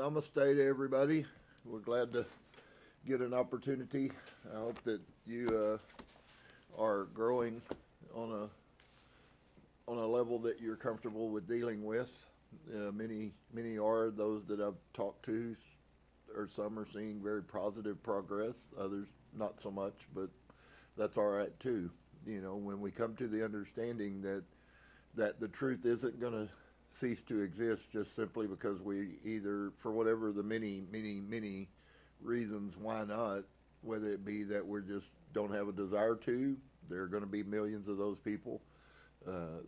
Namaste to everybody. We're glad to get an opportunity. I hope that you are growing on a level that you're comfortable with dealing with. Many are. Those that I've talked to, or some are seeing very positive progress. Others not so much, but that's all right too. You know, when we come to the understanding that the truth isn't going to cease to exist just simply because we either, for whatever the many reasons why not, whether it be that we just don't have a desire to, there are going to be millions of those people.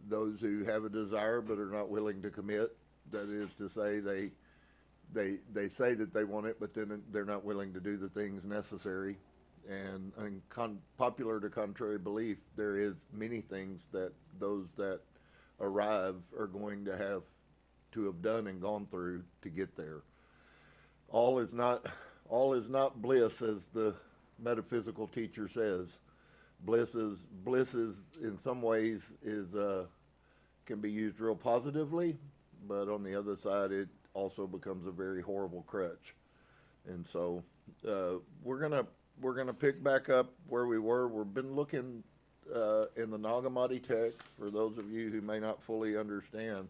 Those who have a desire but are not willing to commit, that is to say they say that they want it, but then they're not willing to do the things necessary. And popular to contrary belief, there is many things that those that arrive are going to have done and gone through to get there. All is not bliss, as the metaphysical teacher says. Bliss is in some ways can be used real positively, but on the other side it also becomes a very horrible crutch. And so we're gonna pick back up where we were. We've been looking in the Nag Hammadi text. For those of you who may not fully understand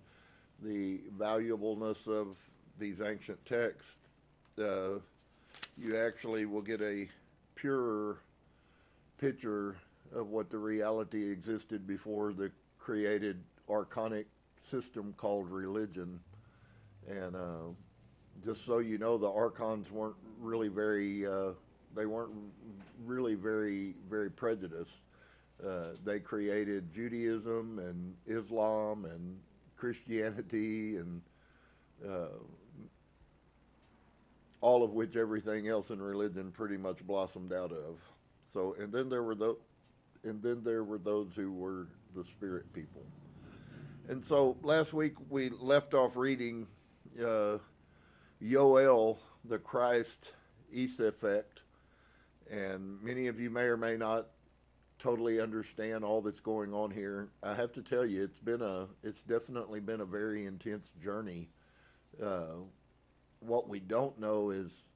the valuableness of these ancient texts, you actually will get a purer picture of what the reality existed before the created archonic system called religion. And just so you know, the archons weren't really very very prejudiced. They created Judaism and Islam and Christianity and all of which everything else in religion pretty much blossomed out of. So, and then there were those who were the spirit people. And so last week we left off reading Yoel, the Christ effect, and many of you may or may not totally understand all that's going on here. I have to tell you, it's definitely been a very intense journey. What we don't know is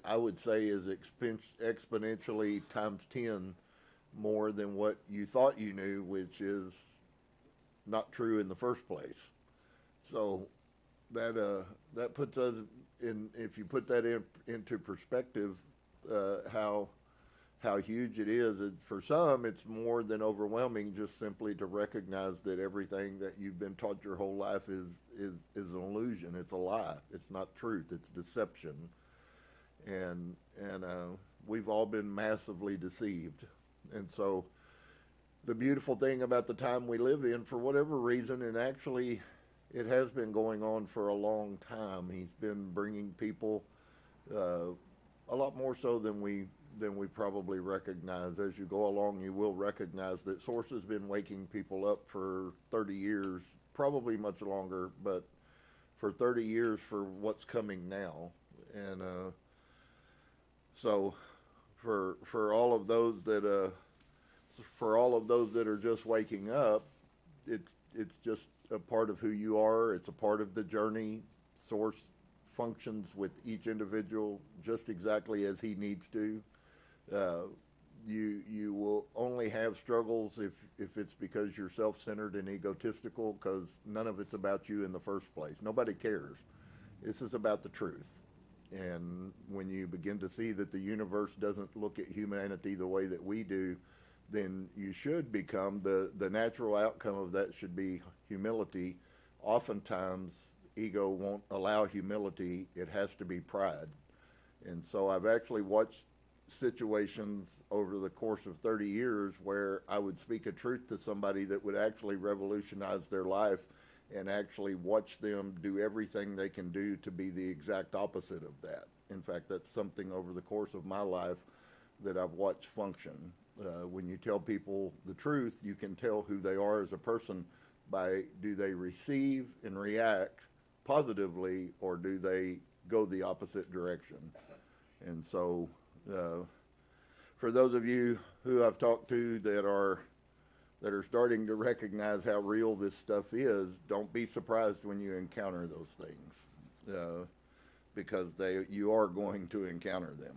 I would say is exponentially times 10 more than what you thought you knew, which is not true in the first place. So that puts us in, if you put that into perspective, how huge it is. For some, it's more than overwhelming just simply to recognize that everything that you've been taught your whole life is an illusion. It's a lie. It's not truth. It's deception. And we've all been massively deceived. And so the beautiful thing about the time we live in, for whatever reason, and actually it has been going on for a long time, he's been bringing people a lot more so than we probably recognize. As you go along, you will recognize that Source has been waking people up for 30 years, probably much longer, but for 30 years for what's coming now. And so for all of those that are just waking up, it's just a part of who you are. It's a part of the journey. Source functions with each individual just exactly as he needs to. You will only have struggles if it's because you're self-centered and egotistical, because none of it's about you in the first place. Nobody cares. This is about the truth. And when you begin to see that the universe doesn't look at humanity the way that we do, then you should become, the natural outcome of that should be humility. Oftentimes, ego won't allow humility. It has to be pride. And so I've actually watched situations over the course of 30 years where I would speak a truth to somebody that would actually revolutionize their life, and actually watch them do everything they can do to be the exact opposite of that. In fact, that's something over the course of my life that I've watched function. When you tell people the truth, you can tell who they are as a person by, do they receive and react positively, or do they go the opposite direction? And so for those of you who I've talked to that are starting to recognize how real this stuff is, don't be surprised when you encounter those things. because you are going to encounter them.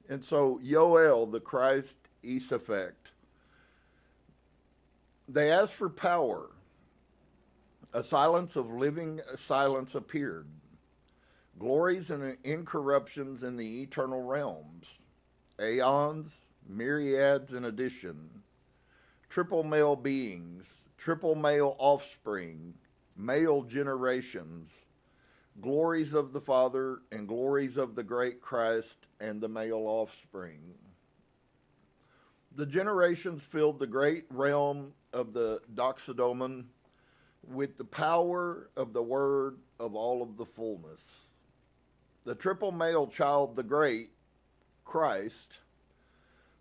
And so Yoel, the Christ effect, they asked for power. A silence of living silence appeared. Glories and incorruptions in the eternal realms. Aeons, myriads in addition. Triple male beings, triple male offspring, male generations, glories of the Father and glories of the great Christ and the male offspring. The generations filled the great realm of the doxodomen with the power of the word of all of the fullness. The triple male child, the great Christ,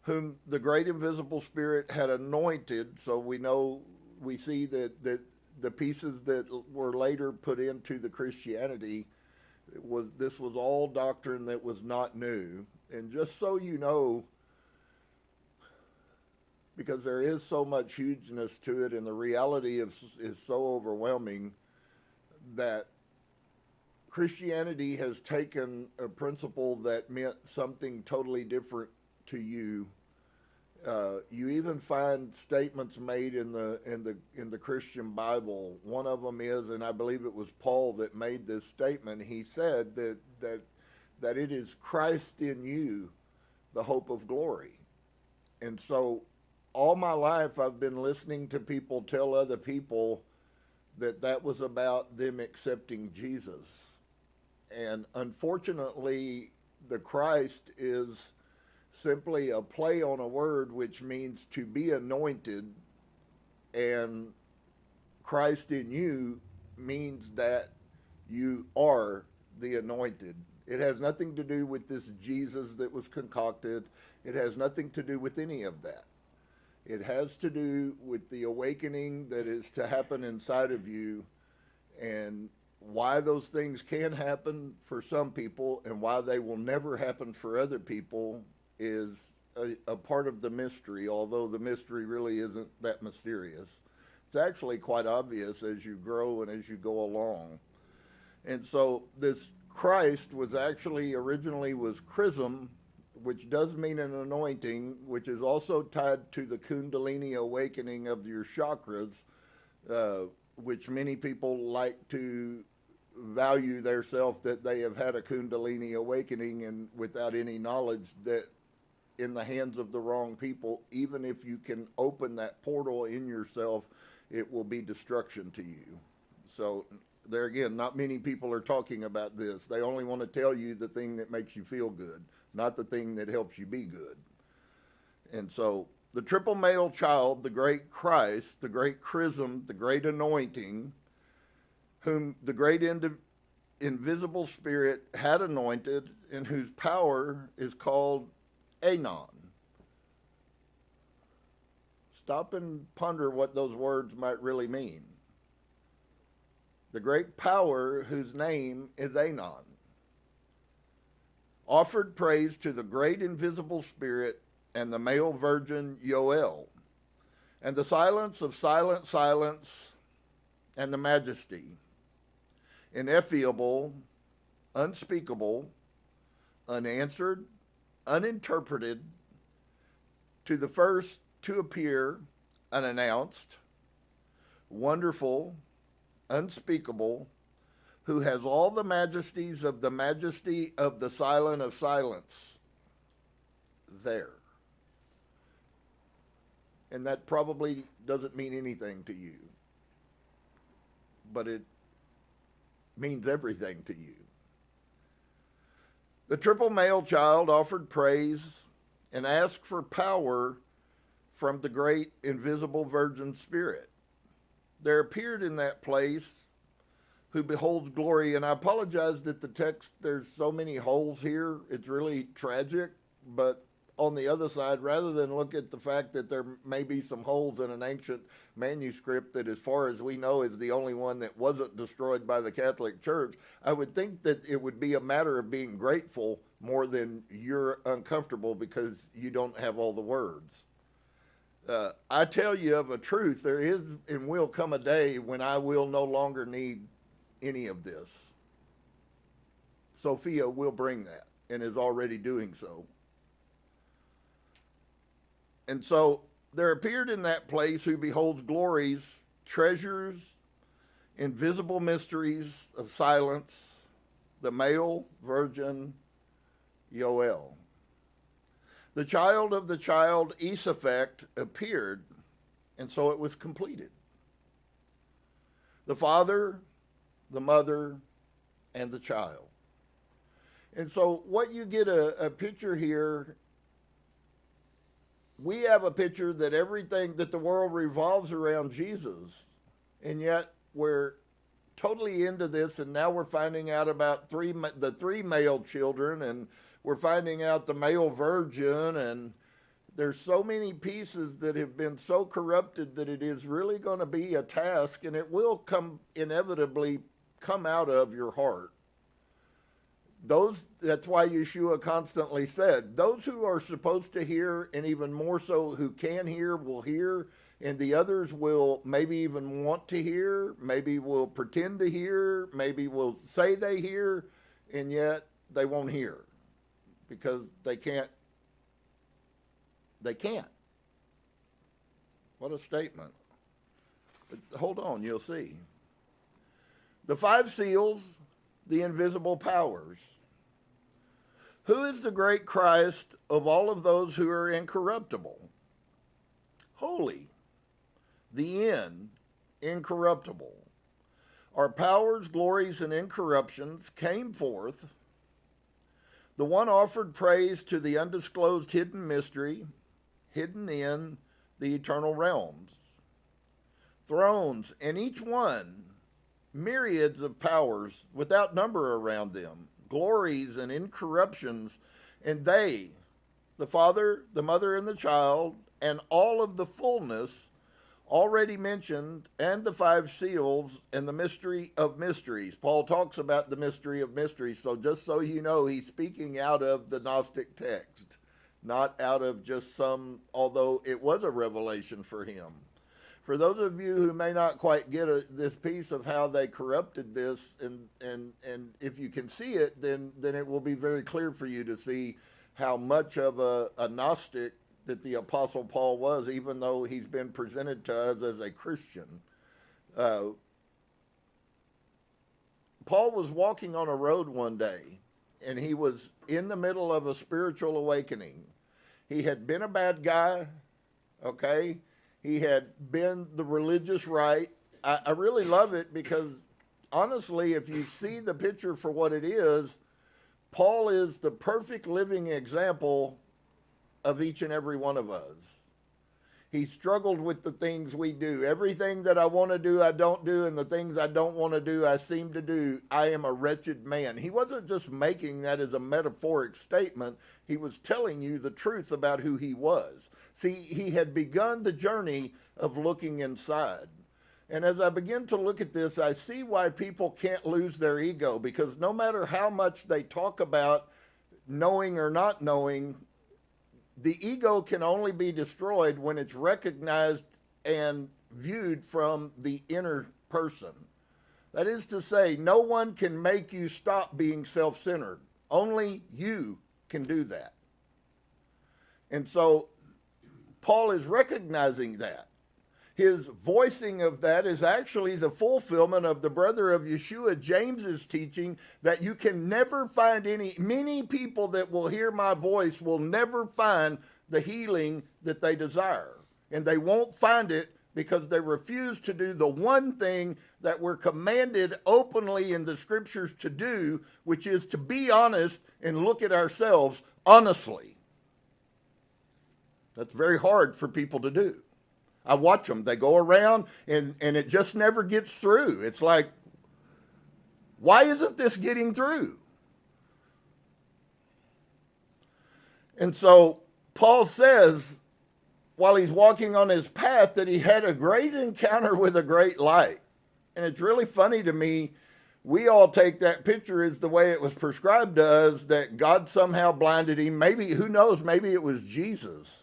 whom the great invisible Spirit had anointed, so we see that the pieces that were later put into the Christianity, this was all doctrine that was not new. And just so you know, because there is so much hugeness to it and the reality is so overwhelming, that Christianity has taken a principle that meant something totally different to you. You even find statements made in the Christian Bible. One of them is, and I believe it was Paul that made this statement. He said that it is Christ in you, the hope of glory. And so all my life I've been listening to people tell other people that was about them accepting Jesus. And unfortunately, the Christ is simply a play on a word which means to be anointed, and Christ in you means that you are the anointed. It has nothing to do with this Jesus that was concocted. It has nothing to do with any of that. It has to do with the awakening that is to happen inside of you, and why those things can happen for some people and why they will never happen for other people is a part of the mystery, although the mystery really isn't that mysterious. It's actually quite obvious as you grow and as you go along. And so this Christ was actually originally was chrism, which does mean an anointing, which is also tied to the Kundalini awakening of your chakras, which many people like to value their self that they have had a Kundalini awakening, and without any knowledge that in the hands of the wrong people, even if you can open that portal in yourself, it will be destruction to you. So there again, not many people are talking about this. They only want to tell you the thing that makes you feel good, not the thing that helps you be good. And so the triple male child, the great Christ, the great chrism, the great anointing, whom the great invisible Spirit had anointed, and whose power is called Anon. Stop and ponder what those words might really mean. The great power whose name is Anon offered praise to the great invisible Spirit and the male virgin Yoel, and the silence of silent silence and the majesty, ineffable, unspeakable, unanswered, uninterpreted, to the first to appear unannounced, wonderful, unspeakable, who has all the majesties of the majesty of the silent of silence there. And that probably doesn't mean anything to you, but it means everything to you. The triple male child offered praise and asked for power from the great invisible virgin Spirit. There appeared in that place who beholds glory, and I apologize that the text, there's so many holes here. It's really tragic, but on the other side, rather than look at the fact that there may be some holes in an ancient manuscript that, as far as we know, is the only one that wasn't destroyed by the Catholic Church, I would think that it would be a matter of being grateful more than you're uncomfortable because you don't have all the words. I tell you of a truth, there is and will come a day when I will no longer need any of this. Sophia will bring that and is already doing so. And so there appeared in that place who beholds glories, treasures, invisible mysteries of silence, the male virgin Yoel. The child of the child Esaphat appeared, and so it was completed. The father, the mother, and the child. And so what you get a picture here, we have a picture that everything, that the world revolves around Jesus, and yet we're totally into this, and now we're finding out about the three male children, and we're finding out the male virgin, and there's so many pieces that have been so corrupted that it is really going to be a task, and it will inevitably come out of your heart. That's why Yeshua constantly said, those who are supposed to hear, and even more so who can hear, will hear, and the others will maybe even want to hear, maybe will pretend to hear, maybe will say they hear, and yet they won't hear because they can't. They can't. What a statement. But hold on, you'll see. The five seals, the invisible powers. Who is the great Christ of all of those who are incorruptible? Holy, the end, incorruptible. Our powers, glories, and incorruptions came forth. The one offered praise to the undisclosed hidden mystery, hidden in the eternal realms. Thrones, and each one, myriads of powers without number around them, glories and incorruptions, and they, the Father, the Mother, and the child, and all of the fullness already mentioned, and the five seals, and the mystery of mysteries. Paul talks about the mystery of mysteries, so just so you know, he's speaking out of the Gnostic text, not out of just some, although it was a revelation for him. For those of you who may not quite get this piece of how they corrupted this, and if you can see it, then it will be very clear for you to see how much of a Gnostic that the Apostle Paul was, even though he's been presented to us as a Christian. Paul was walking on a road one day, and he was in the middle of a spiritual awakening. He had been a bad guy, okay? He had been the religious right. I really love it because, honestly, if you see the picture for what it is, Paul is the perfect living example of each and every one of us. He struggled with the things we do. Everything that I want to do, I don't do, and the things I don't want to do, I seem to do. I am a wretched man. He wasn't just making that as a metaphoric statement. He was telling you the truth about who he was. See, he had begun the journey of looking inside. And as I begin to look at this, I see why people can't lose their ego, because no matter how much they talk about knowing or not knowing, the ego can only be destroyed when it's recognized and viewed from the inner person. That is to say, no one can make you stop being self-centered. Only you can do that. And so Paul is recognizing that. His voicing of that is actually the fulfillment of the brother of Yeshua, James's teaching that you can never find many people that will hear my voice will never find the healing that they desire. And they won't find it because they refuse to do the one thing that we're commanded openly in the scriptures to do, which is to be honest and look at ourselves honestly. That's very hard for people to do. I watch them. They go around and it just never gets through. It's like, why isn't this getting through? And so Paul says, while he's walking on his path, that he had a great encounter with a great light. And it's really funny to me. We all take that picture as the way it was prescribed to us, that God somehow blinded him. Maybe, who knows, maybe it was Jesus.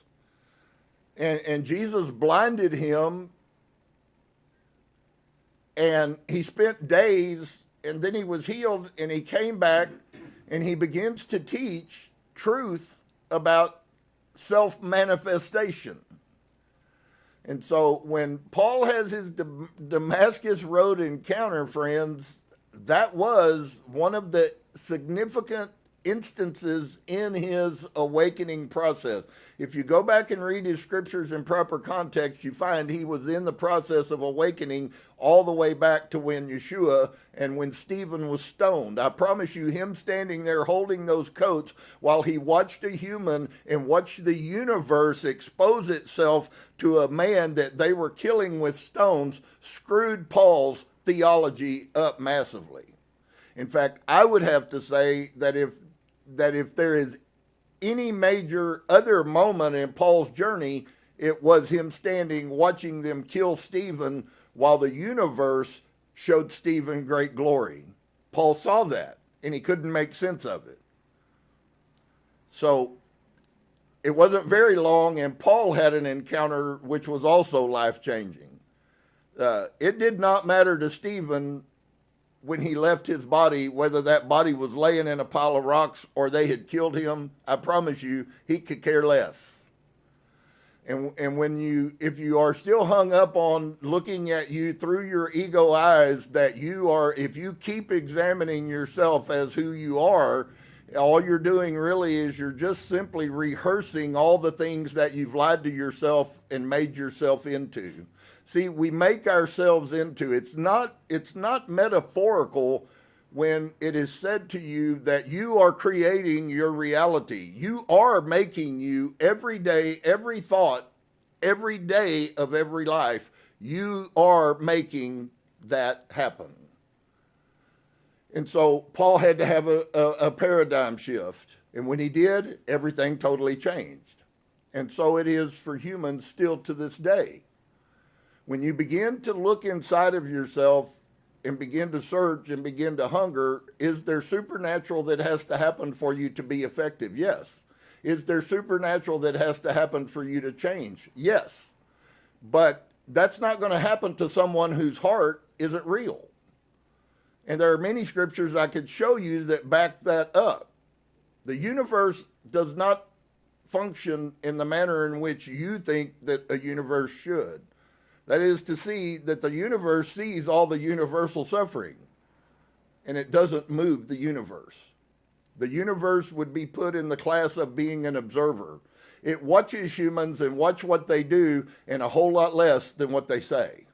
And Jesus blinded him, and he spent days, and then he was healed, and he came back, and he begins to teach truth about self-manifestation. And so when Paul has his Damascus Road encounter, friends, that was one of the significant instances in his awakening process. If you go back and read his scriptures in proper context, you find he was in the process of awakening all the way back to when Yeshua and when Stephen was stoned. I promise you, him standing there holding those coats while he watched a human and watched the universe expose itself to a man that they were killing with stones screwed Paul's theology up massively. In fact, I would have to say that if there is any major other moment in Paul's journey, it was him standing watching them kill Stephen while the universe showed Stephen great glory. Paul saw that, and he couldn't make sense of it. So it wasn't very long, and Paul had an encounter which was also life-changing. It did not matter to Stephen when he left his body, whether that body was laying in a pile of rocks or they had killed him. I promise you, he could care less. And if you are still hung up on looking at you through your ego eyes, that you are, if you keep examining yourself as who you are, all you're doing really is you're just simply rehearsing all the things that you've lied to yourself and made yourself into. See, we make ourselves into, it's not metaphorical when it is said to you that you are creating your reality. You are making you every day, every thought, every day of every life. You are making that happen. And so Paul had to have a paradigm shift. And when he did, everything totally changed. And so it is for humans still to this day. When you begin to look inside of yourself and begin to search and begin to hunger, is there supernatural that has to happen for you to be effective? Yes. Is there supernatural that has to happen for you to change? Yes. But that's not going to happen to someone whose heart isn't real. And there are many scriptures I could show you that back that up. The universe does not function in the manner in which you think that a universe should. That is to see that the universe sees all the universal suffering, and it doesn't move the universe. The universe would be put in the class of being an observer. It watches humans and watch what they do and a whole lot less than what they say.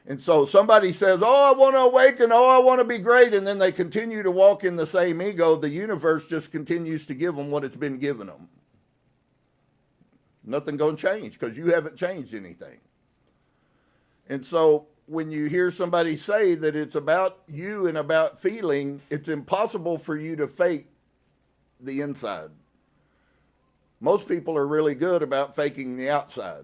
And so somebody says, oh, I want to awaken, oh, I want to be great, and then they continue to walk in the same ego. The universe just continues to give them what it's been giving them. Nothing going to change because you haven't changed anything. And so when you hear somebody say that it's about you and about feeling, it's impossible for you to fake the inside. Most people are really good about faking the outside,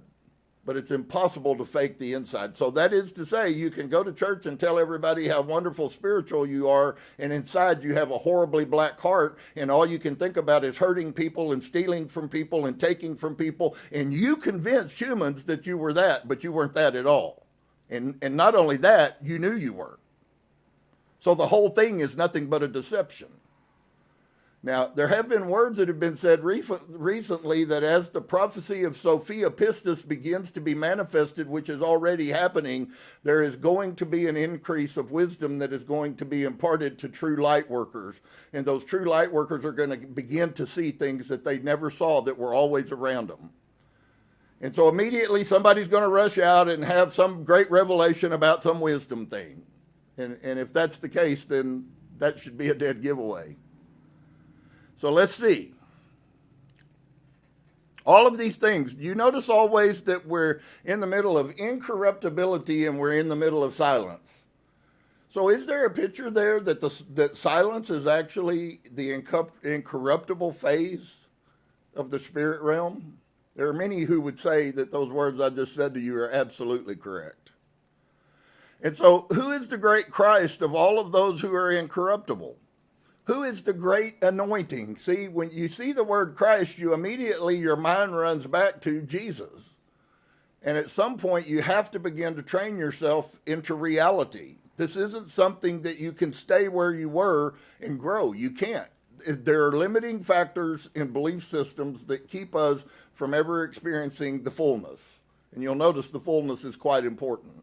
but it's impossible to fake the inside. So that is to say, you can go to church and tell everybody how wonderful spiritual you are, and inside you have a horribly black heart, and all you can think about is hurting people and stealing from people and taking from people, and you convinced humans that you were that, but you weren't that at all. And not only that, you knew you weren't. So the whole thing is nothing but a deception. Now, there have been words that have been said recently that as the prophecy of Sophia Pistis begins to be manifested, which is already happening, there is going to be an increase of wisdom that is going to be imparted to true light workers. And those true light workers are going to begin to see things that they never saw that were always around them. And so immediately somebody's going to rush out and have some great revelation about some wisdom thing. And if that's the case, then that should be a dead giveaway. So let's see. All of these things, you notice always that we're in the middle of incorruptibility and we're in the middle of silence. So is there a picture there that silence is actually the incorruptible phase of the spirit realm? There are many who would say that those words I just said to you are absolutely correct. And so who is the great Christ of all of those who are incorruptible? Who is the great anointing? See, when you see the word Christ, your mind runs back to Jesus. And at some point, you have to begin to train yourself into reality. This isn't something that you can stay where you were and grow. You can't. There are limiting factors in belief systems that keep us from ever experiencing the fullness. And you'll notice the fullness is quite important.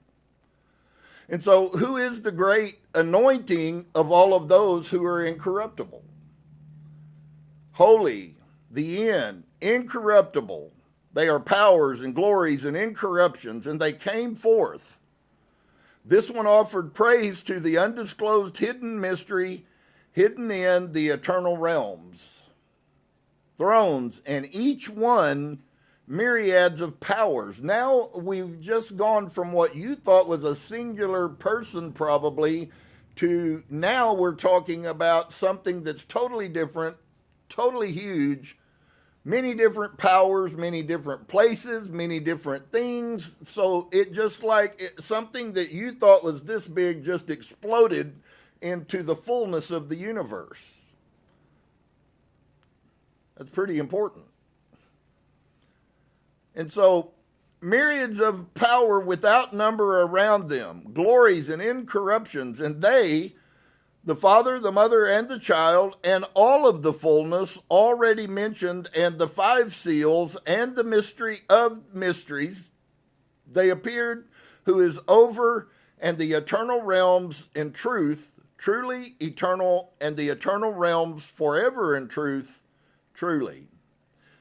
And so, who is the great anointing of all of those who are incorruptible? Holy, the end, incorruptible. They are powers and glories and incorruptions, and they came forth. This one offered praise to the undisclosed hidden mystery, hidden in the eternal realms, thrones, and each one myriads of powers. Now we've just gone from what you thought was a singular person probably to now we're talking about something that's totally different, totally huge, many different powers, many different places, many different things. So it just like something that you thought was this big just exploded into the fullness of the universe. That's pretty important. And so, myriads of power without number around them, glories and incorruptions, and they, the Father, the Mother, and the child, and all of the fullness already mentioned, and the five seals, and the mystery of mysteries, they appeared, who is over, and the eternal realms in truth, truly eternal, and the eternal realms forever in truth, truly.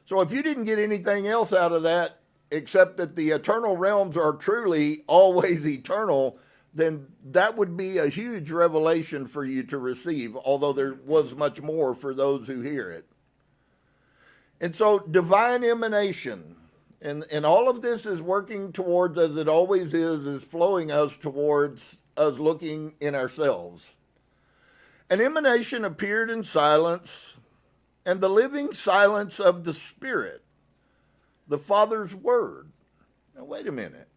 So if you didn't get anything else out of that, except that the eternal realms are truly always eternal, then that would be a huge revelation for you to receive, although there was much more for those who hear it. And so divine emanation, and all of this is working towards, as it always is flowing us towards us looking in ourselves. An emanation appeared in silence, and the living silence of the Spirit, the Father's Word. Now, wait a minute.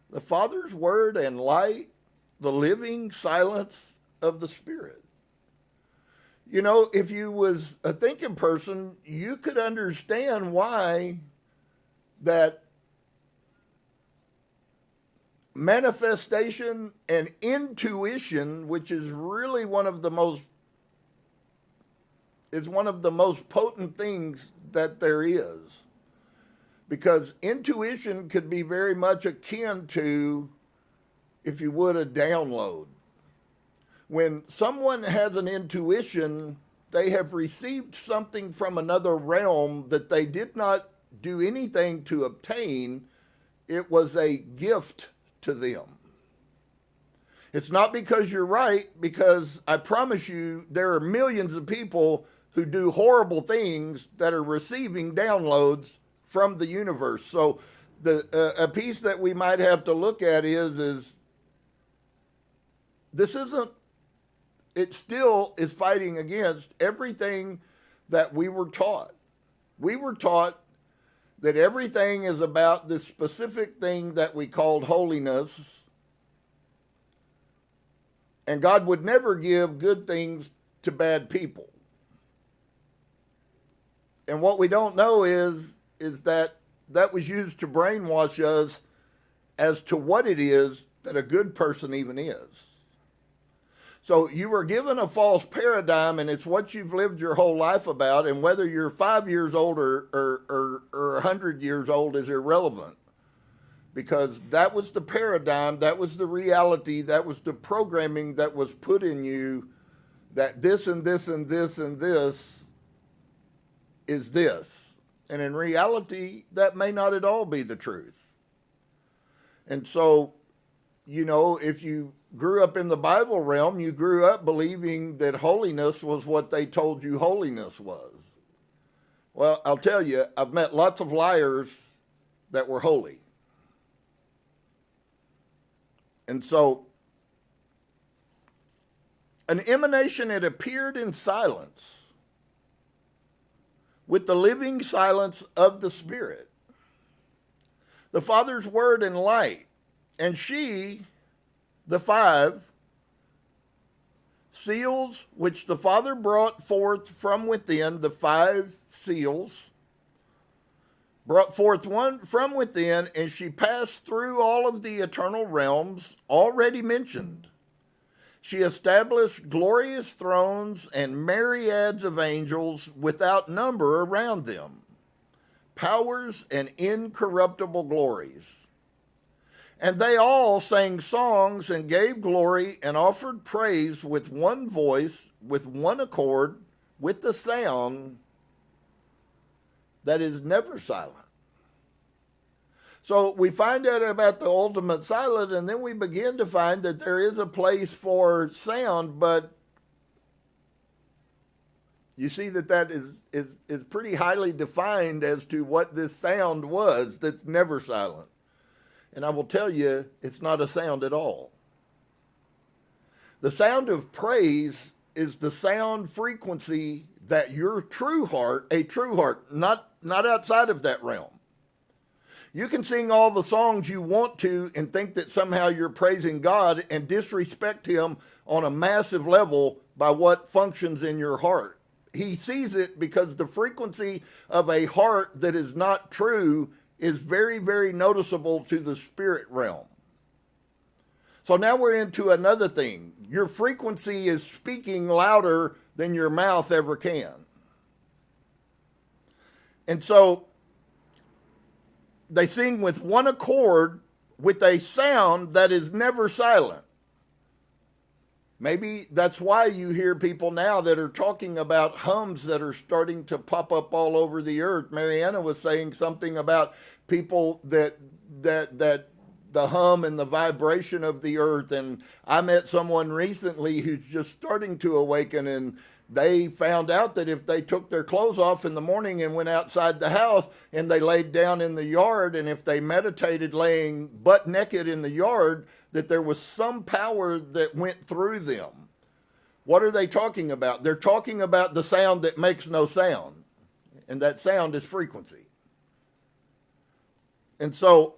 The Father's Word and light, the living silence of the Spirit. You know, if you was a thinking person, you could understand why that manifestation and intuition, which is really one of the most potent things that there is. Because intuition could be very much akin to, if you would, a download. When someone has an intuition, they have received something from another realm that they did not do anything to obtain. It was a gift to them. It's not because you're right, because I promise you there are millions of people who do horrible things that are receiving downloads from the universe. So a piece that we might have to look at is this isn't, it still is fighting against everything that we were taught. We were taught that everything is about this specific thing that we called holiness, and God would never give good things to bad people. And what we don't know is that was used to brainwash us as to what it is that a good person even is. So you were given a false paradigm, and it's what you've lived your whole life about, and whether you're 5 years old or 100 years old is irrelevant. Because that was the paradigm, that was the reality, that was the programming that was put in you, that this and this and this and this is this. And in reality, that may not at all be the truth. And so, you know, if you grew up in the Bible realm, you grew up believing that holiness was what they told you holiness was. Well, I'll tell you, I've met lots of liars that were holy. And so, an emanation had appeared in silence, with the living silence of the Spirit, the Father's Word and light, and she, the five seals which the Father brought forth from within, the five seals, brought forth one from within, and she passed through all of the eternal realms already mentioned. She established glorious thrones and myriads of angels without number around them, powers and incorruptible glories. And they all sang songs and gave glory and offered praise with one voice, with one accord, with the sound that is never silent. So we find out about the ultimate silent, and then we begin to find that there is a place for sound, but you see that is pretty highly defined as to what this sound was that's never silent. And I will tell you, it's not a sound at all. The sound of praise is the sound frequency that your true heart, a true heart, not outside of that realm. You can sing all the songs you want to and think that somehow you're praising God and disrespect him on a massive level by what functions in your heart. He sees it because the frequency of a heart that is not true is very, very noticeable to the spirit realm. So now we're into another thing. Your frequency is speaking louder than your mouth ever can. And so they sing with one accord with a sound that is never silent. Maybe that's why you hear people now that are talking about hums that are starting to pop up all over the earth. Mariana was saying something about people that the hum and the vibration of the earth. And I met someone recently who's just starting to awaken, and they found out that if they took their clothes off in the morning and went outside the house and they laid down in the yard, and if they meditated laying butt naked in the yard, that there was some power that went through them. What are they talking about? They're talking about the sound that makes no sound, and that sound is frequency. And so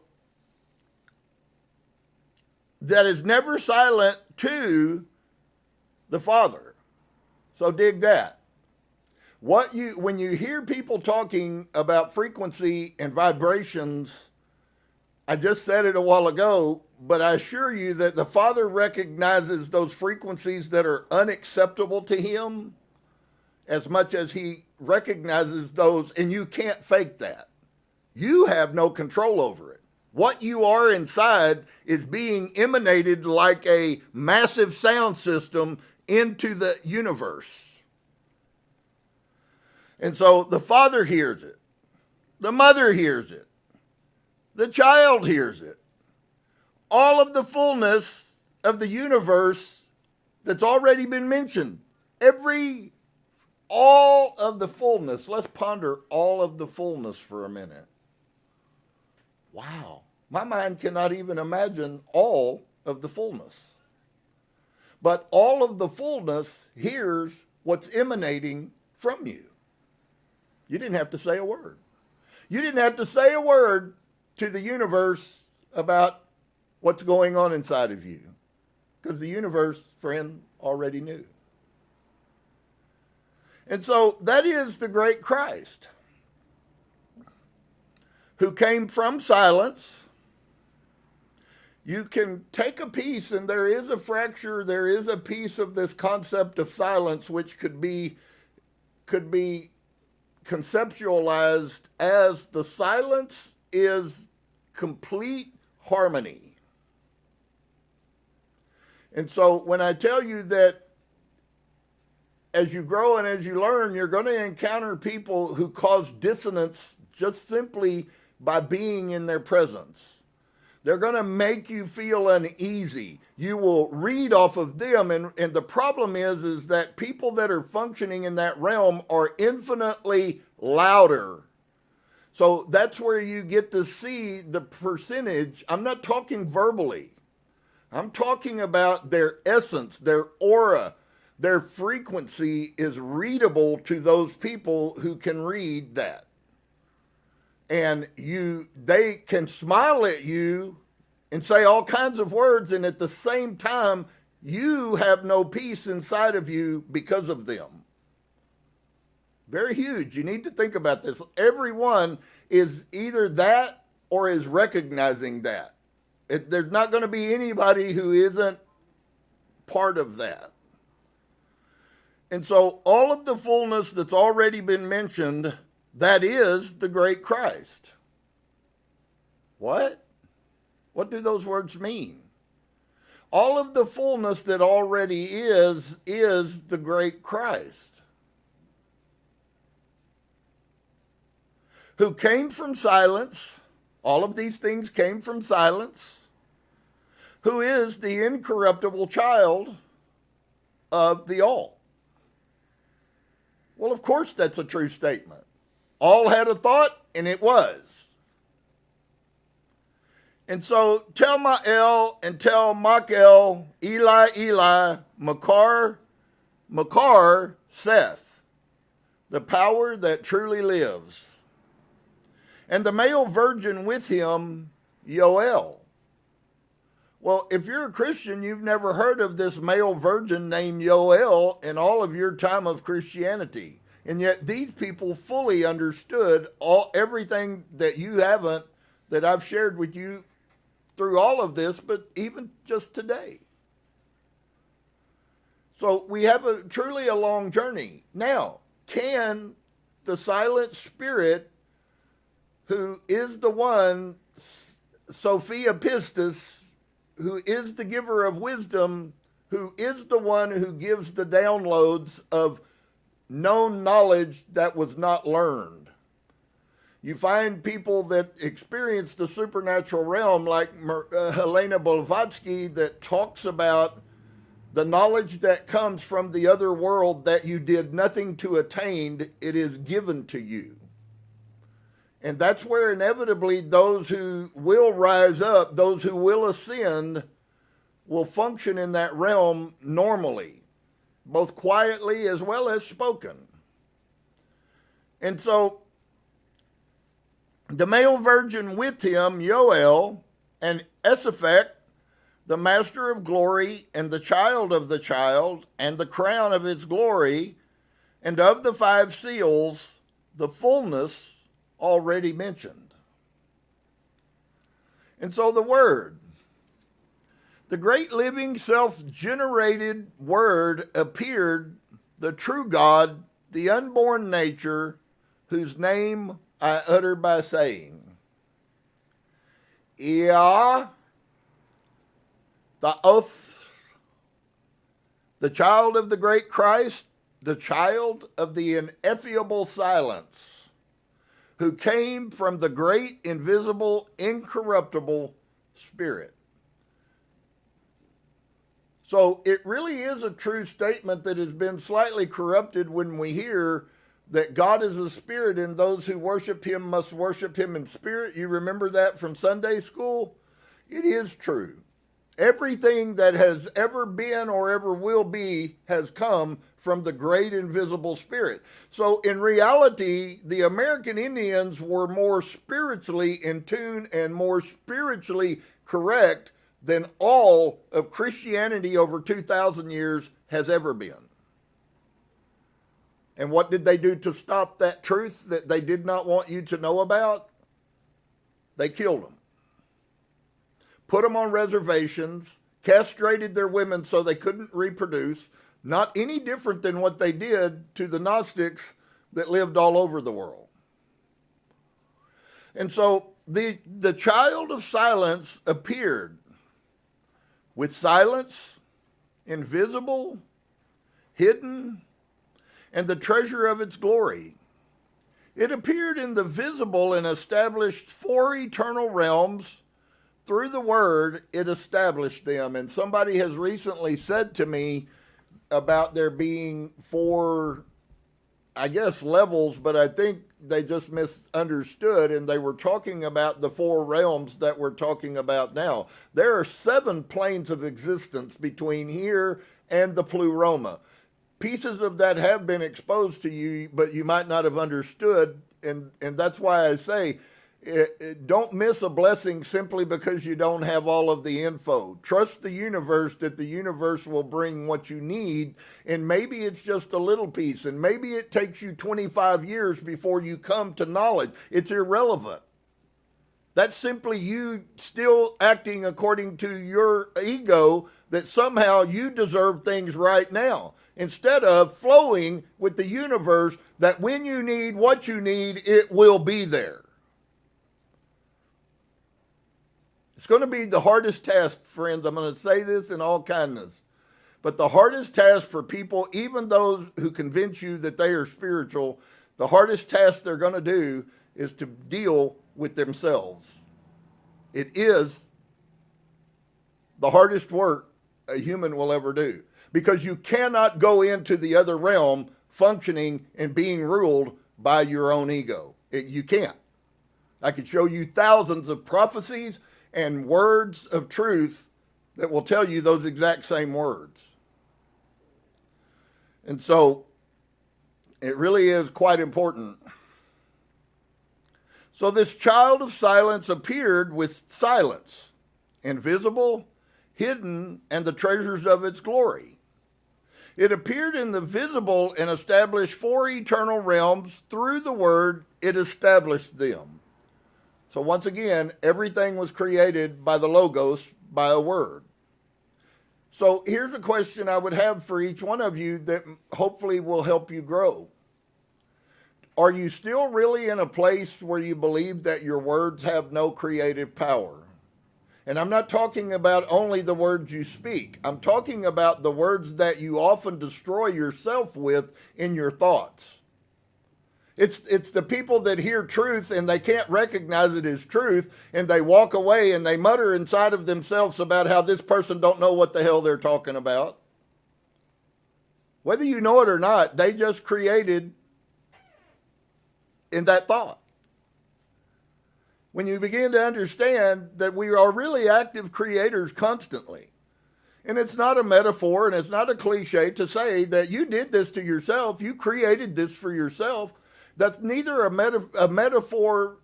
that is never silent to the Father. So dig that. When you hear people talking about frequency and vibrations, I just said it a while ago, but I assure you that the Father recognizes those frequencies that are unacceptable to him as much as he recognizes those, and you can't fake that. You have no control over it. What you are inside is being emanated like a massive sound system into the universe. And so the Father hears it. The Mother hears it. The child hears it. All of the fullness of the universe that's already been mentioned. All of the fullness. Let's ponder all of the fullness for a minute. Wow. My mind cannot even imagine all of the fullness. But all of the fullness hears what's emanating from you. You didn't have to say a word. You didn't have to say a word to the universe about what's going on inside of you, because the universe, friend, already knew. And so that is the great Christ, who came from silence. You can take a piece, and there is a fracture, there is a piece of this concept of silence which could be conceptualized as the silence is complete harmony. And so when I tell you that as you grow and as you learn, you're going to encounter people who cause dissonance just simply by being in their presence. They're going to make you feel uneasy. You will read off of them. And the problem is that people that are functioning in that realm are infinitely louder. So that's where you get to see the percentage. I'm not talking verbally. I'm talking about their essence, their aura, their frequency is readable to those people who can read that. And they can smile at you and say all kinds of words, and at the same time, you have no peace inside of you because of them. Very huge. You need to think about this. Everyone is either that or is recognizing that. There's not going to be anybody who isn't part of that. And so all of the fullness that's already been mentioned, that is the great Christ. What? What do those words mean? All of the fullness that already is the great Christ, who came from silence. All of these things came from silence, who is the incorruptible child of the all. Well, of course, that's a true statement. All had a thought, and it was. And so, tell Ma'el and tell Machel, Eli, Eli, Makar, Seth, the power that truly lives. And the male virgin with him, Yoel. Well, if you're a Christian, you've never heard of this male virgin named Yoel in all of your time of Christianity. And yet these people fully understood everything that you haven't, that I've shared with you through all of this, but even just today. So we have truly a long journey. Now, can the silent spirit, who is the one, Sophia Pistis, who is the giver of wisdom, who is the one who gives the downloads of known knowledge that was not learned. You find people that experience the supernatural realm like Helena Blavatsky that talks about the knowledge that comes from the other world that you did nothing to attain, it is given to you. And that's where inevitably those who will rise up, those who will ascend, will function in that realm normally, both quietly as well as spoken. And so the male virgin with him, Yoel, and Esaphek, the master of glory, and the child of the child, and the crown of its glory, and of the 5 seals, the fullness already mentioned. And so the Word, the great living self-generated Word appeared, the true God, the unborn nature, whose name I utter by saying, Yah, the oath, the child of the great Christ, the child of the ineffable silence, who came from the great, invisible, incorruptible Spirit. So it really is a true statement that has been slightly corrupted when we hear that God is a spirit and those who worship him must worship him in spirit. You remember that from Sunday school? It is true. Everything that has ever been or ever will be has come from the great invisible Spirit. So in reality, the American Indians were more spiritually in tune and more spiritually correct than all of Christianity over 2,000 years has ever been. And what did they do to stop that truth that they did not want you to know about? They killed them. Put them on reservations, castrated their women so they couldn't reproduce, not any different than what they did to the Gnostics that lived all over the world. And so the child of silence appeared with silence, invisible, hidden, and the treasure of its glory. It appeared in the visible and established 4 eternal realms. Through the Word, it established them. And somebody has recently said to me about there being 4, I guess, levels, but I think they just misunderstood, and they were talking about the 4 realms that we're talking about now. There are 7 planes of existence between here and the Pleroma. Pieces of that have been exposed to you, but you might not have understood, and that's why I say Don't miss a blessing simply because you don't have all of the info. Trust the universe that the universe will bring what you need, and maybe it's just a little piece, and maybe it takes you 25 years before you come to knowledge. It's irrelevant. That's simply you still acting according to your ego that somehow you deserve things right now, instead of flowing with the universe that when you need what you need, it will be there. It's going to be the hardest task, friends. I'm going to say this in all kindness. But the hardest task for people, even those who convince you that they are spiritual, the hardest task they're going to do is to deal with themselves. It is the hardest work a human will ever do, because you cannot go into the other realm functioning and being ruled by your own ego. You can't. I could show you thousands of prophecies and words of truth that will tell you those exact same words. And so it really is quite important. So this child of silence appeared with silence, invisible, hidden, and the treasures of its glory. It appeared in the visible and established 4 eternal realms. Through the word, it established them. So once again, everything was created by the Logos, by a word. So here's a question I would have for each one of you that hopefully will help you grow. Are you still really in a place where you believe that your words have no creative power? And I'm not talking about only the words you speak. I'm talking about the words that you often destroy yourself with in your thoughts. It's the people that hear truth and they can't recognize it as truth, and they walk away and they mutter inside of themselves about how this person don't know what the hell they're talking about. Whether you know it or not, they just created in that thought. When you begin to understand that we are really active creators constantly, and it's not a metaphor and it's not a cliche to say that you did this to yourself, you created this for yourself. That's neither a metaphor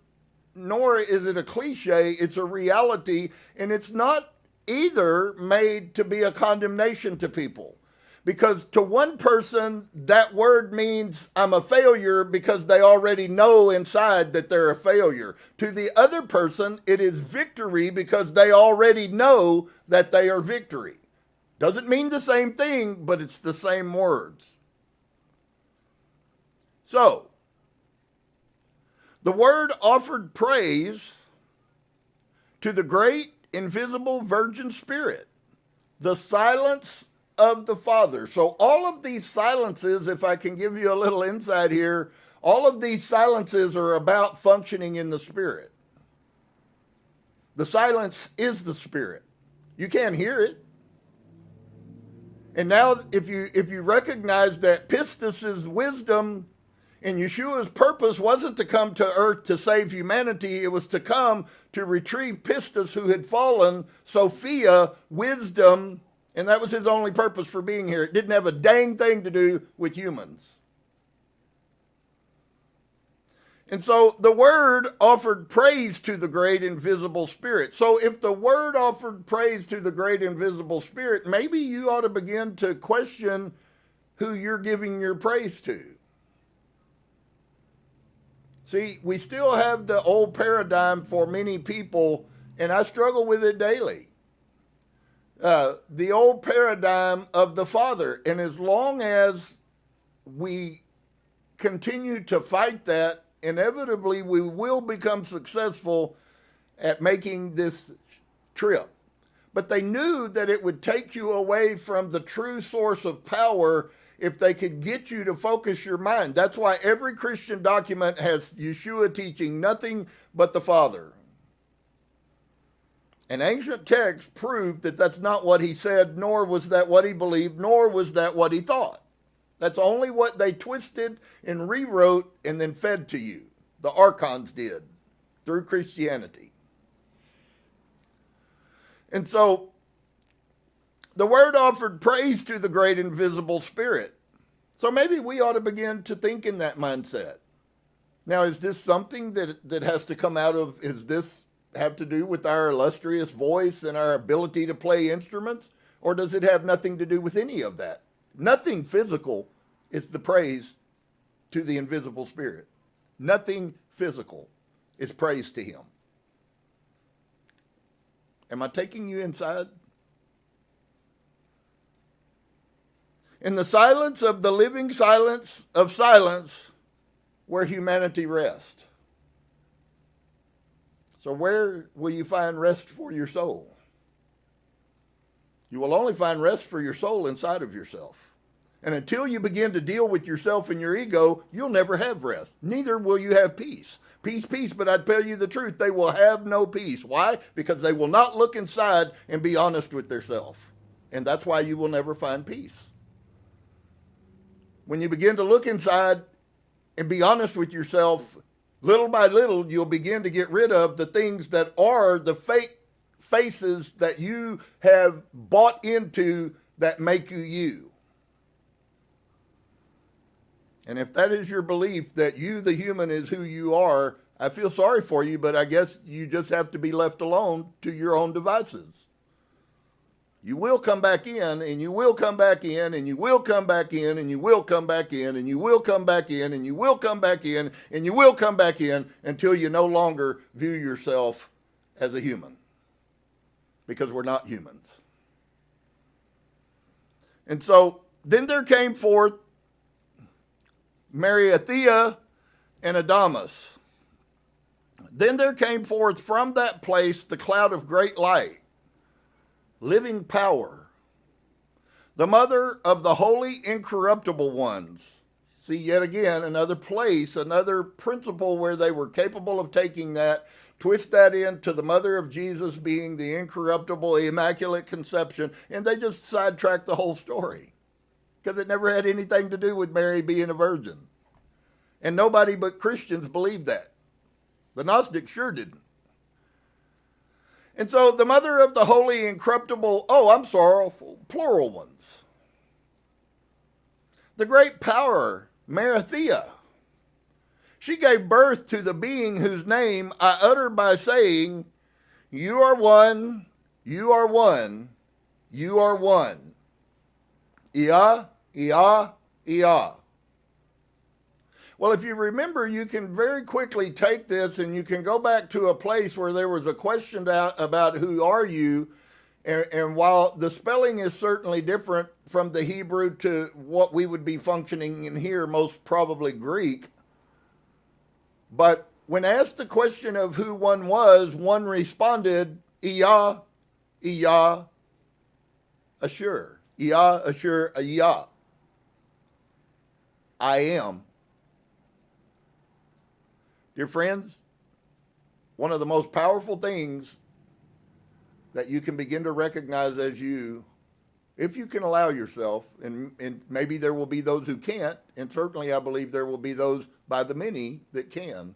nor is it a cliche. It's a reality, and it's not either made to be a condemnation to people. Because to one person, that word means I'm a failure because they already know inside that they're a failure. To the other person, it is victory because they already know that they are victory. Doesn't mean the same thing, but it's the same words. So, the word offered praise to the great invisible virgin spirit, the silence of the Father. So all of these silences, if I can give you a little insight here, all of these silences are about functioning in the Spirit. The silence is the Spirit. You can't hear it. And now if you recognize that pistis' wisdom and Yeshua's purpose wasn't to come to earth to save humanity, it was to come to retrieve pistis who had fallen, Sophia, wisdom, and that was his only purpose for being here. It didn't have a dang thing to do with humans. And so the word offered praise to the great invisible spirit. So if the word offered praise to the great invisible spirit, maybe you ought to begin to question who you're giving your praise to. See, we still have the old paradigm for many people, and I struggle with it daily. The old paradigm of the Father. And as long as we continue to fight that, inevitably we will become successful at making this trip. But they knew that it would take you away from the true source of power if they could get you to focus your mind. That's why every Christian document has Yeshua teaching nothing but the Father. And ancient texts proved that that's not what he said, nor was that what he believed, nor was that what he thought. That's only what they twisted and rewrote and then fed to you. The archons did through Christianity. And so the word offered praise to the great invisible spirit. So maybe we ought to begin to think in that mindset. Now, is this something that has to come out of, is this have to do with our illustrious voice and our ability to play instruments? Or does it have nothing to do with any of that? Nothing physical is the praise to the invisible spirit. Nothing physical is praise to him. Am I taking you inside? In the silence of the living silence of silence, where humanity rests. So where will you find rest for your soul? You will only find rest for your soul inside of yourself. And until you begin to deal with yourself and your ego, you'll never have rest. Neither will you have peace. Peace, peace, but I tell you the truth, they will have no peace. Why? Because they will not look inside and be honest with themselves. And that's why you will never find peace. When you begin to look inside and be honest with yourself, little by little, you'll begin to get rid of the things that are the fake faces that you have bought into that make you you. And if that is your belief that you, the human, is who you are, I feel sorry for you, but I guess you just have to be left alone to your own devices. You will come back in, and you will come back in, and you will come back in, and you will come back in, and you will come back in, and you will come back in, and you will come back in until you no longer view yourself as a human. Because we're not humans. And so then there came forth Mariathea and Adamus. Then there came forth from that place the cloud of great light, living power, the mother of the holy incorruptible ones. See, yet again, another place, another principle where they were capable of taking that, twist that into the mother of Jesus being the incorruptible, immaculate conception, and they just sidetracked the whole story because it never had anything to do with Mary being a virgin. And nobody but Christians believed that. The Gnostics sure didn't. And so the mother of the holy, incorruptible, plural ones. The great power, Mariathea. She gave birth to the being whose name I utter by saying, you are one, you are one, you are one. Ia, Ia, Ia. Well, if you remember, you can very quickly take this and you can go back to a place where there was a question about who are you. And while the spelling is certainly different from the Hebrew to what we would be functioning in here, most probably Greek. But when asked the question of who one was, one responded, Iya, Iya, Ashur. Iya, Ashur, Iya. I am. Dear friends, one of the most powerful things that you can begin to recognize as you, if you can allow yourself, and maybe there will be those who can't, and certainly I believe there will be those by the many that can.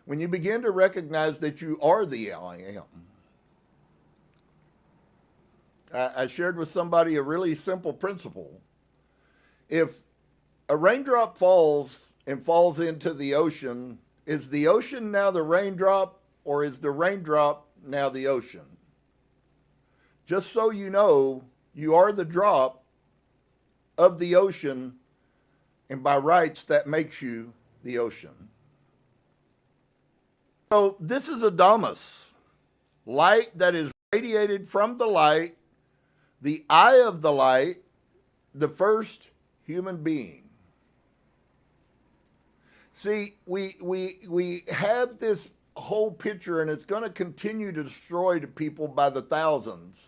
When you begin to recognize that you are the I am. I shared with somebody a really simple principle. If a raindrop falls and falls into the ocean, is the ocean now the raindrop, or is the raindrop now the ocean? Just so you know, you are the drop of the ocean, and by rights, that makes you the ocean. So this is Adamus, light that is radiated from the light, the eye of the light, the first human being. See, we have this whole picture, and it's going to continue to destroy to people by the thousands.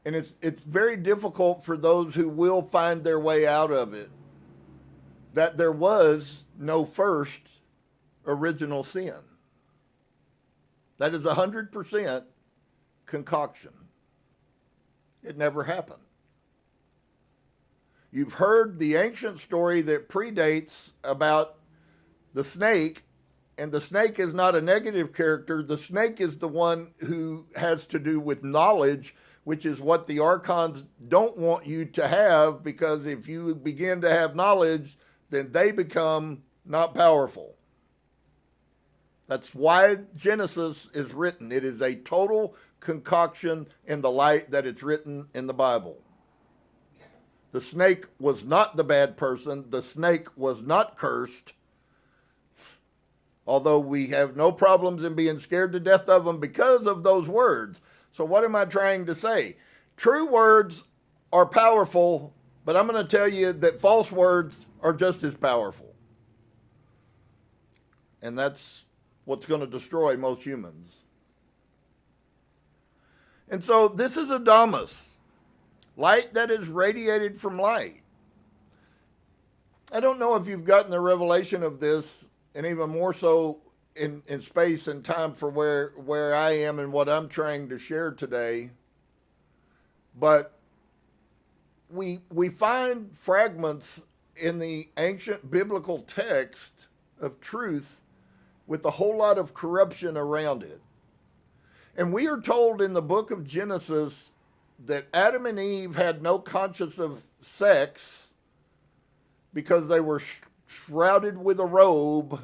And it's very difficult for those who will find their way out of it, that there was no first original sin. That is 100% concoction. It never happened. You've heard the ancient story that predates about the snake, and the snake is not a negative character. The snake is the one who has to do with knowledge, which is what the archons don't want you to have, because if you begin to have knowledge, then they become not powerful. That's why Genesis is written. It is a total concoction in the light that it's written in the Bible. The snake was not the bad person. The snake was not cursed. Although we have no problems in being scared to death of them because of those words. So what am I trying to say? True words are powerful, but I'm going to tell you that false words are just as powerful. And that's what's going to destroy most humans. And so this is Adamus, light that is radiated from light. I don't know if you've gotten the revelation of this, and even more so in space and time for where I am and what I'm trying to share today. But we find fragments in the ancient biblical text of truth with a whole lot of corruption around it. And we are told in the book of Genesis that Adam and Eve had no conscience of sex because they were shrouded with a robe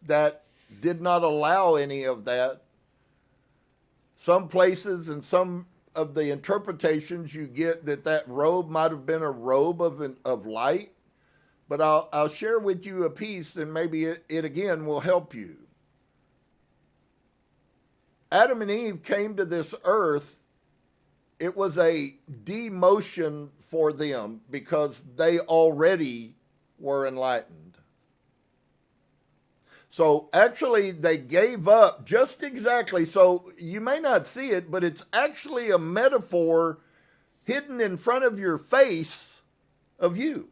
that did not allow any of that. Some places and some of the interpretations you get that robe might have been a robe of light. But I'll share with you a piece, and maybe it again will help you. Adam and Eve came to this earth. It was a demotion for them because they already were enlightened. So actually they gave up just exactly. So you may not see it, but it's actually a metaphor hidden in front of your face of you.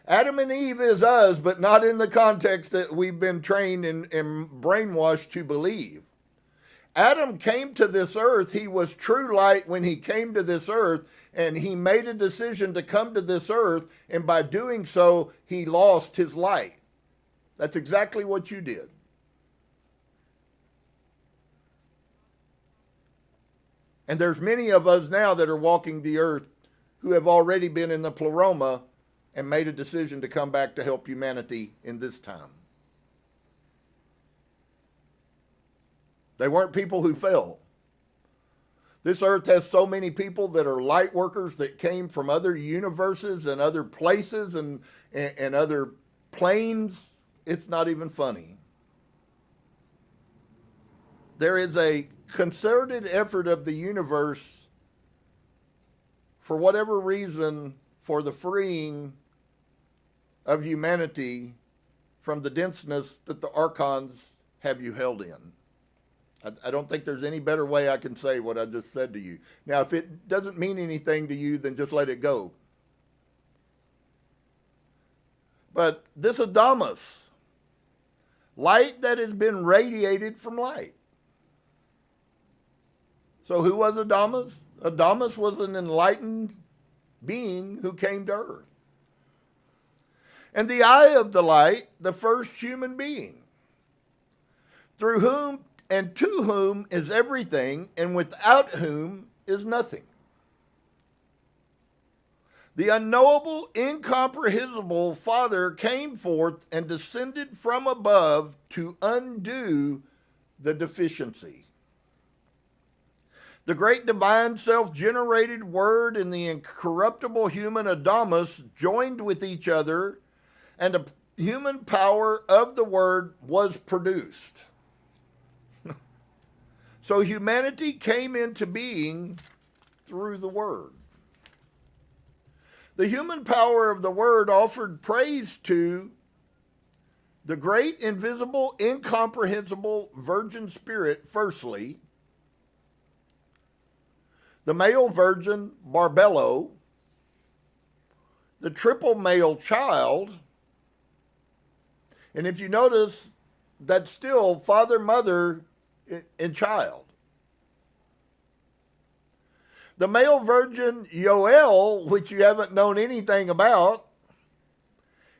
Adam and Eve is us, but not in the context that we've been trained and brainwashed to believe. Adam came to this earth. He was true light when he came to this earth, and he made a decision to come to this earth, and by doing so, he lost his light. That's exactly what you did. And there's many of us now that are walking the earth who have already been in the pleroma and made a decision to come back to help humanity in this time. They weren't people who fell. This earth has so many people that are light workers that came from other universes and other places and other planes. It's not even funny. There is a concerted effort of the universe, for whatever reason, for the freeing of humanity from the denseness that the archons have you held in. I don't think there's any better way I can say what I just said to you. Now, if it doesn't mean anything to you, then just let it go. But this Adamus, light that has been radiated from light. So who was Adamus? Adamus was an enlightened being who came to earth. And the eye of the light, the first human being, through whom and to whom is everything, and without whom is nothing. The unknowable, incomprehensible Father came forth and descended from above to undo the deficiency. The great divine self-generated word and the incorruptible human Adamus joined with each other, and the human power of the word was produced. So humanity came into being through the word. The human power of the word offered praise to the great, invisible, incomprehensible virgin spirit, firstly, the male virgin, Barbello, the triple male child, and if you notice, that's still father, mother, and child. The male virgin, Yoel, which you haven't known anything about,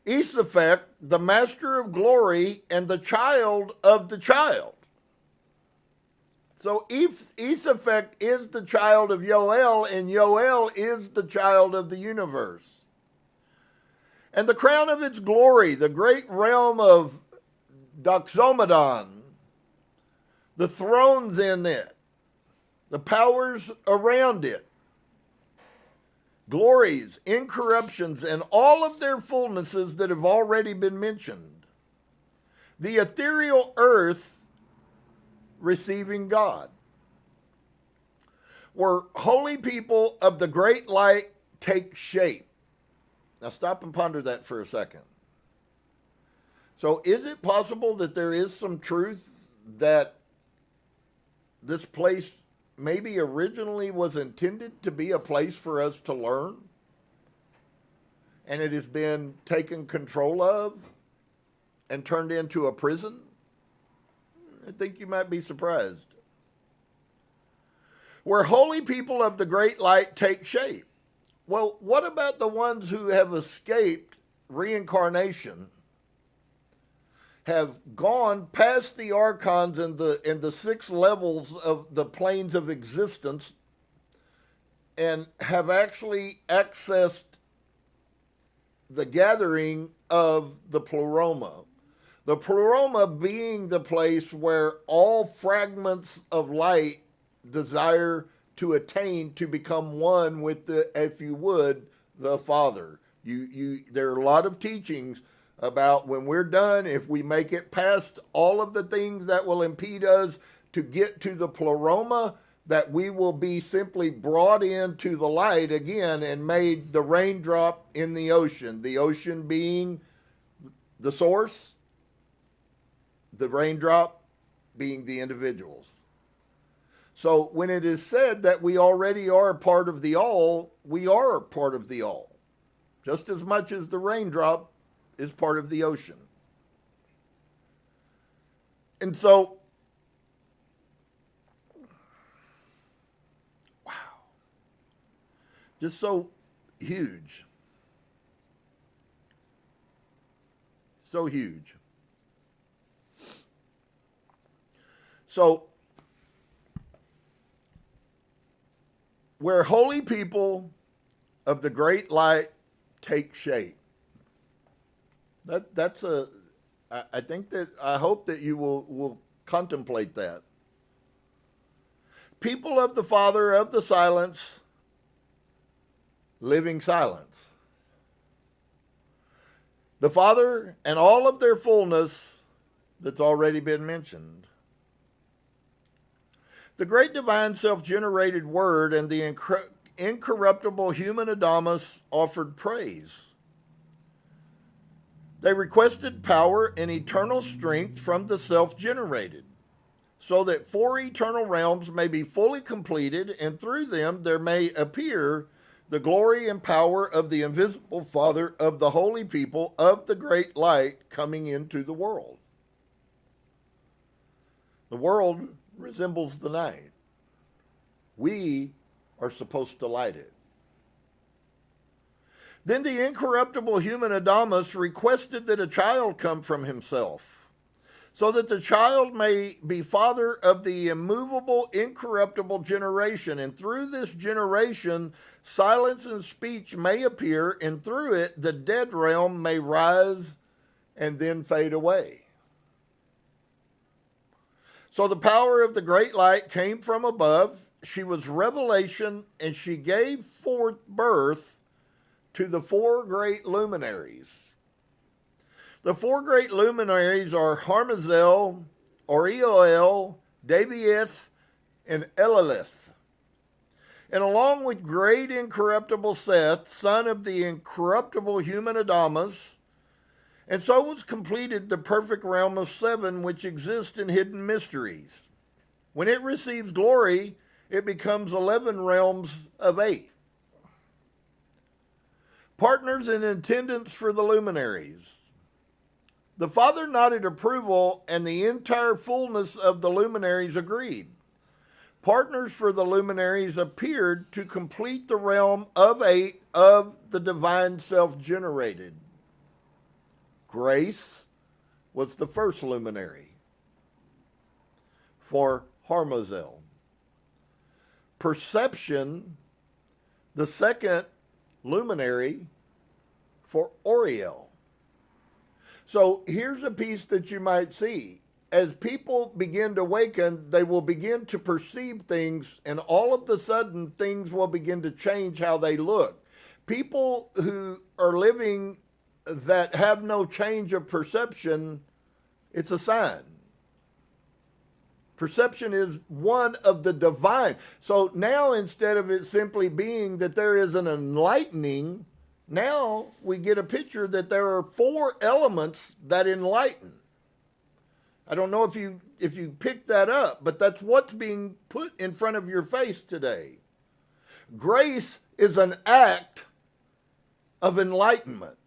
Isaphet, the master of glory, and the child of the child. So Isaphet is the child of Yoel, and Yoel is the child of the universe. And the crown of its glory, the great realm of DOCUMENTARIES, the thrones in it, the powers around it, glories, incorruptions, and all of their fullnesses that have already been mentioned. The ethereal earth receiving God. Where holy people of the great light take shape. Now stop and ponder that for a second. So is it possible that there is some truth that this place maybe originally was intended to be a place for us to learn? And it has been taken control of and turned into a prison? I think you might be surprised. Where holy people of the great light take shape. Well, what about the ones who have escaped reincarnation, have gone past the archons and the 6 levels of the planes of existence, and have actually accessed the gathering of the pleroma? The pleroma being the place where all fragments of light desire to attain to become one with the, if you would, the Father. There are a lot of teachings about when we're done, if we make it past all of the things that will impede us to get to the pleroma, that we will be simply brought into the light again and made the raindrop in the ocean being the source, the raindrop being the individuals. So when it is said that we already are part of the all, we are part of the all, just as much as the raindrop is part of the ocean. And so, wow, just so huge. So huge. So, where holy people of the great light take shape. I hope that you will contemplate that. People of the Father of the silence, living silence. The Father and all of their fullness that's already been mentioned. The great divine self-generated word and the incorruptible human Adamus offered praise. They requested power and eternal strength from the self-generated, so that 4 eternal realms may be fully completed, and through them there may appear the glory and power of the invisible Father of the holy people of the great light coming into the world. The world resembles the night. We are supposed to light it. Then the incorruptible human Adamus requested that a child come from himself, so that the child may be father of the immovable, incorruptible generation, and through this generation silence and speech may appear, and through it the dead realm may rise and then fade away. So the power of the great light came from above. She was revelation, and she gave forth birth to the 4 great luminaries. The 4 great luminaries are Harmazel, Orioel, Davieth, and Elilith. And along with great incorruptible Seth, son of the incorruptible human Adamus, and so was completed the perfect realm of 7, which exists in hidden mysteries. When it receives glory, it becomes 11 realms of 8. Partners in attendance for the luminaries. The Father nodded approval, and the entire fullness of the luminaries agreed. Partners for the luminaries appeared to complete the realm of 8 of the divine self-generated. Grace was the first luminary for Harmazel. Perception, the second luminary for Oriel. So here's a piece that you might see. As people begin to awaken, they will begin to perceive things, and all of a sudden things will begin to change how they look. People who are living that have no change of perception, it's a sign. Perception is one of the divine. So now, instead of it simply being that there is an enlightening, now we get a picture that there are 4 elements that enlighten. I don't know if you picked that up, but that's what's being put in front of your face today. Grace is an act of enlightenment.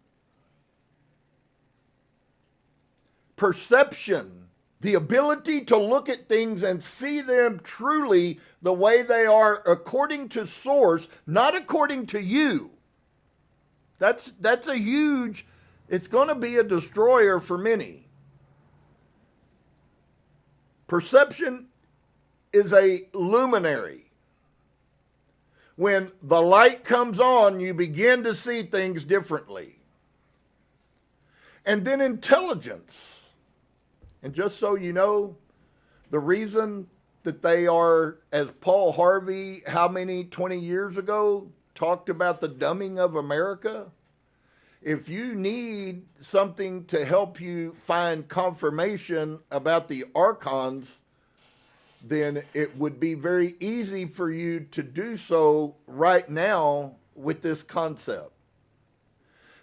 Perception, the ability to look at things and see them truly the way they are according to source, not according to you. That's a huge, it's going to be a destroyer for many. Perception is a luminary. When the light comes on, you begin to see things differently. And then intelligence. And just so you know, the reason that they are, as Paul Harvey, 20 years ago, talked about the dumbing of America. If you need something to help you find confirmation about the archons, then it would be very easy for you to do so right now with this concept.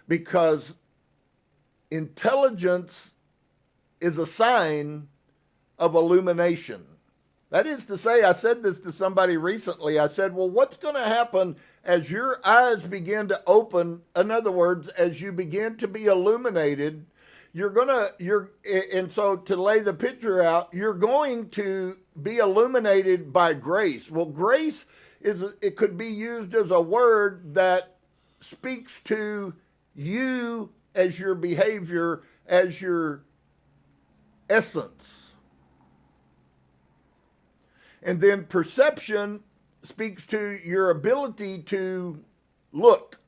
Because intelligence is a sign of illumination. That is to say, I said this to somebody recently. I said, well, what's going to happen as your eyes begin to open? In other words, as you begin to be illuminated, and so to lay the picture out, you're going to be illuminated by grace. Well, grace it could be used as a word that speaks to you as your behavior, as your essence. And then perception speaks to your ability to look.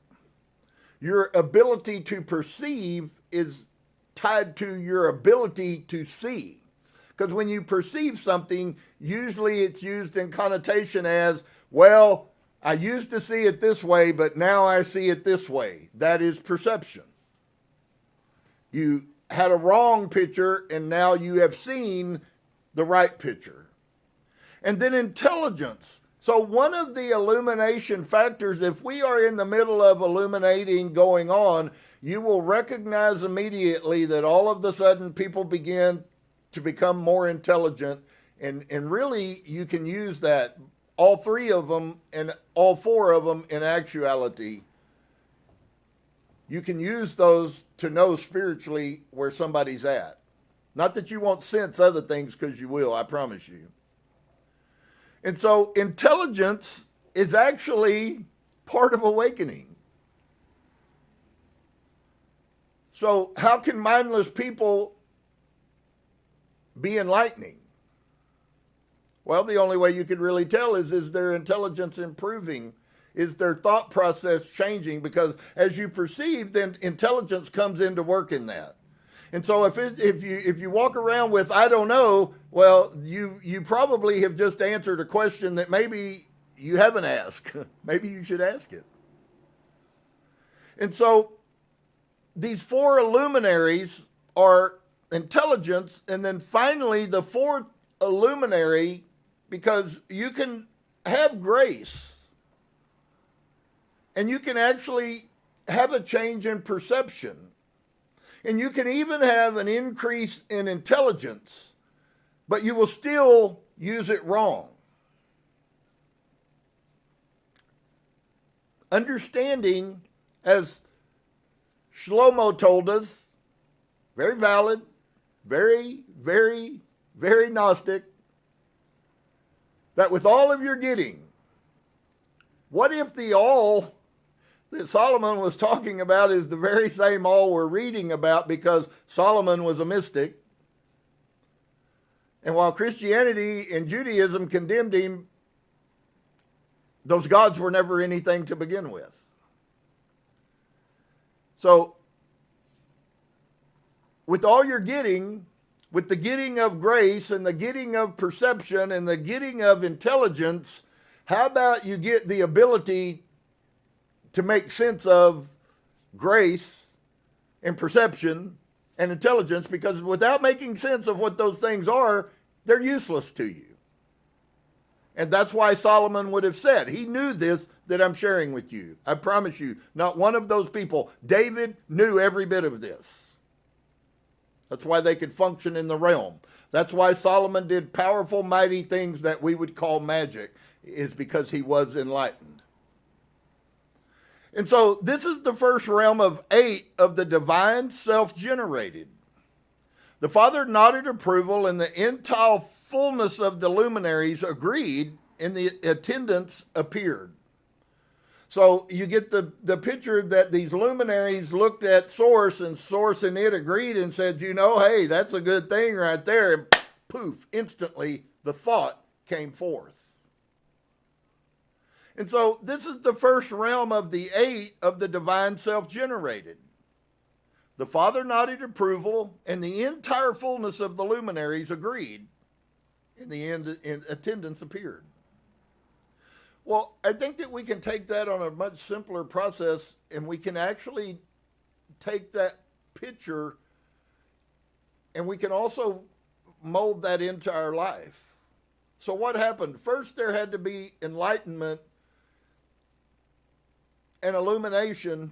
Your ability to perceive is tied to your ability to see. Because when you perceive something, usually it's used in connotation as, well, I used to see it this way, but now I see it this way. That is perception. You had a wrong picture, and now you have seen the right picture. And then intelligence. So one of the illumination factors, if we are in the middle of illuminating going on, you will recognize immediately that all of a sudden people begin to become more intelligent. And really, you can use that, all 3 of them and all 4 of them in actuality. You can use those to know spiritually where somebody's at. Not that you won't sense other things, because you will, I promise you. And so intelligence is actually part of awakening. So how can mindless people be enlightening? Well, the only way you could really tell is their intelligence improving? Is their thought process changing? Because as you perceive, then intelligence comes into work in that. And so if you walk around with, I don't know, well, you probably have just answered a question that maybe you haven't asked. Maybe you should ask it. And so these 4 luminaries are intelligence, and then finally the 4th luminary, because you can have grace and you can actually have a change in perception. And you can even have an increase in intelligence, but you will still use it wrong. Understanding, as Shlomo told us, very valid, very, very, very Gnostic, that with all of your getting, what if the all that Solomon was talking about is the very same all we're reading about, because Solomon was a mystic? And while Christianity and Judaism condemned him, those gods were never anything to begin with. So, with all you're getting, with the getting of grace and the getting of perception and the getting of intelligence, how about you get the ability to make sense of grace and perception and intelligence? Because without making sense of what those things are, they're useless to you. And that's why Solomon would have said, he knew this that I'm sharing with you. I promise you, not one of those people. David knew every bit of this. That's why they could function in the realm. That's why Solomon did powerful, mighty things that we would call magic, is because he was enlightened. And so this is the first realm of 8 of the divine self-generated. The Father nodded approval, and the entire fullness of the luminaries agreed, and the attendants appeared. So you get the picture that these luminaries looked at Source, and Source and it agreed and said, you know, hey, that's a good thing right there. And poof, instantly the thought came forth. And so this is the first realm of the 8 of the divine self-generated. The Father nodded approval, and the entire fullness of the luminaries agreed. In the end, attendance appeared. Well, I think that we can take that on a much simpler process, and we can actually take that picture and we can also mold that into our life. So what happened? First, there had to be enlightenment and illumination.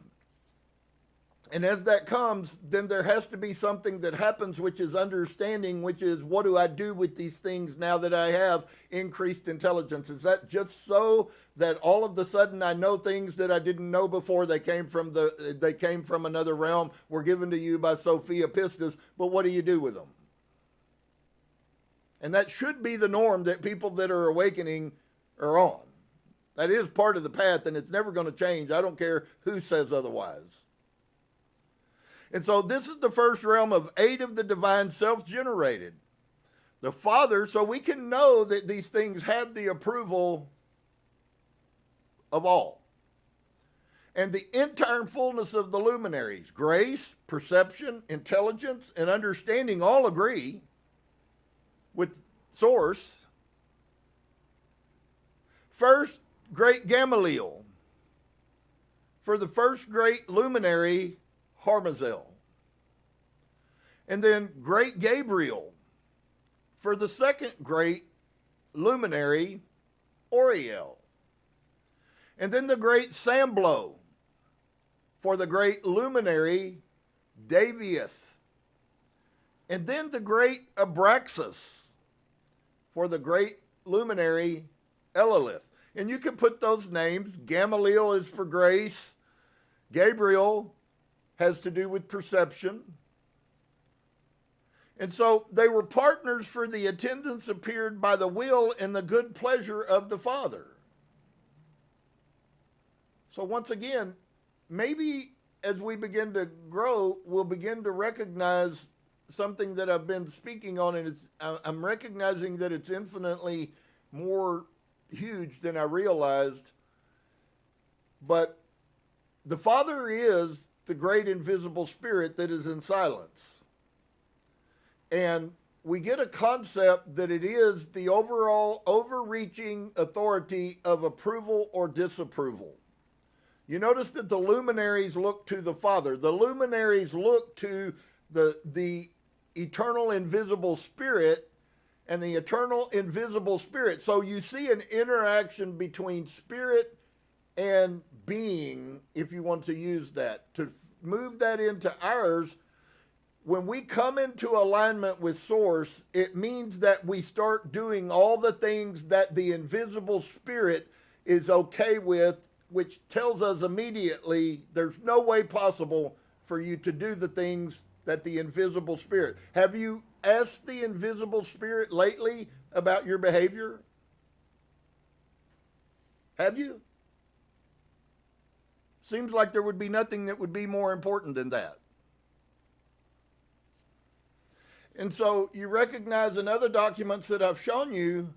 And as that comes, then there has to be something that happens, which is understanding, which is, what do I do with these things now that I have increased intelligence? Is that just so that all of a sudden I know things that I didn't know before? They came from another realm, were given to you by Sophia Pistis, but what do you do with them? And that should be the norm that people that are awakening are on. That is part of the path, and it's never going to change. I don't care who says otherwise. And so this is the first realm of 8 of the divine self-generated. The Father, so we can know that these things have the approval of all. And the entire fullness of the luminaries, grace, perception, intelligence, and understanding all agree with Source. First, great Gamaliel. For the first great luminary, Harmazel. And then great Gabriel for the second great luminary, Oriel. And then the great Samblo for the great luminary, Davius. And then the great Abraxas for the great luminary, Elilith. And you can put those names. Gamaliel is for grace. Gabriel has to do with perception. And so they were partners, for the attendants appeared by the will and the good pleasure of the Father. So once again, maybe as we begin to grow, we'll begin to recognize something that I've been speaking on, and I'm recognizing that it's infinitely more huge than I realized. But the Father is the great invisible spirit that is in silence. And we get a concept that it is the overall overreaching authority of approval or disapproval. You notice that the luminaries look to the Father. The luminaries look to the eternal invisible spirit and the eternal invisible spirit. So you see an interaction between spirit and being, if you want to use that. To move that into ours, when we come into alignment with Source, it means that we start doing all the things that the invisible spirit is okay with, which tells us immediately there's no way possible for you to do the things that the invisible spirit. Have you asked the invisible spirit lately about your behavior? Have you? Seems like there would be nothing that would be more important than that. And so you recognize in other documents that I've shown you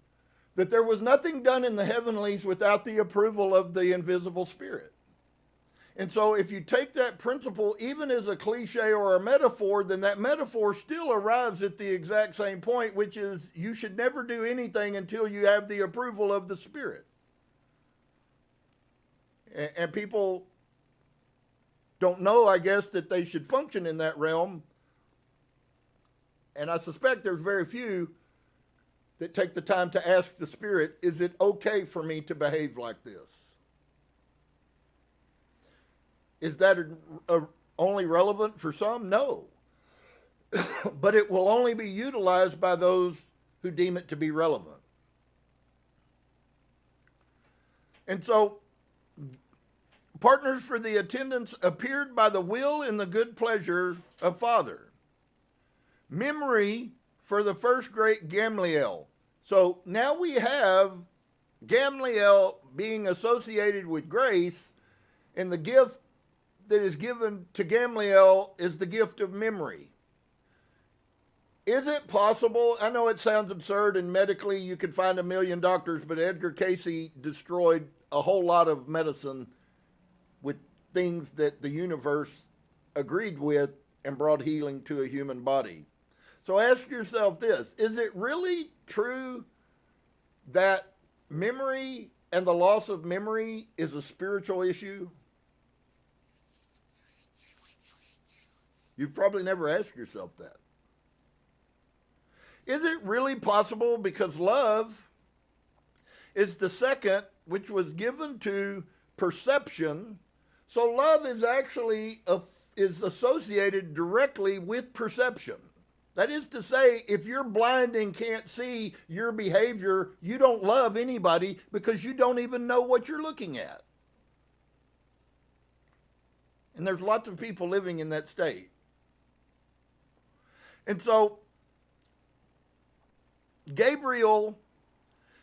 that there was nothing done in the heavenlies without the approval of the invisible spirit. And so if you take that principle, even as a cliche or a metaphor, then that metaphor still arrives at the exact same point, which is you should never do anything until you have the approval of the Spirit. And people don't know, I guess, that they should function in that realm. And I suspect there's very few that take the time to ask the Spirit, is it okay for me to behave like this? Is that only relevant for some? No. But it will only be utilized by those who deem it to be relevant. And so, partners for the attendance appeared by the will and the good pleasure of Father. Memory for the first great Gamaliel. So now we have Gamaliel being associated with grace, and the gift that is given to Gamaliel is the gift of memory. Is it possible? I know it sounds absurd, and medically you could find a million doctors, but Edgar Cayce destroyed a whole lot of medicine with things that the universe agreed with and brought healing to a human body. So ask yourself this, is it really true that memory and the loss of memory is a spiritual issue? You've probably never asked yourself that. Is it really possible, because love is the second, which was given to perception, so love is actually is associated directly with perception. That is to say, if you're blind and can't see your behavior, you don't love anybody because you don't even know what you're looking at. And there's lots of people living in that state. And so, Gabriel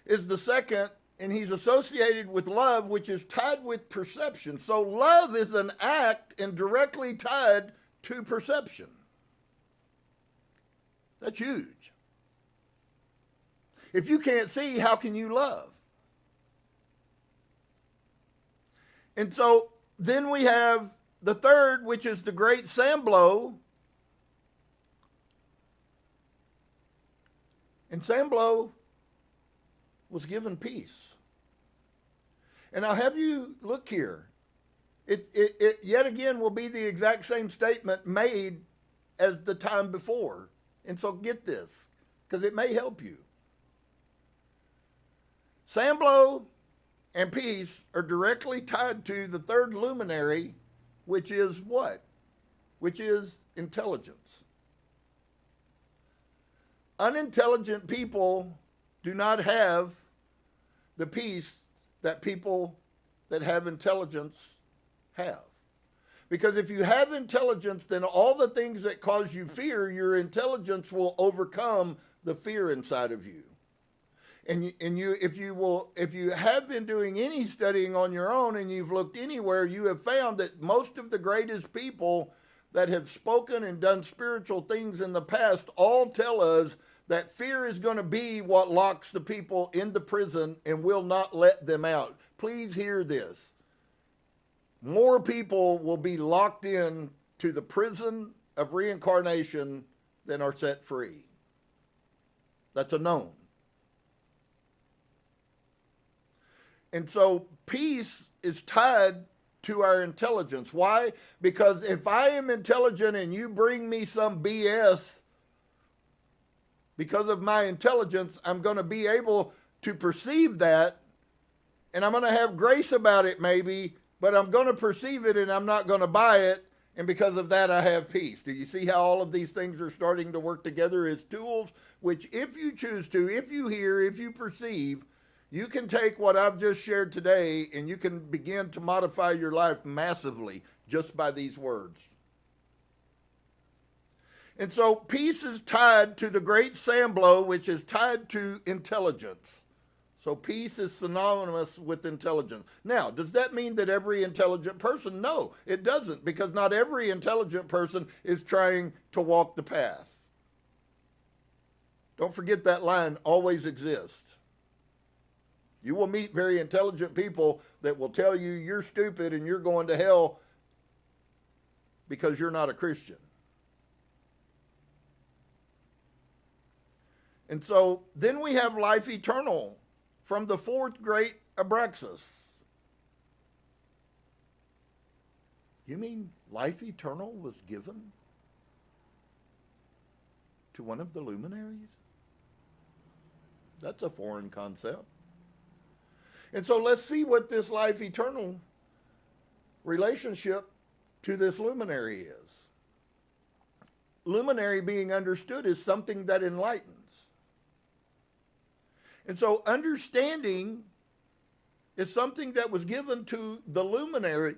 is the second, and he's associated with love, which is tied with perception. So love is an act and directly tied to perception. That's huge. If you can't see, how can you love? And so then we have the third, which is the great Samblo. And Samblo was given peace. And I'll have you look here. It yet again will be the exact same statement made as the time before. And so get this, because it may help you. Samblo and peace are directly tied to the third luminary, which is what? Which is intelligence. Unintelligent people do not have the peace that people that have intelligence have. Because if you have intelligence, then all the things that cause you fear, your intelligence will overcome the fear inside of you. And if you have been doing any studying on your own and you've looked anywhere, you have found that most of the greatest people that have spoken and done spiritual things in the past all tell us that fear is going to be what locks the people in the prison and will not let them out. Please hear this. More people will be locked in to the prison of reincarnation than are set free. That's a known. And so peace is tied to our intelligence. Why? Because if I am intelligent and you bring me some BS, because of my intelligence, I'm going to be able to perceive that, and I'm going to have grace about it maybe, but I'm going to perceive it and I'm not going to buy it, and because of that I have peace. Do you see how all of these things are starting to work together as tools, which if you choose to, if you hear, if you perceive, you can take what I've just shared today and you can begin to modify your life massively just by these words. And so peace is tied to the great Samblo, which is tied to intelligence. So peace is synonymous with intelligence. Now, does that mean that every intelligent person? No, it doesn't, because not every intelligent person is trying to walk the path. Don't forget that line always exists. You will meet very intelligent people that will tell you you're stupid and you're going to hell because you're not a Christian. And so then we have life eternal from the fourth great Abraxas. You mean life eternal was given to one of the luminaries? That's a foreign concept. And so let's see what this life eternal relationship to this luminary is. Luminary being understood is something that enlightens. And so understanding is something that was given to the luminary,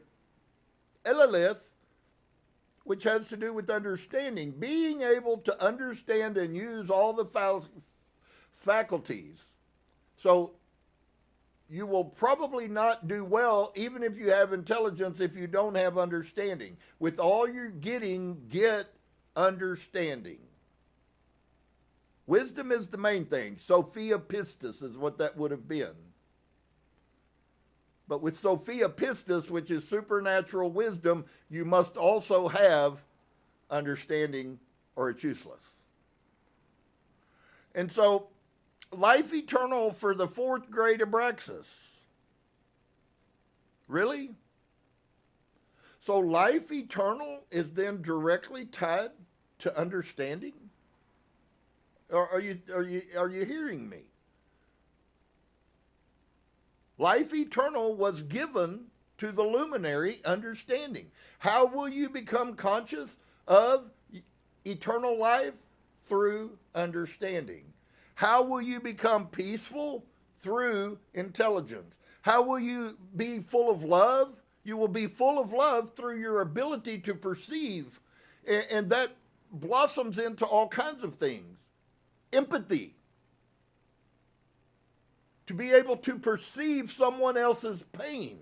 Elalith, which has to do with understanding, being able to understand and use all the faculties. So you will probably not do well, even if you have intelligence, if you don't have understanding. With all you're getting, get understanding. Wisdom is the main thing. Sophia Pistis is what that would have been. But with Sophia Pistis, which is supernatural wisdom, you must also have understanding or it's useless. And so, life eternal for the fourth great Abraxas. Really? So life eternal is then directly tied to understanding? Or are you hearing me? Life eternal was given to the luminary understanding. How will you become conscious of eternal life? Through understanding. How will you become peaceful? Through intelligence. How will you be full of love? You will be full of love through your ability to perceive. And that blossoms into all kinds of things. Empathy. To be able to perceive someone else's pain.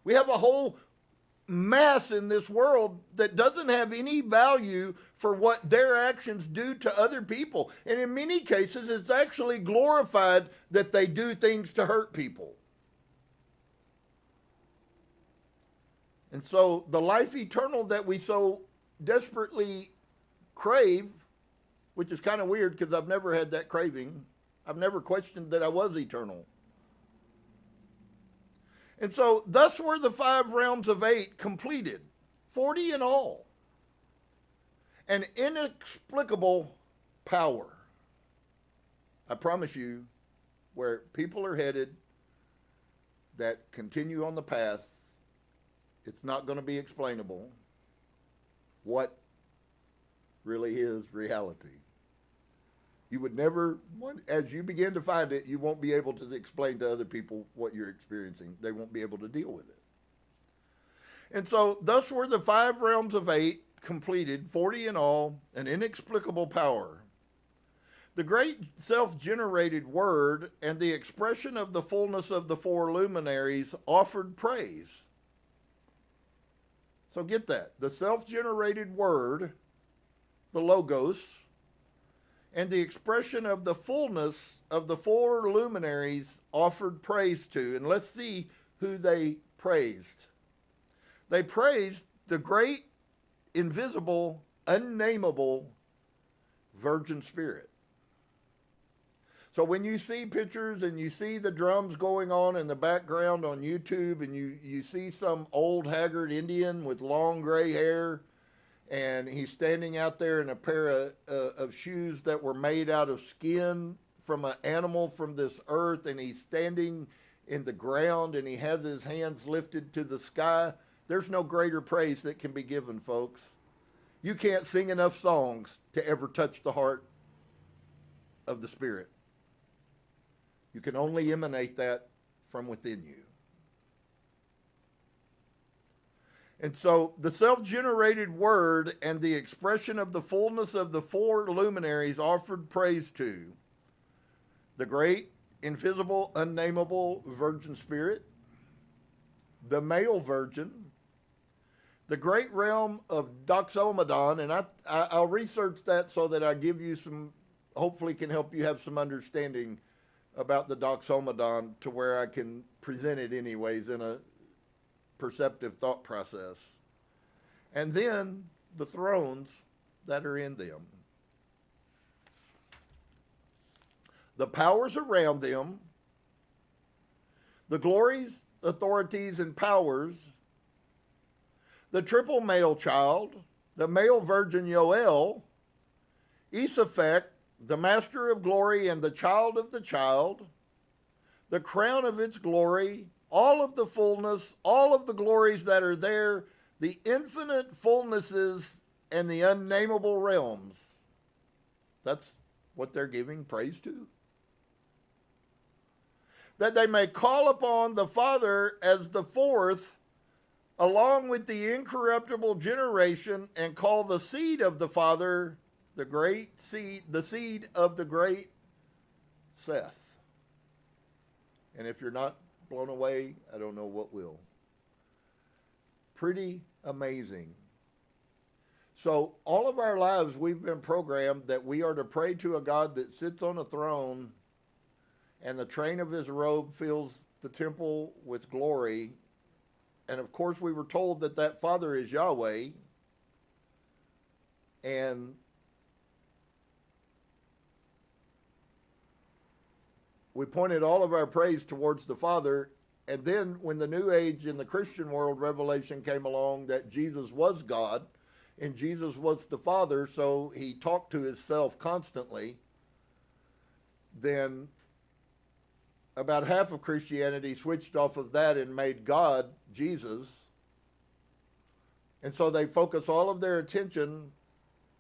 We have a whole mass in this world that doesn't have any value for what their actions do to other people. And in many cases, it's actually glorified that they do things to hurt people. And so the life eternal that we so desperately crave, which is kind of weird because I've never had that craving. I've never questioned that I was eternal. And so thus were the 5 realms of 8 completed, 40 in all. An inexplicable power. I promise you, where people are headed that continue on the path, it's not going to be explainable what really is reality. You would never, as you begin to find it, you won't be able to explain to other people what you're experiencing. They won't be able to deal with it. And so, thus were the 5 realms of 8 completed, 40 in all, an inexplicable power. The great self-generated word and the expression of the fullness of the 4 luminaries offered praise. So get that. The self-generated word, the logos, and the expression of the fullness of the 4 luminaries offered praise to. And let's see who they praised. They praised the great, invisible, unnameable Virgin Spirit. So when you see pictures and you see the drums going on in the background on YouTube and you see some old haggard Indian with long gray hair, and he's standing out there in a pair of shoes that were made out of skin from an animal from this earth, and he's standing in the ground, and he has his hands lifted to the sky. There's no greater praise that can be given, folks. You can't sing enough songs to ever touch the heart of the Spirit. You can only emanate that from within you. And so the self-generated word and the expression of the fullness of the 4 luminaries offered praise to the great, invisible, unnameable Virgin Spirit, the male virgin, the great realm of DOCUMENTARIES, and I'll research that so that I give you some, hopefully can help you have some understanding about the doxomedon to where I can present it anyways in a perceptive thought process. And then the thrones that are in them. The powers around them, the glories, authorities, and powers, the triple male child, the male virgin Yoel, Esaphek, the master of glory and the child of the child, the crown of its glory, all of the fullness, all of the glories that are there, the infinite fullnesses and the unnameable realms. That's what they're giving praise to. That they may call upon the Father as the fourth, along with the incorruptible generation, and call the seed of the Father the great seed, the seed of the great Seth. And if you're not blown away, I don't know what will. Pretty amazing. So all of our lives we've been programmed that we are to pray to a God that sits on a throne and the train of his robe fills the temple with glory. And of course we were told that that Father is Yahweh. And we pointed all of our praise towards the Father. And then when the New Age in the Christian world revelation came along that Jesus was God and Jesus was the Father, so he talked to himself constantly, then about half of Christianity switched off of that and made God Jesus. And so they focus all of their attention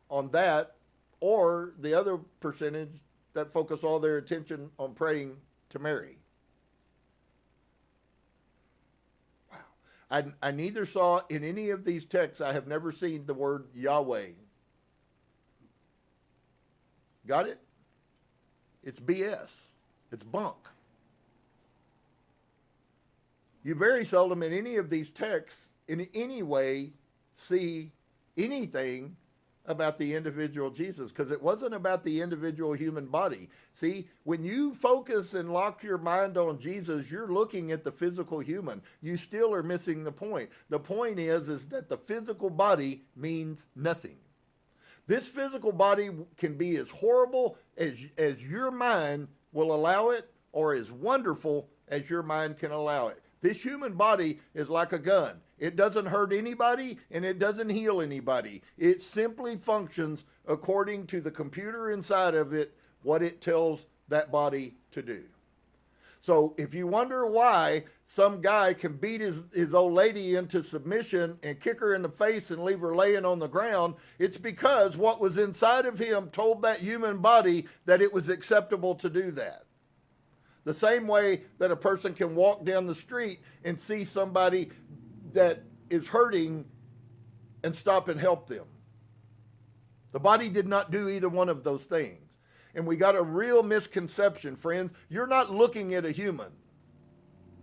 on that, or the other percentage that focus all their attention on praying to Mary. Wow. I neither saw in any of these texts, I have never seen the word Yahweh. Got it? It's BS. It's bunk. You very seldom in any of these texts in any way see anything about the individual Jesus, because it wasn't about the individual human body. See, when you focus and lock your mind on Jesus, you're looking at the physical human. You still are missing the point. The point is that the physical body means nothing. This physical body can be as horrible as your mind will allow it, or as wonderful as your mind can allow it. This human body is like a gun. It doesn't hurt anybody and it doesn't heal anybody. It simply functions according to the computer inside of it, what it tells that body to do. So if you wonder why some guy can beat his old lady into submission and kick her in the face and leave her laying on the ground, it's because what was inside of him told that human body that it was acceptable to do that. The same way that a person can walk down the street and see somebody that is hurting and stop and help them. The body did not do either one of those things. And we got a real misconception, friends. You're not looking at a human.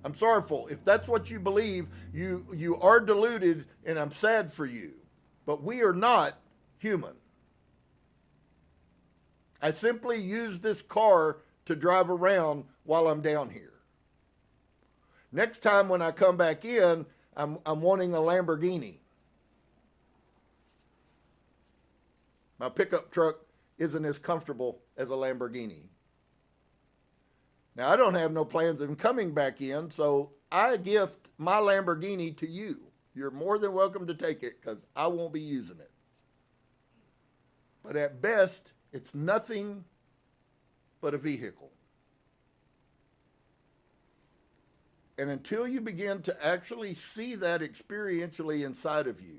I'm sorrowful. If that's what you believe, you are deluded, and I'm sad for you. But we are not human. I simply use this car to drive around while I'm down here. Next time when I come back in, I'm wanting a Lamborghini. My pickup truck isn't as comfortable as a Lamborghini. Now, I don't have no plans of coming back in, so I gift my Lamborghini to you. You're more than welcome to take it because I won't be using it. But at best, it's nothing but a vehicle. And until you begin to actually see that experientially inside of you,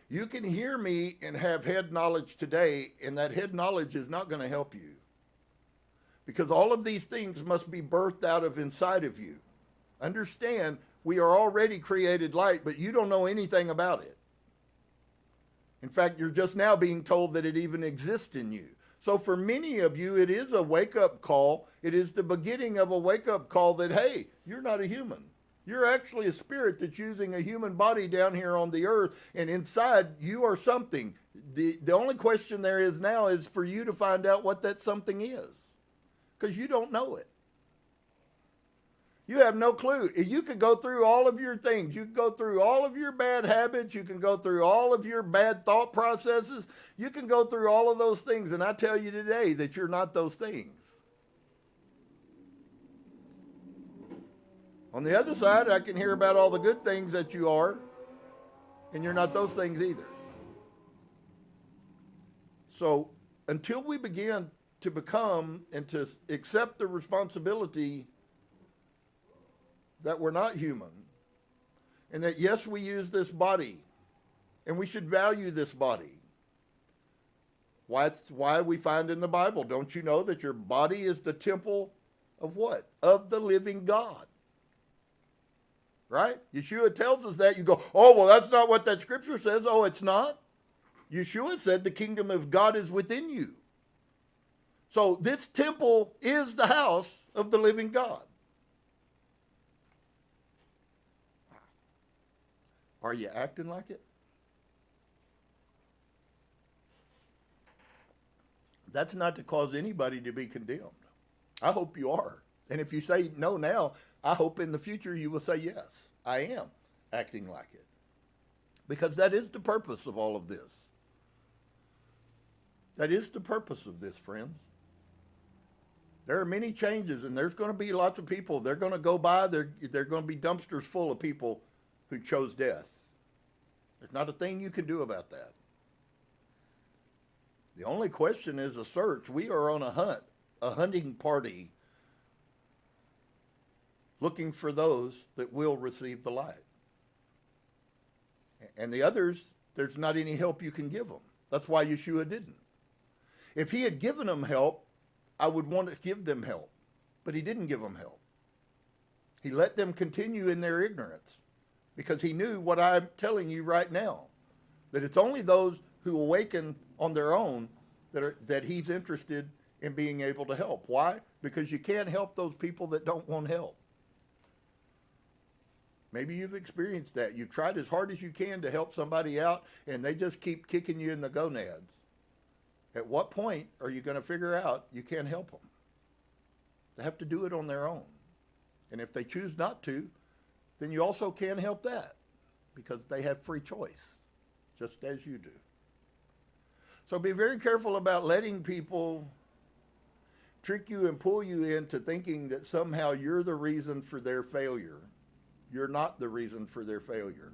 you can hear me and have head knowledge today, and that head knowledge is not going to help you. Because all of these things must be birthed out of inside of you. Understand, we are already created light, but you don't know anything about it. In fact, you're just now being told that it even exists in you. So for many of you, it is a wake-up call. It is the beginning of a wake-up call that, hey, you're not a human. You're actually a spirit that's using a human body down here on the earth, and inside you are something. The only question there is now is for you to find out what that something is, because you don't know it. You have no clue. You could go through all of your things. You can go through all of your bad habits. You can go through all of your bad thought processes. You can go through all of those things. And I tell you today that you're not those things. On the other side, I can hear about all the good things that you are, and you're not those things either. So until we begin to become and to accept the responsibility that we're not human, and that yes, we use this body, and we should value this body. Why we find in the Bible, don't you know that your body is the temple of what? Of the living God. Right? Yeshua tells us that. You go, oh, well, that's not what that scripture says. Oh, it's not? Yeshua said the kingdom of God is within you. So this temple is the house of the living God. Are you acting like it? That's not to cause anybody to be condemned. I hope you are. And if you say no now, I hope in the future you will say yes, I am acting like it. Because that is the purpose of all of this. That is the purpose of this, friends. There are many changes, and there's going to be lots of people. They're going to go by. They're going to be dumpsters full of people who chose death. There's not a thing you can do about that. The only question is a search. We are on a hunting party, looking for those that will receive the light. And the others, there's not any help you can give them. That's why Yeshua didn't. If he had given them help, I would want to give them help. But he didn't give them help. He let them continue in their ignorance because he knew what I'm telling you right now, that it's only those who awaken on their own that he's interested in being able to help. Why? Because you can't help those people that don't want help. Maybe you've experienced that. You've tried as hard as you can to help somebody out, and they just keep kicking you in the gonads. At what point are you going to figure out you can't help them? They have to do it on their own. And if they choose not to, then you also can't help that because they have free choice, just as you do. So be very careful about letting people trick you and pull you into thinking that somehow you're the reason for their failure. You're not the reason for their failure.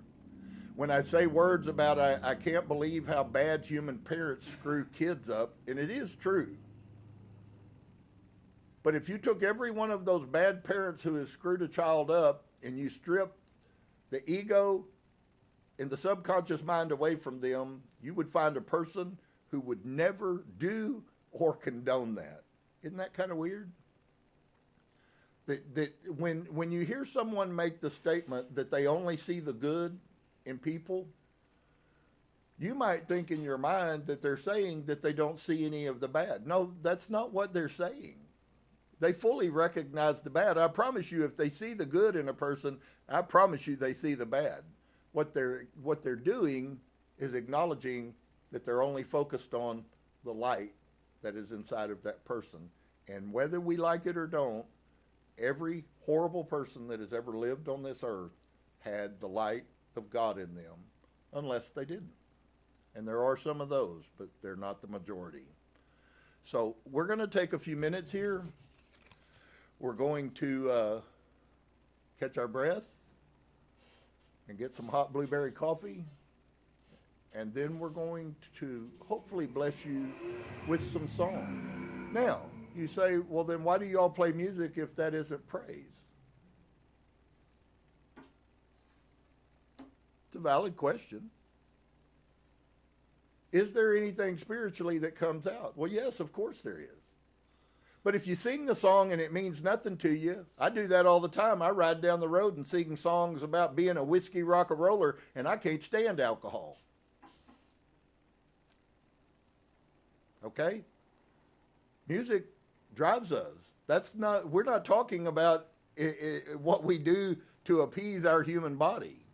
When I say words about I can't believe how bad human parents screw kids up, and it is true. But if you took every one of those bad parents who has screwed a child up and you strip the ego and the subconscious mind away from them, you would find a person who would never do or condone that. Isn't that kind of weird? That when you hear someone make the statement that they only see the good in people, you might think in your mind that they're saying that they don't see any of the bad. No, that's not what they're saying. They fully recognize the bad. I promise you, if they see the good in a person, I promise you they see the bad. What they're doing is acknowledging that they're only focused on the light that is inside of that person. And whether we like it or don't, every horrible person that has ever lived on this earth had the light of God in them, unless they didn't. And there are some of those, but they're not the majority. So we're going to take a few minutes here. We're going to catch our breath and get some hot blueberry coffee. And then we're going to hopefully bless you with some song. Now, you say, well, then why do you all play music if that isn't praise? It's a valid question. Is there anything spiritually that comes out? Well, yes, of course there is. But if you sing the song and it means nothing to you, I do that all the time. I ride down the road and sing songs about being a whiskey rock-a-roller, and I can't stand alcohol. Okay? Music drives us. We're not talking about what we do to appease our human body.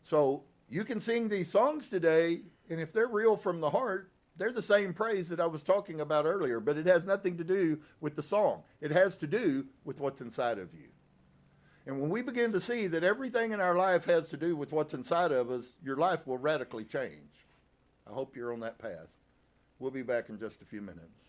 So you can sing these songs today, and if they're real from the heart, They're the same praise that I was talking about earlier, but it has nothing to do with the song. It has to do with what's inside of you. And when we begin to see that everything in our life has to do with what's inside of us, your life will radically change. I hope you're on that path. We'll be back in just a few minutes.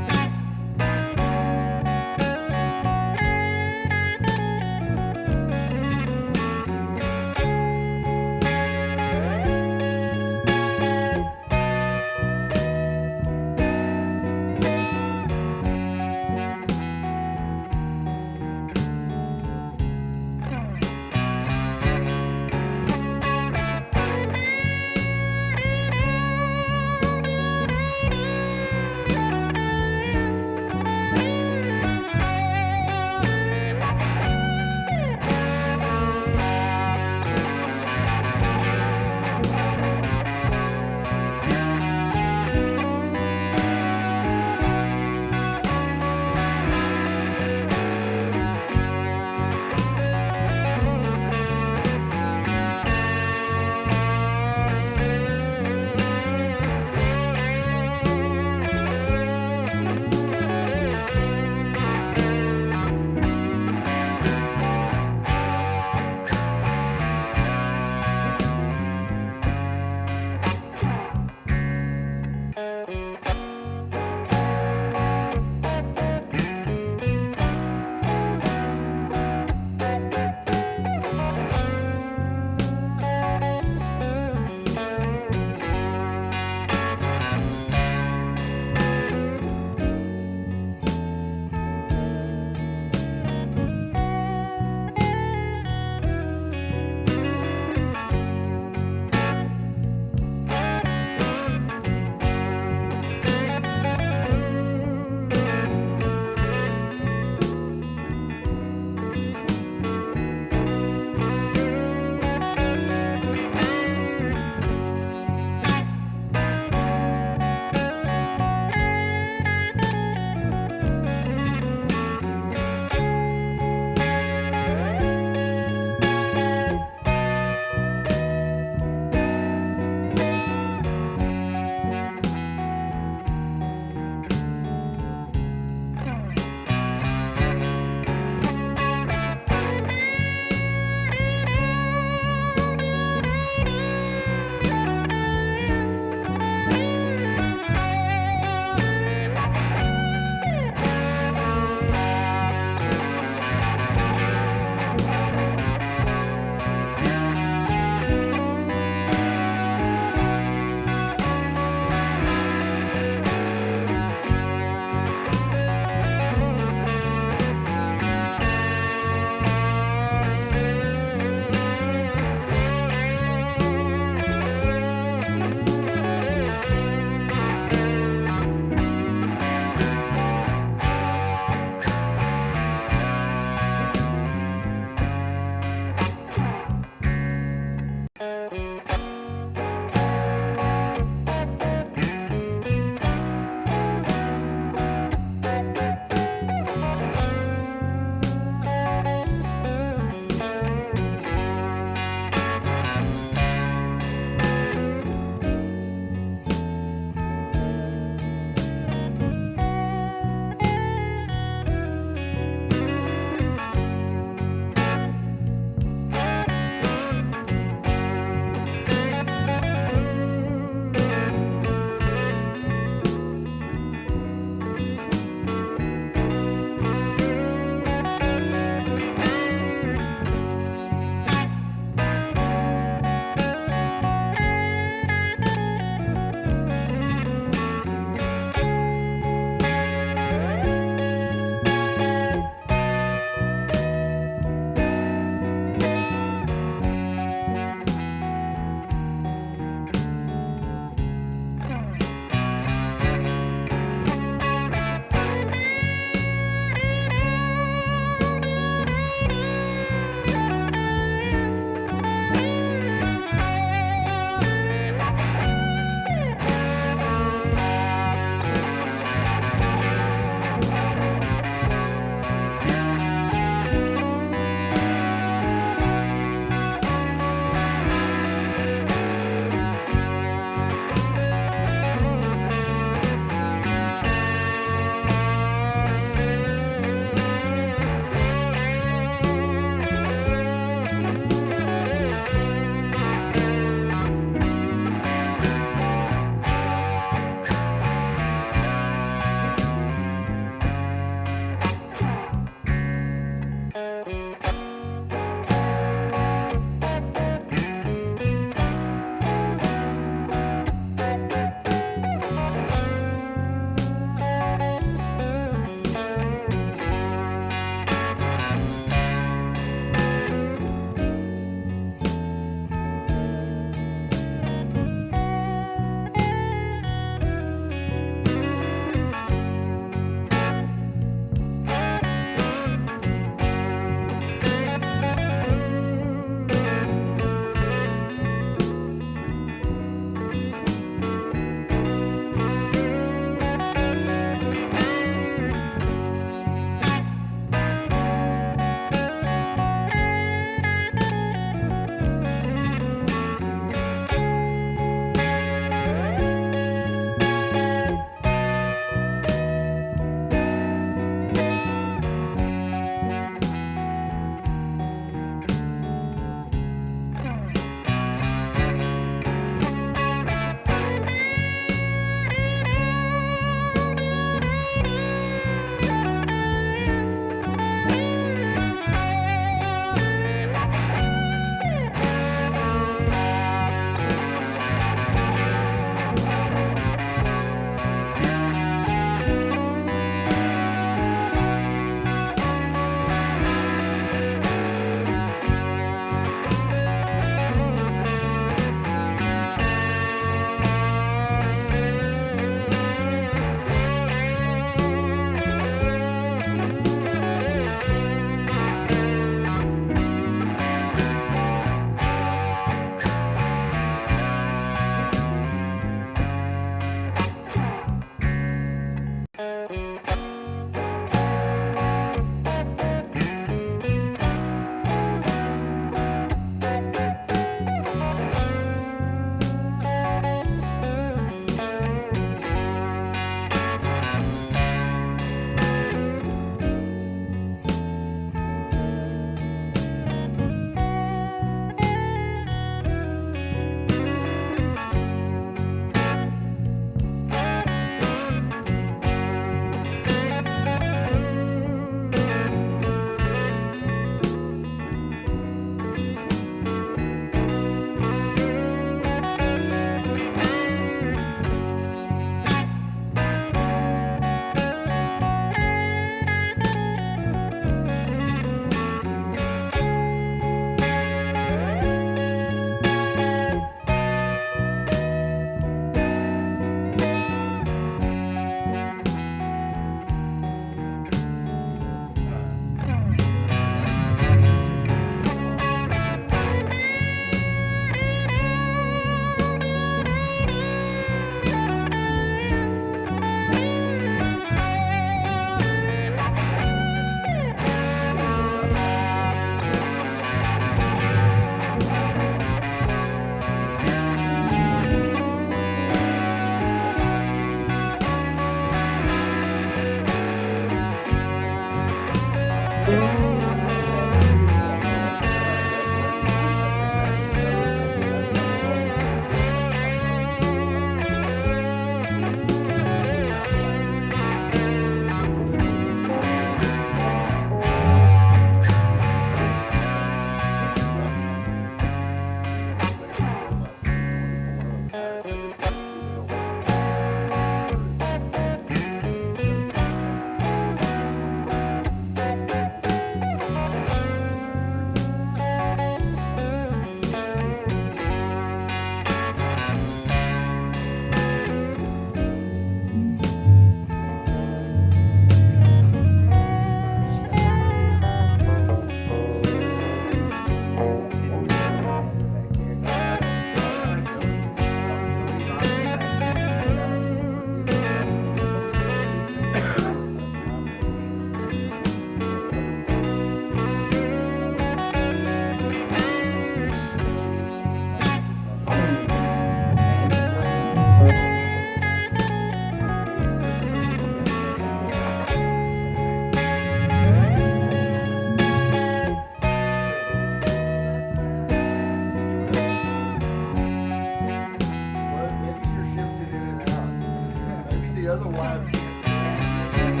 the other wife can't stand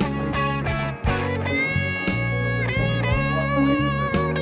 this lady. So they don't know what place they're going.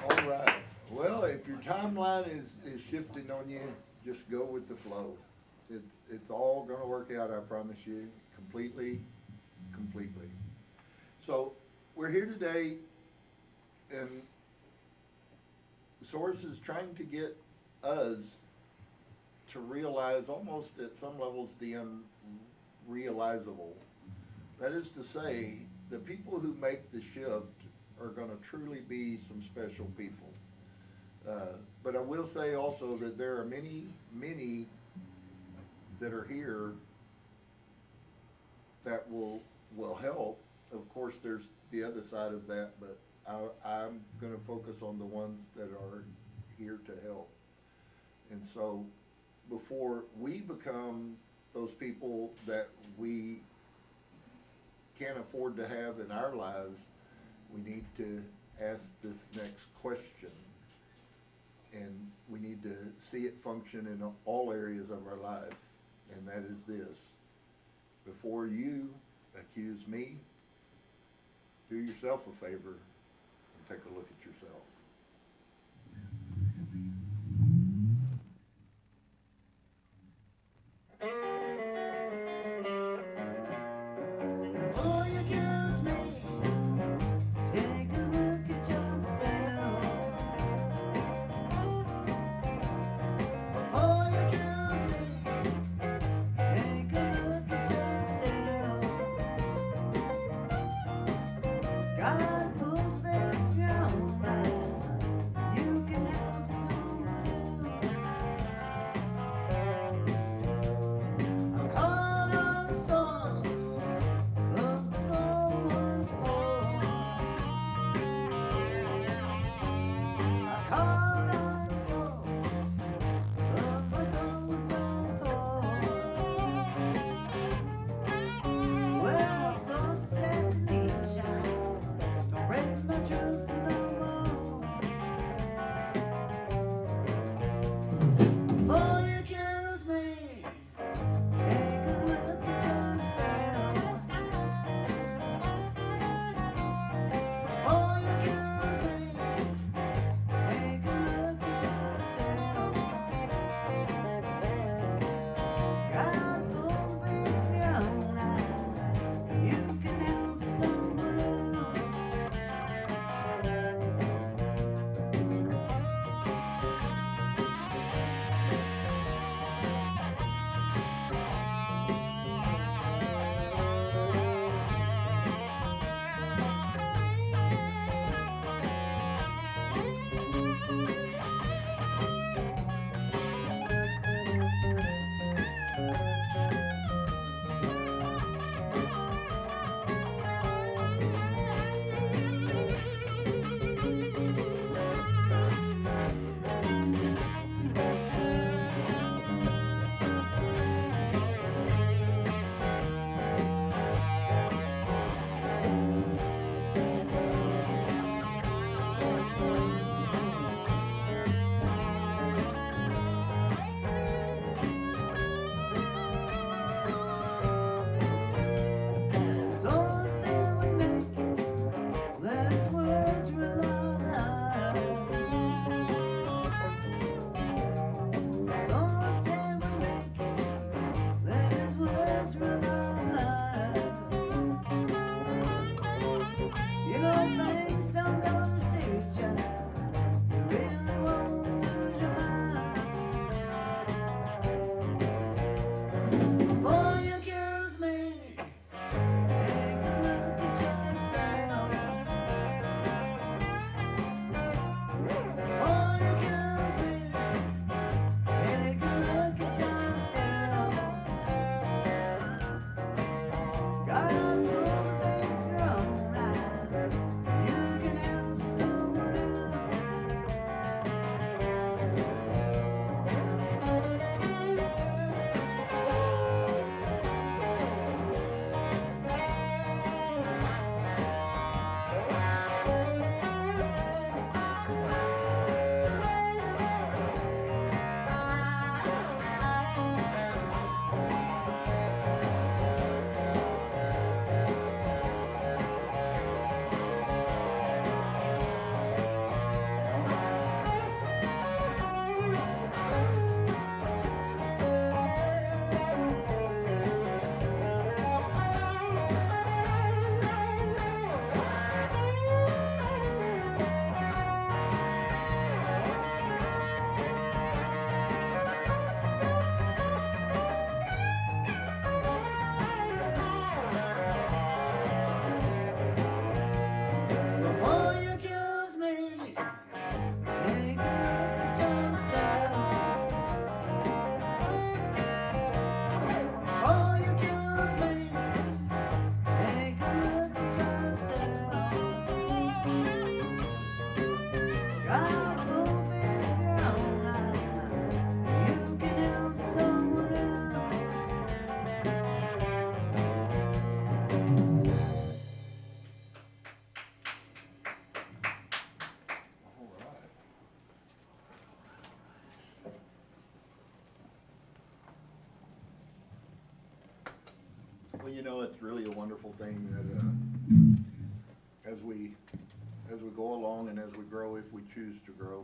All right. Well, if your timeline is shifting on you, just go with the flow. It's all going to work out, I promise you, completely. So we're here today, and Source is trying to get us to realize almost at some levels the unrealizable. That is to say, the people who make the shift are going to truly be some special people. But I will say also that there are many that are here that will help. Of course, there's the other side of that, but I'm going to focus on the ones that are here to help. And so before we become those people that we can't afford to have in our lives, we need to ask this next question. And we need to see it function in all areas of our life. And that is this: before you accuse me, do yourself a favor and take a look at yourself. Before you accuse me, take a look at yourself. Before you accuse me, take a look at yourself. God put there your own mind. You can have someone else. Well, you know, it's really a wonderful thing that as we go along and as we grow, if we choose to grow,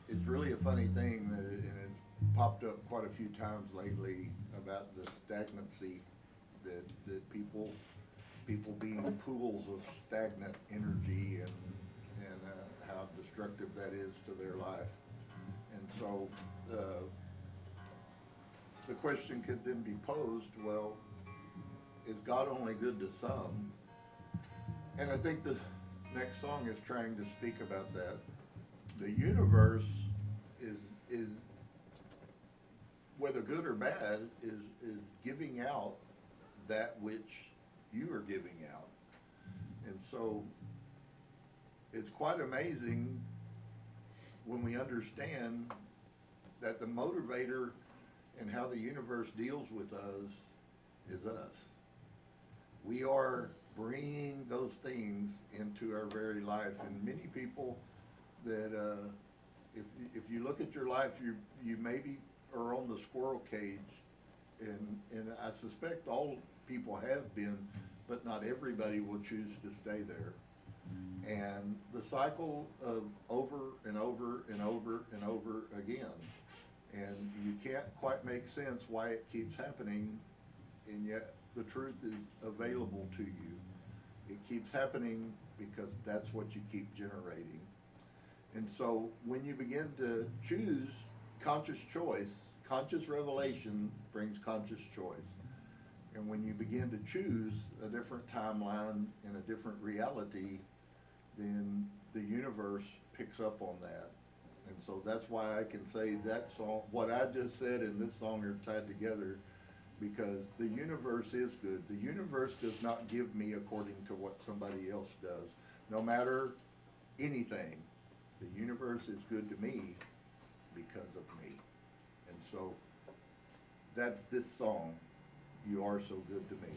it's really a funny thing that and it's popped up quite a few times lately about the stagnancy that people being pools of stagnant energy and how destructive that is to their life. And so the question could then be posed, well, is God only good to some? And I think the next song is trying to speak about that. The universe is whether good or bad, is giving out that which you are giving out. And so it's quite amazing when we understand that the motivator and how the universe deals with us is us. We are bringing those things into our very life, and many people that if you look at your life, you maybe are on the squirrel cage, and I suspect all people have been, but not everybody will choose to stay there. And the cycle of over and over and over and over again, and you can't quite make sense why it keeps happening, and yet the truth is available to you. It keeps happening because that's what you keep generating. And so when you begin to choose conscious choice, conscious revelation brings conscious choice. And when you begin to choose a different timeline and a different reality, then the universe picks up on that. And so that's why I can say that song, what I just said and this song are tied together, because the universe is good. The universe does not give me according to what somebody else does. No matter anything, the universe is good to me because of me. And so that's this song, You Are So Good to Me.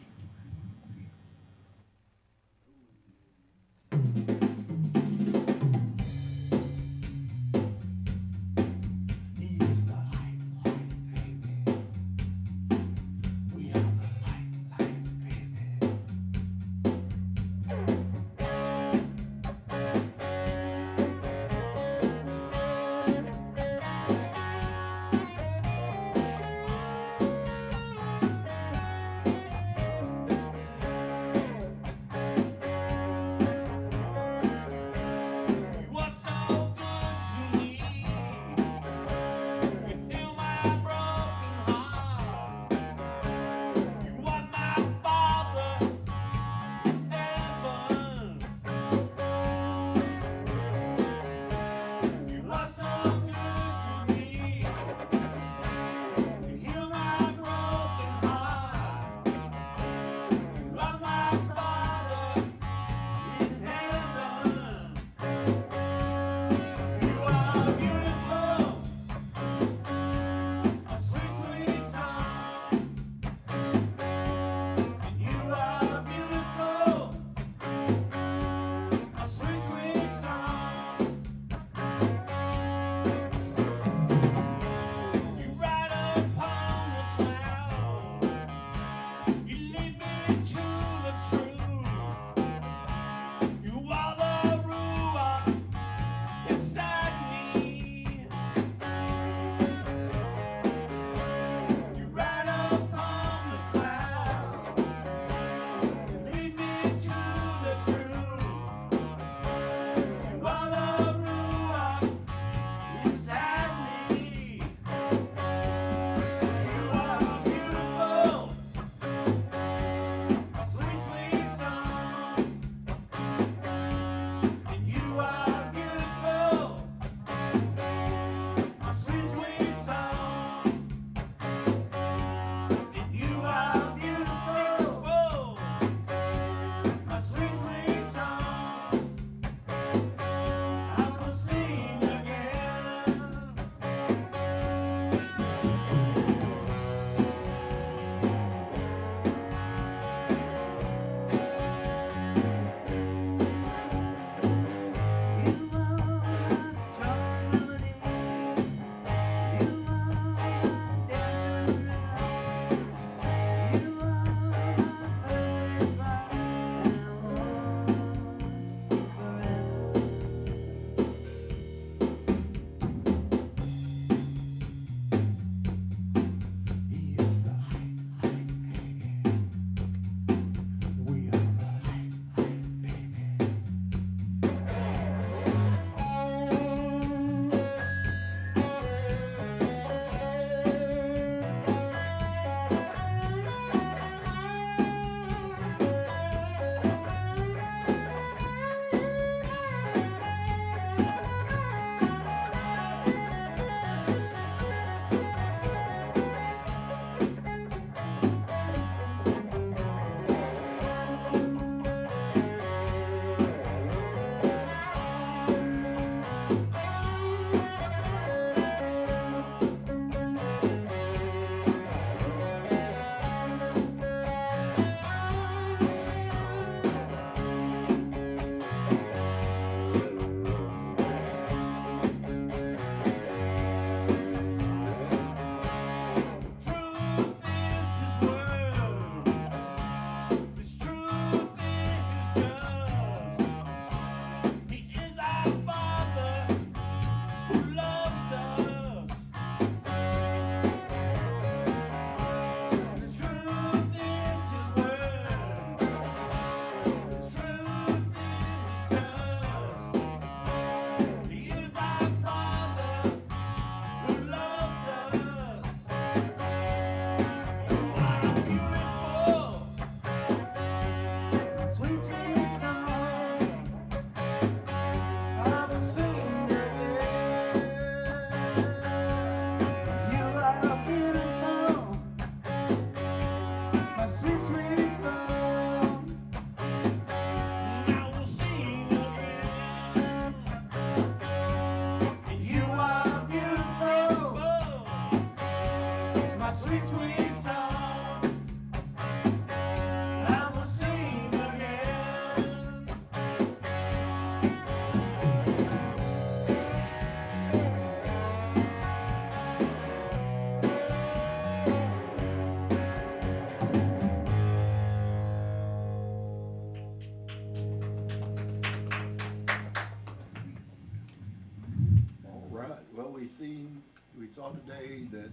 we saw today that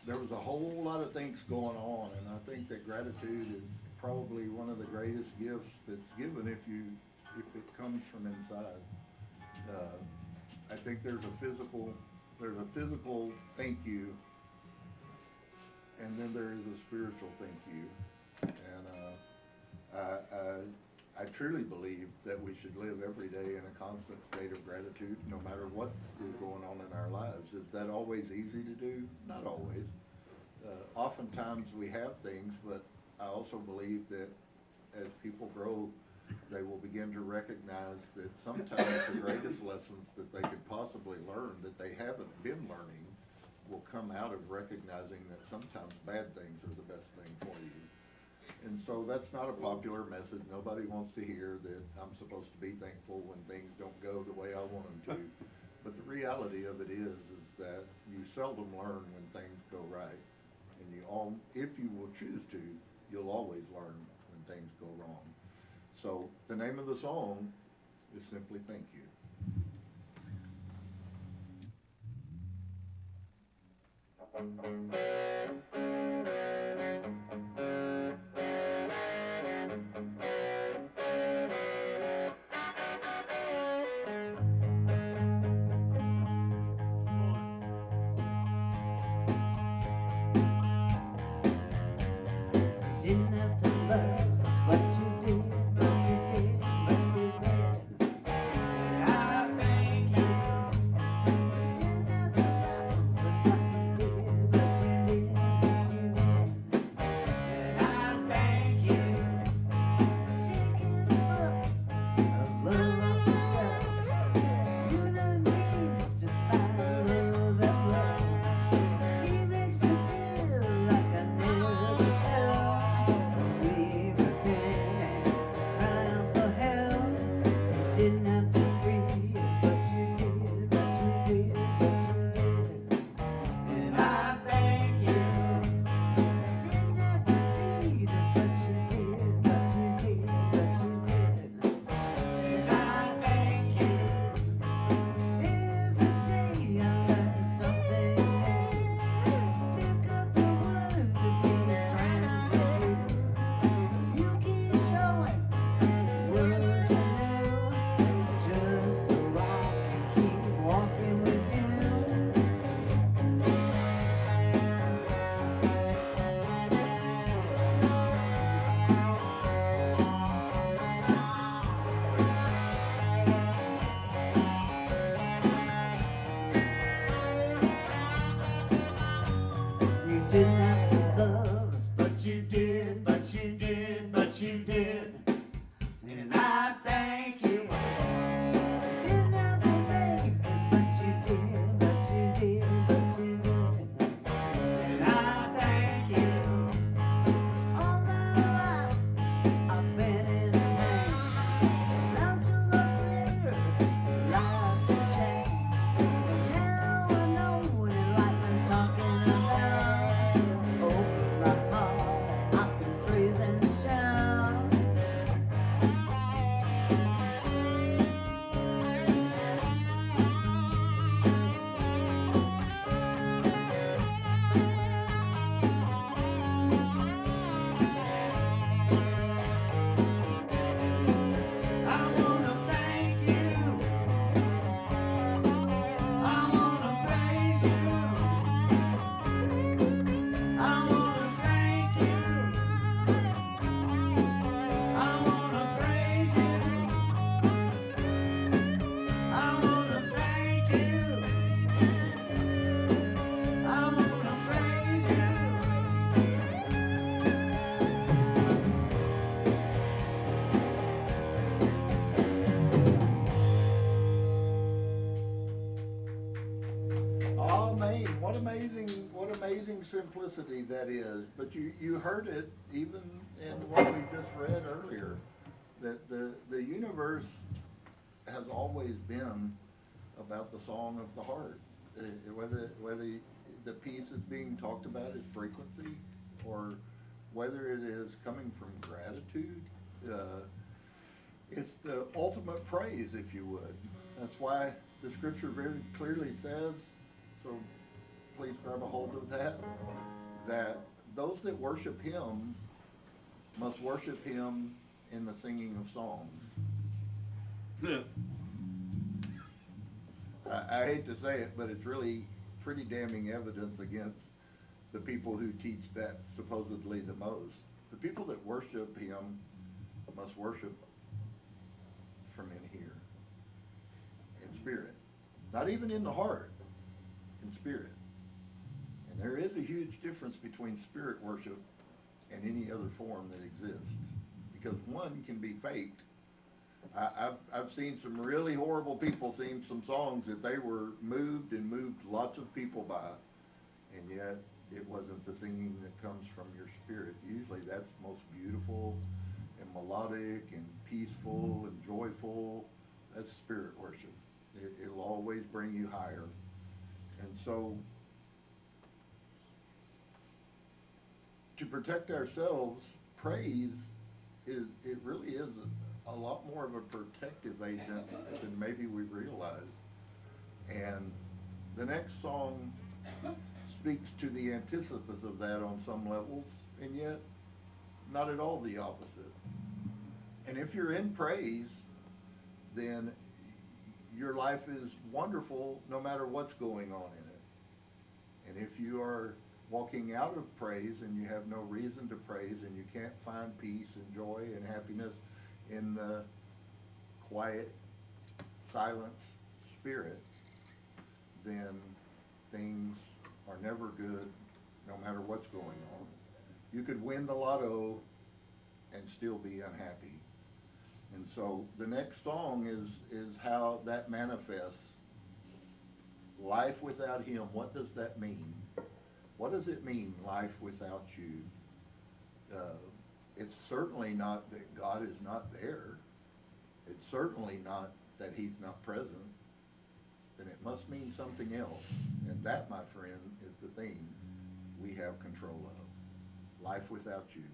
there was a whole lot of things going on, and I think that gratitude is probably one of the greatest gifts that's given if it comes from inside. I think there's a physical thank you, and then there is a spiritual thank you. And I truly believe that we should live every day in a constant state of gratitude, no matter what is going on in our lives. Is that always easy to do? Not always. Oftentimes we have things, but I also believe that as people grow, they will begin to recognize that sometimes the greatest lessons that they could possibly learn that they haven't been learning will come out of recognizing that sometimes bad things are the best thing for you. And so that's not a popular message. Nobody wants to hear that I'm supposed to be thankful when things don't go the way I want them to. But the reality of it is that you seldom learn when things go right. And if you will choose to, you'll always learn when things go wrong. So the name of the song is simply Thank You. Didn't have to love what you did, but you did, but you did. And I thank you. Didn't have to love what you did, but you did, but you did. And I thank you. Take his book of love off the shelf. You don't need to find love that well. He makes me feel like I never felt. We repent and crying for help. You didn't have to free us, but you did, but you did, but you did. And I thank you. Didn't have to feed us, but you did, but you did, but you did. And I thank you. Every day I learn something new. Pick up the words to be friends with you. You keep showing words anew, just so I can keep walking with you. You didn't have to love us, but you did, but you did, but you did. And I thank you. Didn't have to make us, but you did, but you did, but you did. And I thank you. All my life I've been in pain. Now to look clearer, life's a shame. Now I know what enlightenment's talking about. Open my heart, I can praise and shout. I wanna thank you. I wanna praise you. I wanna thank you. I wanna praise you. I wanna thank you. I wanna praise you. Oh man, what amazing simplicity that is. But you heard it even in what we just read earlier, that the universe has always been about the song of the heart. Whether the piece that's being talked about is frequency, or whether it is coming from gratitude, it's the ultimate praise, if you would. That's why the scripture very clearly says, so please grab a hold of that those that worship him must worship him in the singing of songs. Yeah. I hate to say it, but it's really pretty damning evidence against the people who teach that supposedly the most. The people that worship him must worship from in here, in spirit. Not even in the heart, in spirit. And there is a huge difference between spirit worship and any other form that exists. Because one can be faked. I've seen some really horrible people sing some songs that they were moved and moved lots of people by, and yet it wasn't the singing that comes from your spirit. Usually that's most beautiful and melodic and peaceful and joyful. That's spirit worship. It'll always bring you higher. And so to protect ourselves, praise it really is a lot more of a protective agent than maybe we realize. And the next song speaks to the antithesis of that on some levels, and yet not at all the opposite. And if you're in praise, then your life is wonderful no matter what's going on in it. And if you are walking out of praise and you have no reason to praise and you can't find peace and joy and happiness in the quiet, silent spirit, then things are never good no matter what's going on. You could win the lotto and still be unhappy. And so the next song is how that manifests. Life without him, what does that mean? What does it mean, life without you? It's certainly not that God is not there. It's certainly not that he's not present. Then it must mean something else. And that, my friend, is the thing we have control of. Life without you.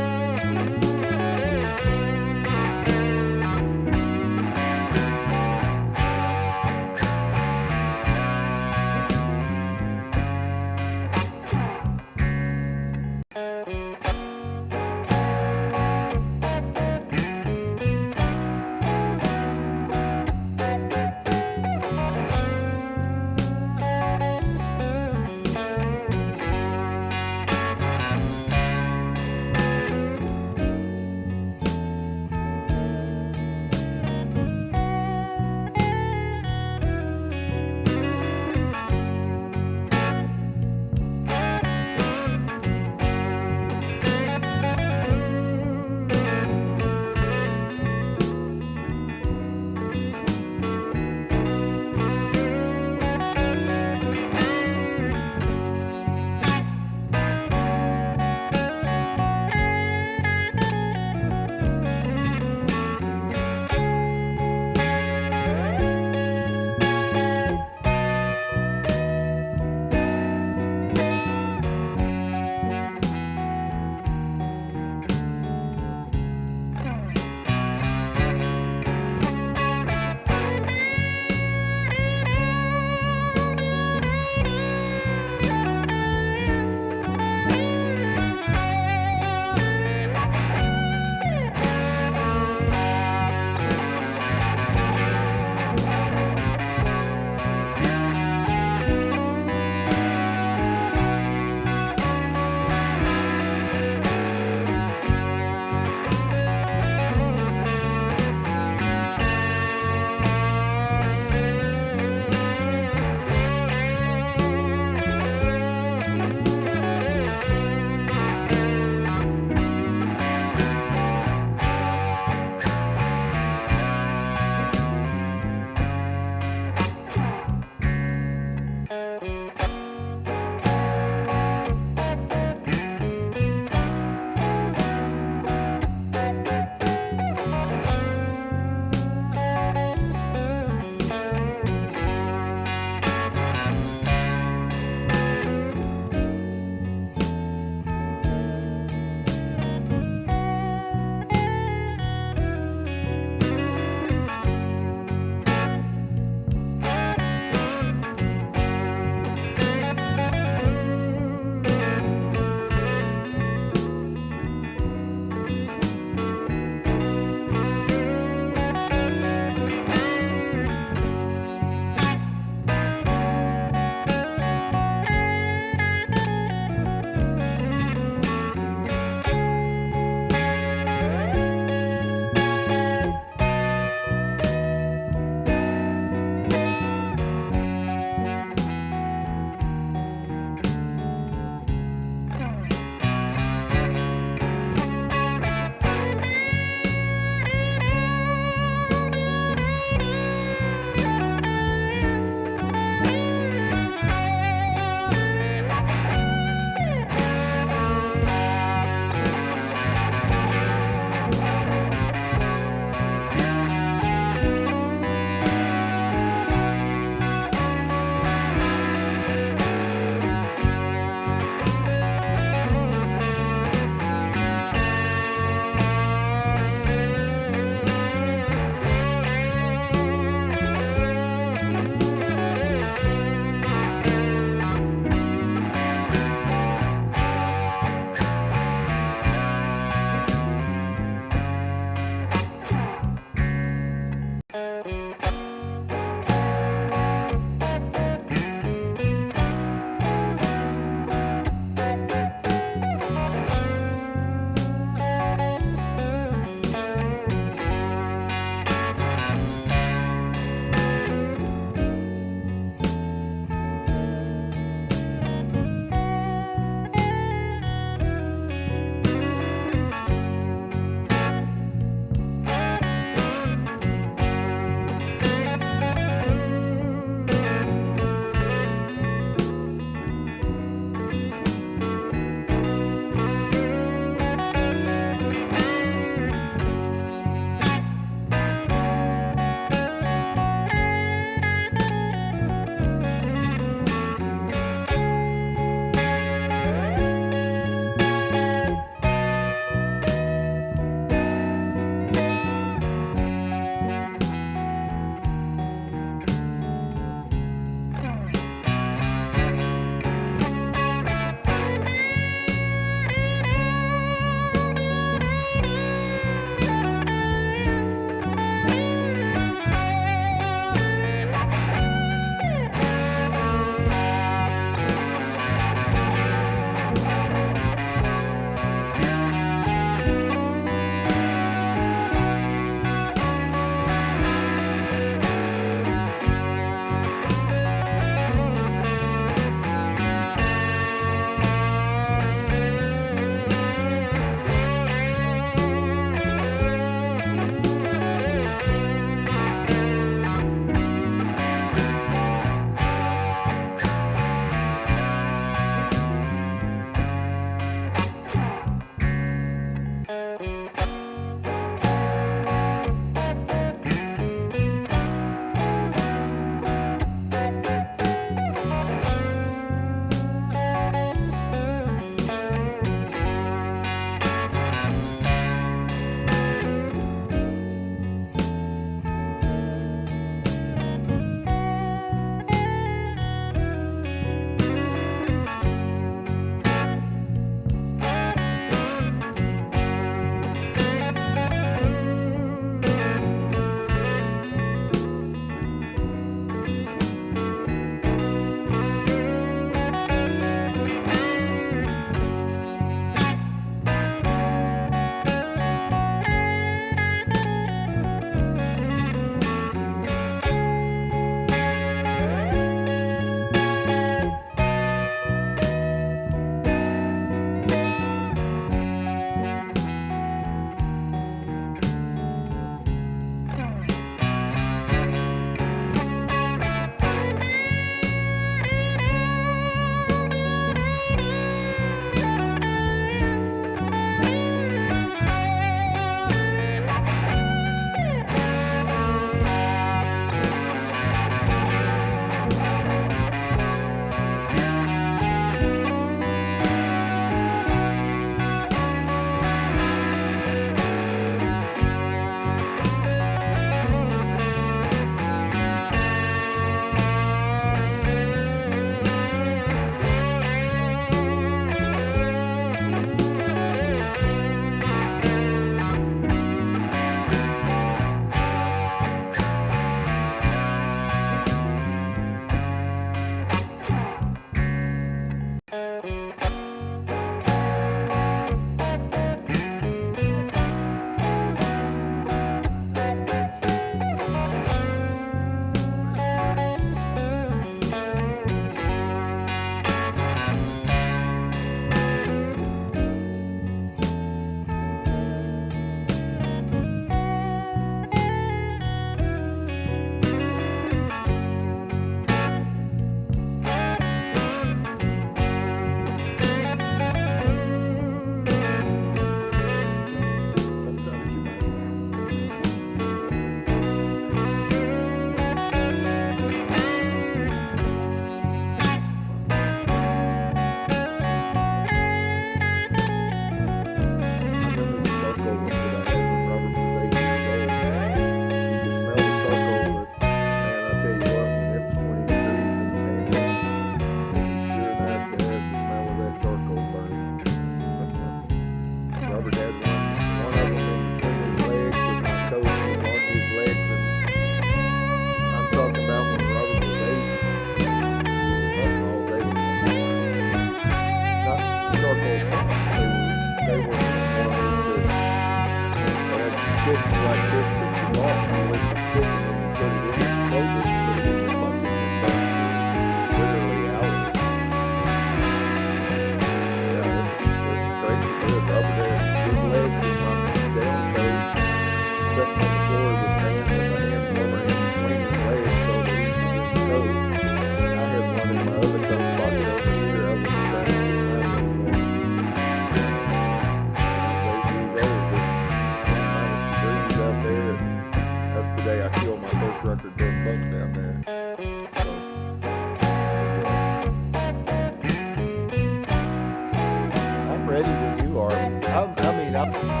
ready when you are. I mean, I'm.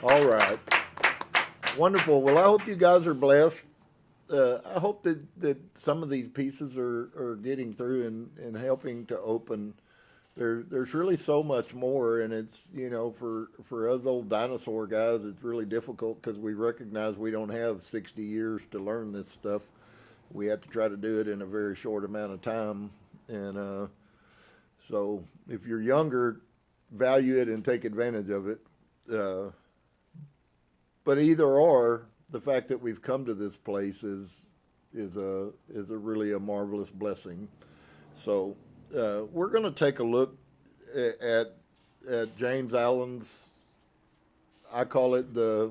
All right. Wonderful. Well, I hope you guys are blessed. I hope that some of these pieces are getting through and helping to open. There's really so much more, and it's, for us old dinosaur guys, it's really difficult because we recognize we don't have 60 years to learn this stuff. We have to try to do it in a very short amount of time. And so if you're younger, value it and take advantage of it. But either or, the fact that we've come to this place is a really a marvelous blessing. So we're going to take a look at James Allen's, I call it the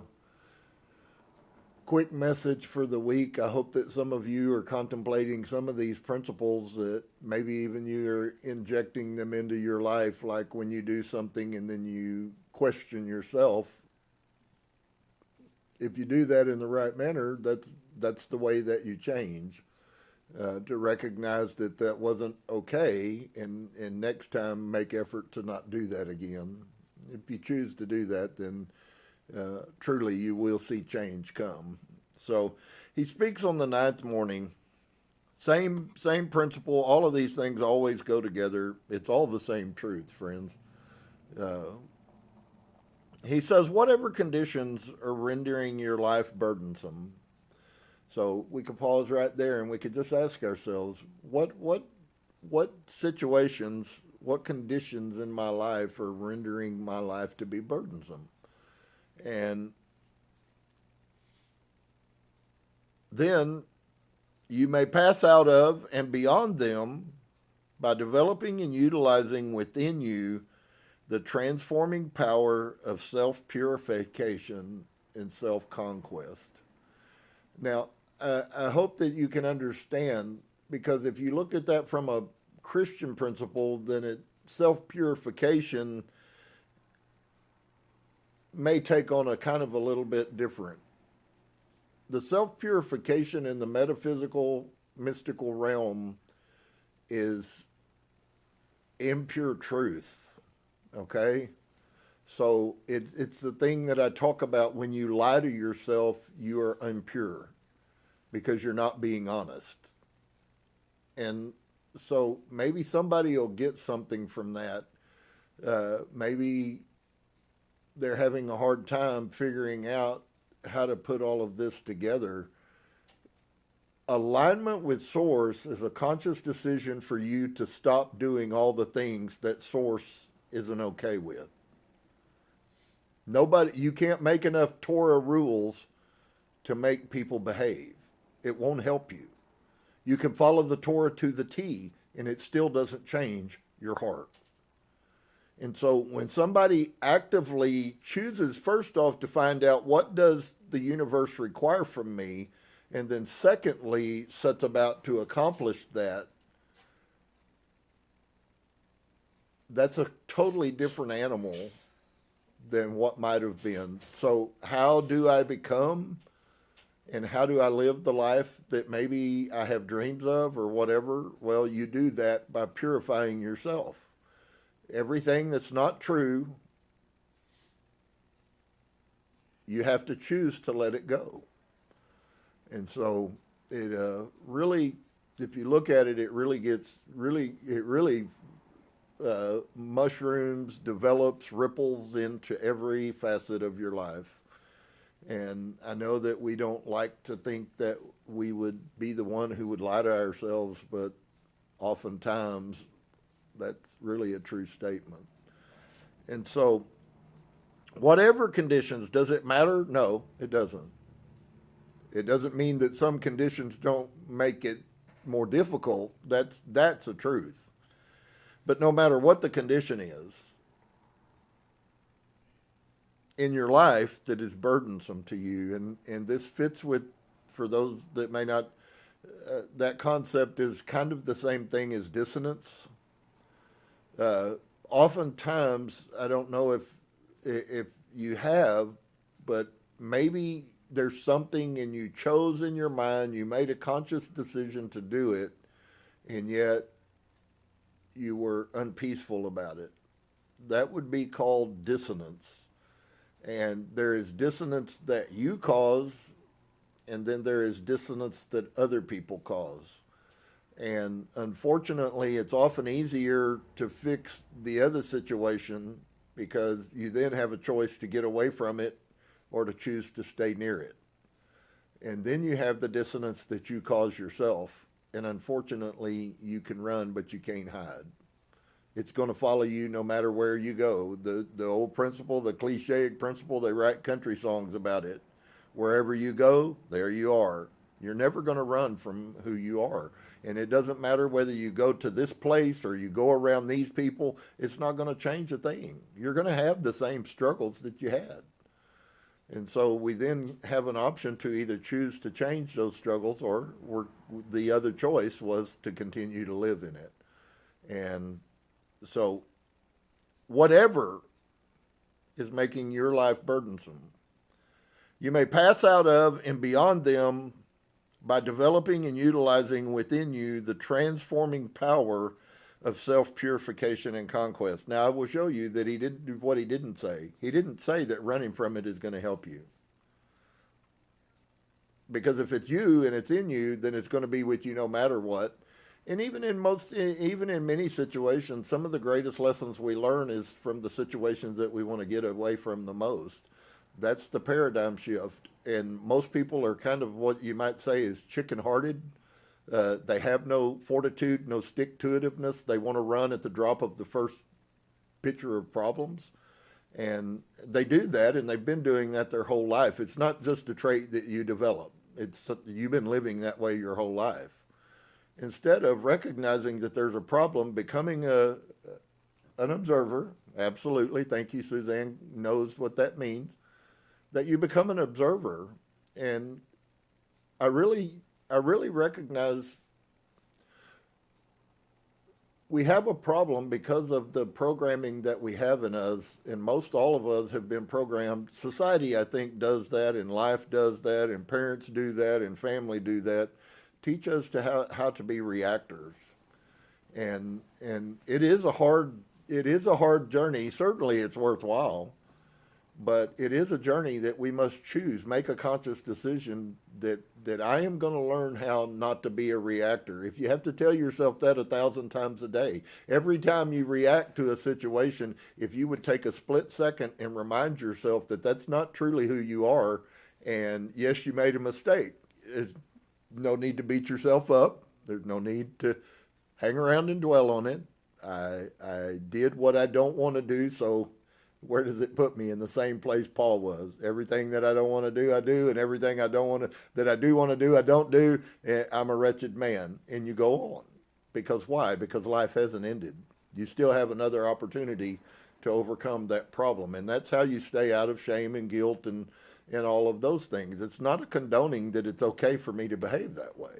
quick message for the week. I hope that some of you are contemplating some of these principles, that maybe even you're injecting them into your life, like when you do something and then you question yourself. If you do that in the right manner, that's the way that you change. To recognize that wasn't okay, and next time make effort to not do that again. If you choose to do that, then truly you will see change come. So he speaks on the ninth morning. Same principle. All of these things always go together. It's all the same truth, friends. He says, whatever conditions are rendering your life burdensome. So we could pause right there and we could just ask ourselves, what situations, what conditions in my life are rendering my life to be burdensome? And then you may pass out of and beyond them by developing and utilizing within you the transforming power of self-purification and self-conquest. Now, I hope that you can understand, because if you look at that from a Christian principle, then self-purification may take on a kind of a little bit different. The self-purification in the metaphysical, mystical realm is impure truth. Okay, so it's the thing that I talk about when you lie to yourself, you are impure because you're not being honest. And so maybe somebody will get something from that. Maybe they're having a hard time figuring out how to put all of this together. Alignment with Source is a conscious decision for you to stop doing all the things that Source isn't okay with. You can't make enough Torah rules to make people behave. It won't help you. You can follow the Torah to the T, and it still doesn't change your heart. And so when somebody actively chooses, first off, to find out what does the universe require from me, and then secondly, sets about to accomplish that, that's a totally different animal than what might have been. So how do I become, and how do I live the life that maybe I have dreams of or whatever? Well, you do that by purifying yourself. Everything that's not true you have to choose to let it go. And so it really, if you look at it, it really gets mushrooms, develops, ripples into every facet of your life. And I know that we don't like to think that we would be the one who would lie to ourselves, but oftentimes that's really a true statement. And so, whatever conditions, does it matter? No, it doesn't. It doesn't mean that some conditions don't make it more difficult. That's a truth. But no matter what the condition is in your life that is burdensome to you, and this fits with, for those that may not, that concept is kind of the same thing as dissonance. Oftentimes, I don't know if you have, but maybe there's something and you chose in your mind, you made a conscious decision to do it, and yet you were unpeaceful about it. That would be called dissonance. And there is dissonance that you cause, and then there is dissonance that other people cause. And unfortunately, it's often easier to fix the other situation because you then have a choice to get away from it or to choose to stay near it. And then you have the dissonance that you cause yourself. And unfortunately, you can run, but you can't hide. It's going to follow you no matter where you go. The old principle, the cliche principle, they write country songs about it. Wherever you go, there you are. You're never going to run from who you are. And it doesn't matter whether you go to this place or you go around these people, it's not going to change a thing. You're going to have the same struggles that you had. And so we then have an option to either choose to change those struggles, or the other choice was to continue to live in it. And so whatever is making your life burdensome, you may pass out of and beyond them by developing and utilizing within you the transforming power of self-purification and conquest. Now, I will show you that he didn't do what he didn't say. He didn't say that running from it is going to help you. Because if it's you and it's in you, then it's going to be with you no matter what. And even in many situations, some of the greatest lessons we learn is from the situations that we want to get away from the most. That's the paradigm shift. And most people are kind of what you might say is chicken-hearted. They have no fortitude, no stick-to-itiveness. They want to run at the drop of the first picture of problems. And they do that, and they've been doing that their whole life. It's not just a trait that you develop. You've been living that way your whole life. Instead of recognizing that there's a problem, becoming an observer, absolutely, thank you, Suzanne knows what that means, that you become an observer. And I really recognize we have a problem because of the programming that we have in us, and most all of us have been programmed. Society, I think, does that, and life does that, and parents do that, and family do that. Teach us to how to be reactors, and it is a hard journey. Certainly, it's worthwhile, but it is a journey that we must choose. Make a conscious decision that I am going to learn how not to be a reactor. If you have to tell yourself that 1,000 times a day, every time you react to a situation, if you would take a split second and remind yourself that that's not truly who you are, and yes, you made a mistake. No need to beat yourself up. There's no need to hang around and dwell on it. I did what I don't want to do, so where does it put me? In the same place Paul was. Everything that I don't want to do, I do, and everything I don't want to, that I do want to do, I don't do. I'm a wretched man. And you go on. Because why? Because life hasn't ended. You still have another opportunity to overcome that problem. And that's how you stay out of shame and guilt and all of those things. It's not a condoning that it's okay for me to behave that way.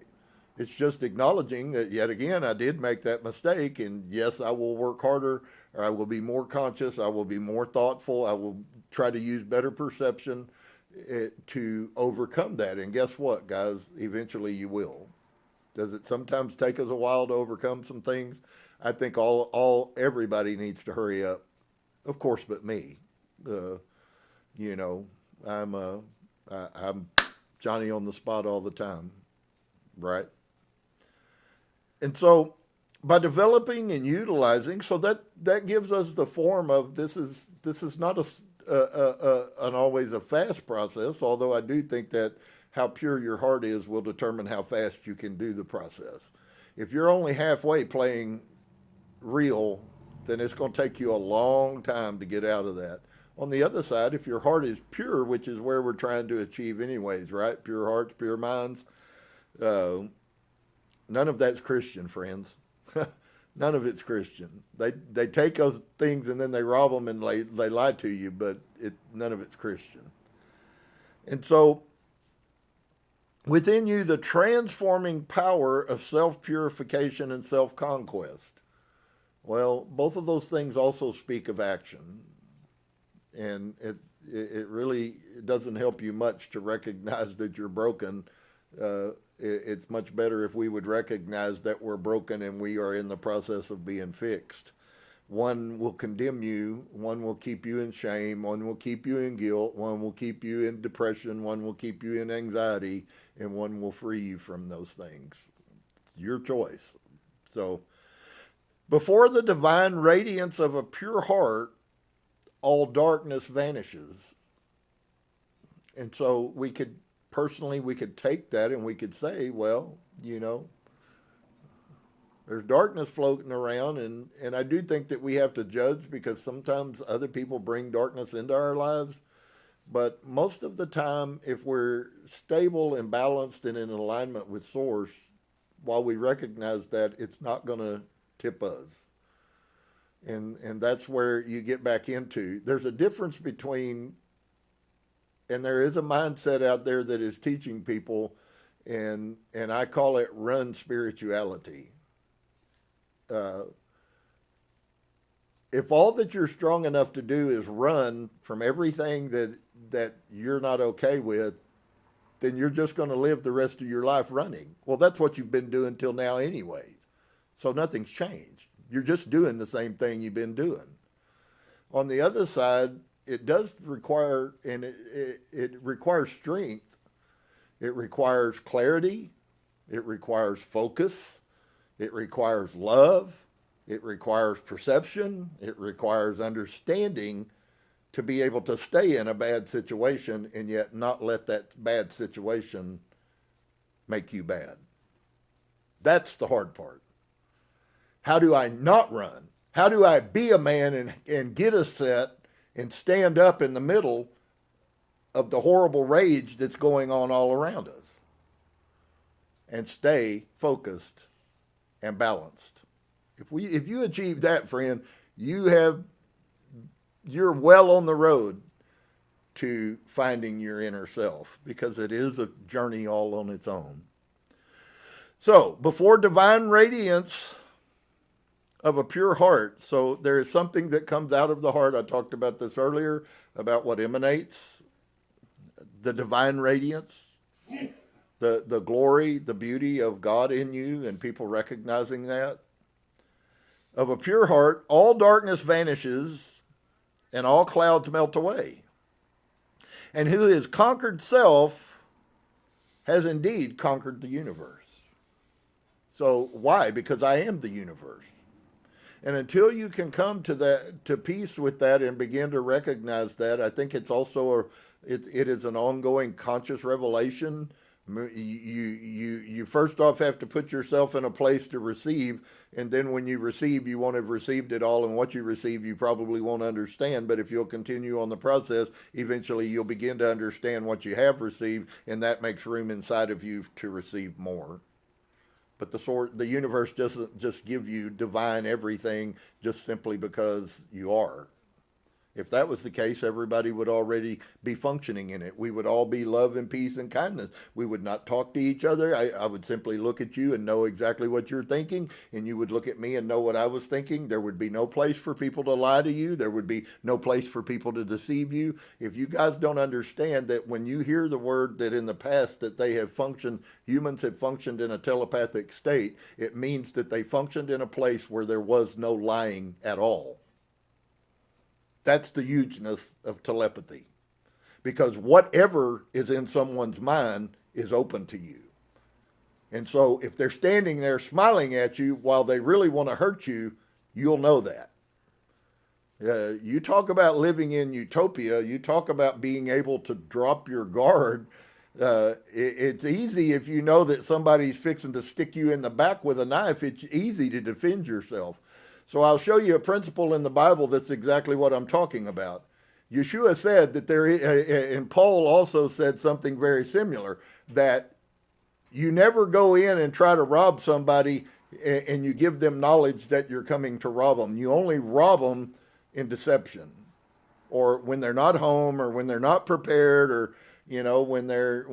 It's just acknowledging that, yet again, I did make that mistake, and yes, I will work harder, or I will be more conscious, I will be more thoughtful, I will try to use better perception to overcome that. And guess what, guys? Eventually you will. Does it sometimes take us a while to overcome some things? I think everybody needs to hurry up. Of course, but me. I'm Johnny on the spot all the time, right? And so by developing and utilizing, so that gives us the form of this is not an always a fast process, although I do think that how pure your heart is will determine how fast you can do the process. If you're only halfway playing real, then it's going to take you a long time to get out of that. On the other side, if your heart is pure, which is where we're trying to achieve anyways, right? Pure hearts, pure minds. None of that's Christian, friends. None of it's Christian. They take those things and then they rob them and they lie to you, but none of it's Christian. And so within you, the transforming power of self-purification and self-conquest. Well, both of those things also speak of action. And it really doesn't help you much to recognize that you're broken. It's much better if we would recognize that we're broken and we are in the process of being fixed. One will condemn you, one will keep you in shame, one will keep you in guilt, one will keep you in depression, one will keep you in anxiety, and one will free you from those things. Your choice. So, before the divine radiance of a pure heart, all darkness vanishes. And so we could take that and we could say, well, there's darkness floating around, and I do think that we have to judge because sometimes other people bring darkness into our lives. But most of the time, if we're stable and balanced and in alignment with Source, while we recognize that, it's not going to tip us. And that's where you get back into. There's a difference between, and there is a mindset out there that is teaching people, and I call it run spirituality. If all that you're strong enough to do is run from everything that you're not okay with, then you're just going to live the rest of your life running. Well, that's what you've been doing till now anyways. So nothing's changed. You're just doing the same thing you've been doing. On the other side, it does require, and it requires strength. It requires clarity. It requires focus. It requires love. It requires perception. It requires understanding to be able to stay in a bad situation and yet not let that bad situation make you bad. That's the hard part. How do I not run? How do I be a man and get a set and stand up in the middle of the horrible rage that's going on all around us and stay focused and balanced? If you achieve that, friend, you're well on the road to finding your inner self, because it is a journey all on its own. So, before divine radiance of a pure heart, so there is something that comes out of the heart. I talked about this earlier, about what emanates, the divine radiance, the glory, the beauty of God in you, and people recognizing that. Of a pure heart, all darkness vanishes and all clouds melt away. And who has conquered self has indeed conquered the universe. So why? Because I am the universe. And until you can come to peace with that and begin to recognize that, I think it's also it is an ongoing conscious revelation. You first off have to put yourself in a place to receive, and then when you receive, you won't have received it all, and what you receive you probably won't understand. But if you'll continue on the process, eventually you'll begin to understand what you have received, and that makes room inside of you to receive more. But the universe doesn't just give you divine everything just simply because you are. If that was the case, everybody would already be functioning in it. We would all be love and peace and kindness. We would not talk to each other. I would simply look at you and know exactly what you're thinking, and you would look at me and know what I was thinking. There would be no place for people to lie to you. There would be no place for people to deceive you. If you guys don't understand that when you hear the word that in the past that they have functioned, humans have functioned in a telepathic state, it means that they functioned in a place where there was no lying at all. That's the hugeness of telepathy. because whatever is in someone's mind is open to you. And so if they're standing there smiling at you while they really want to hurt you, you'll know that. You talk about living in utopia. You talk about being able to drop your guard. It's easy if you know that somebody's fixing to stick you in the back with a knife. It's easy to defend yourself. So I'll show you a principle in the Bible that's exactly what I'm talking about. Yeshua said that and Paul also said something very similar, that you never go in and try to rob somebody and you give them knowledge that you're coming to rob them. You only rob them in deception, or when they're not home, or when they're not prepared, or when they're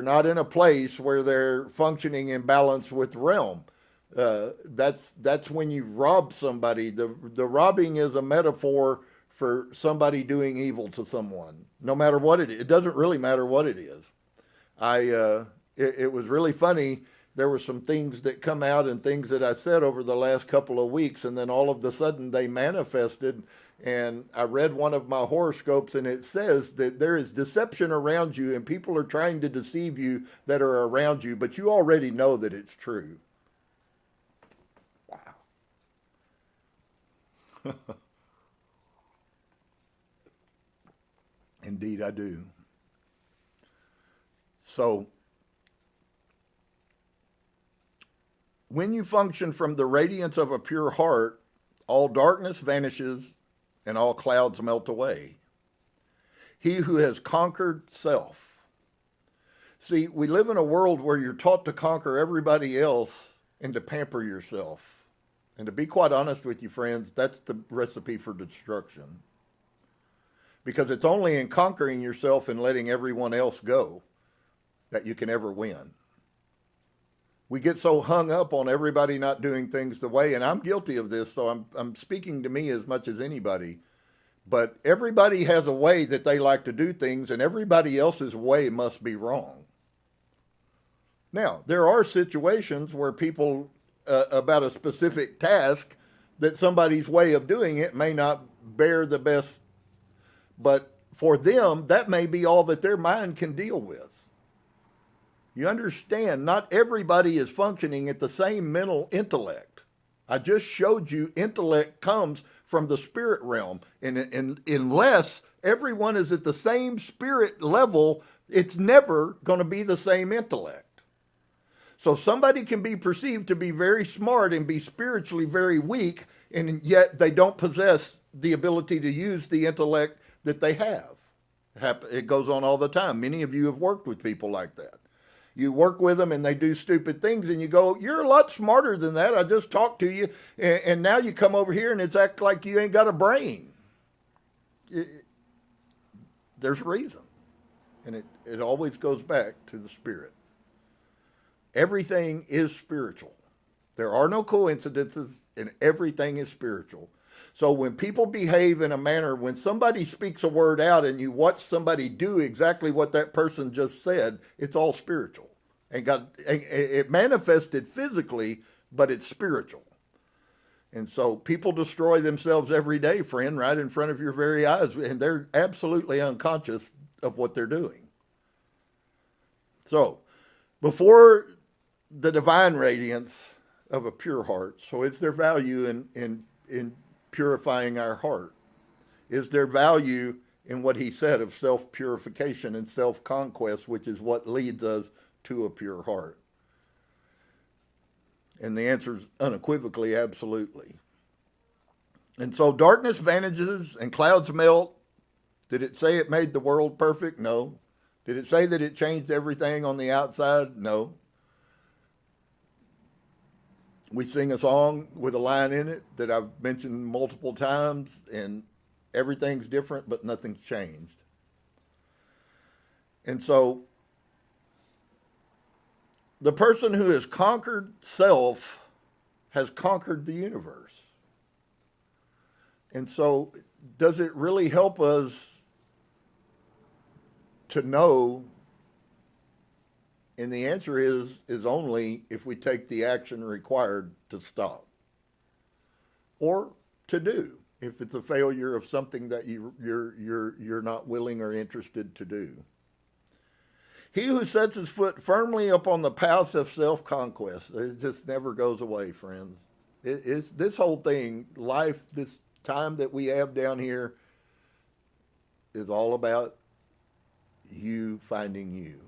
not in a place where they're functioning in balance with the realm. That's when you rob somebody. The robbing is a metaphor for somebody doing evil to someone, no matter what it is. It doesn't really matter what it is. It was really funny. There were some things that come out and things that I said over the last couple of weeks, and then all of a sudden they manifested. And I read one of my horoscopes, and it says that there is deception around you, and people are trying to deceive you that are around you, but you already know that it's true. Wow. Indeed, I do. So, when you function from the radiance of a pure heart, all darkness vanishes and all clouds melt away. He who has conquered self. See, we live in a world where you're taught to conquer everybody else and to pamper yourself. And to be quite honest with you, friends, that's the recipe for destruction. Because it's only in conquering yourself and letting everyone else go that you can ever win. We get so hung up on everybody not doing things the way, and I'm guilty of this, so I'm speaking to me as much as anybody. But everybody has a way that they like to do things, and everybody else's way must be wrong. Now, there are situations where people, about a specific task, that somebody's way of doing it may not bear the best, but for them, that may be all that their mind can deal with. You understand, not everybody is functioning at the same mental intellect. I just showed you intellect comes from the spirit realm. And unless everyone is at the same spirit level, it's never going to be the same intellect. So somebody can be perceived to be very smart and be spiritually very weak, and yet they don't possess the ability to use the intellect that they have. It goes on all the time. Many of you have worked with people like that. You work with them and they do stupid things and you go, you're a lot smarter than that. I just talked to you. And now you come over here and it's act like you ain't got a brain. There's a reason. And it always goes back to the spirit. Everything is spiritual. There are no coincidences, and everything is spiritual. So when people behave in a manner, when somebody speaks a word out and you watch somebody do exactly what that person just said, it's all spiritual. It manifested physically, but it's spiritual. And so people destroy themselves every day, friend, right in front of your very eyes, and they're absolutely unconscious of what they're doing. So before the divine radiance of a pure heart, so is there value in purifying our heart? Is there value in what he said of self-purification and self-conquest, which is what leads us to a pure heart? And the answer is unequivocally, absolutely. And so darkness vanishes and clouds melt. Did it say it made the world perfect? No. Did it say that it changed everything on the outside? No. We sing a song with a line in it that I've mentioned multiple times, and everything's different, but nothing's changed. And so the person who has conquered self has conquered the universe. And so does it really help us to know? And the answer is only if we take the action required to stop or to do. if it's a failure of something that you're not willing or interested to do. He who sets his foot firmly upon the path of self-conquest, it just never goes away, friends. It's this whole thing, life, this time that we have down here is all about you finding you.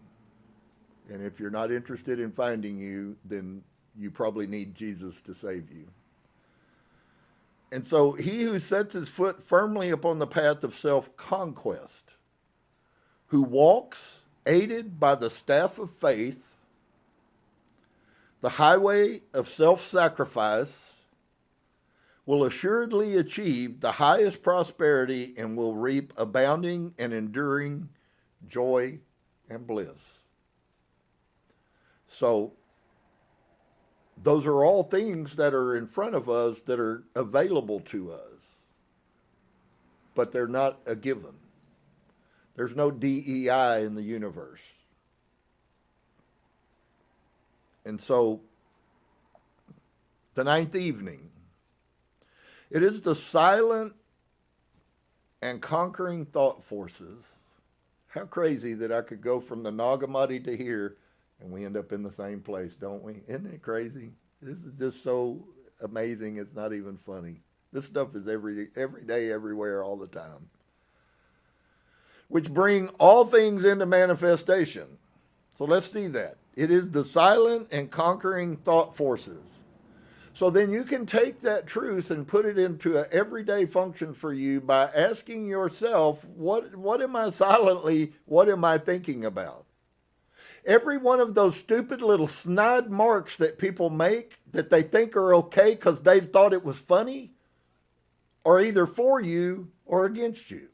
And if you're not interested in finding you, then you probably need Jesus to save you. And so he who sets his foot firmly upon the path of self-conquest, who walks aided by the staff of faith, the highway of self-sacrifice, will assuredly achieve the highest prosperity and will reap abounding and enduring joy and bliss. So, those are all things that are in front of us that are available to us, but they're not a given. There's no DEI in the universe. And so, the ninth evening, it is the silent and conquering thought forces. How crazy that I could go from the Nag Hammadi to here and we end up in the same place, don't we? Isn't it crazy? This is just so amazing, it's not even funny. This stuff is every day, everywhere, all the time. Which bring all things into manifestation. So let's see that. It is the silent and conquering thought forces. So then you can take that truth and put it into an everyday function for you by asking yourself, what am I thinking about? Every one of those stupid little snide marks that people make that they think are okay because they thought it was funny are either for you or against you.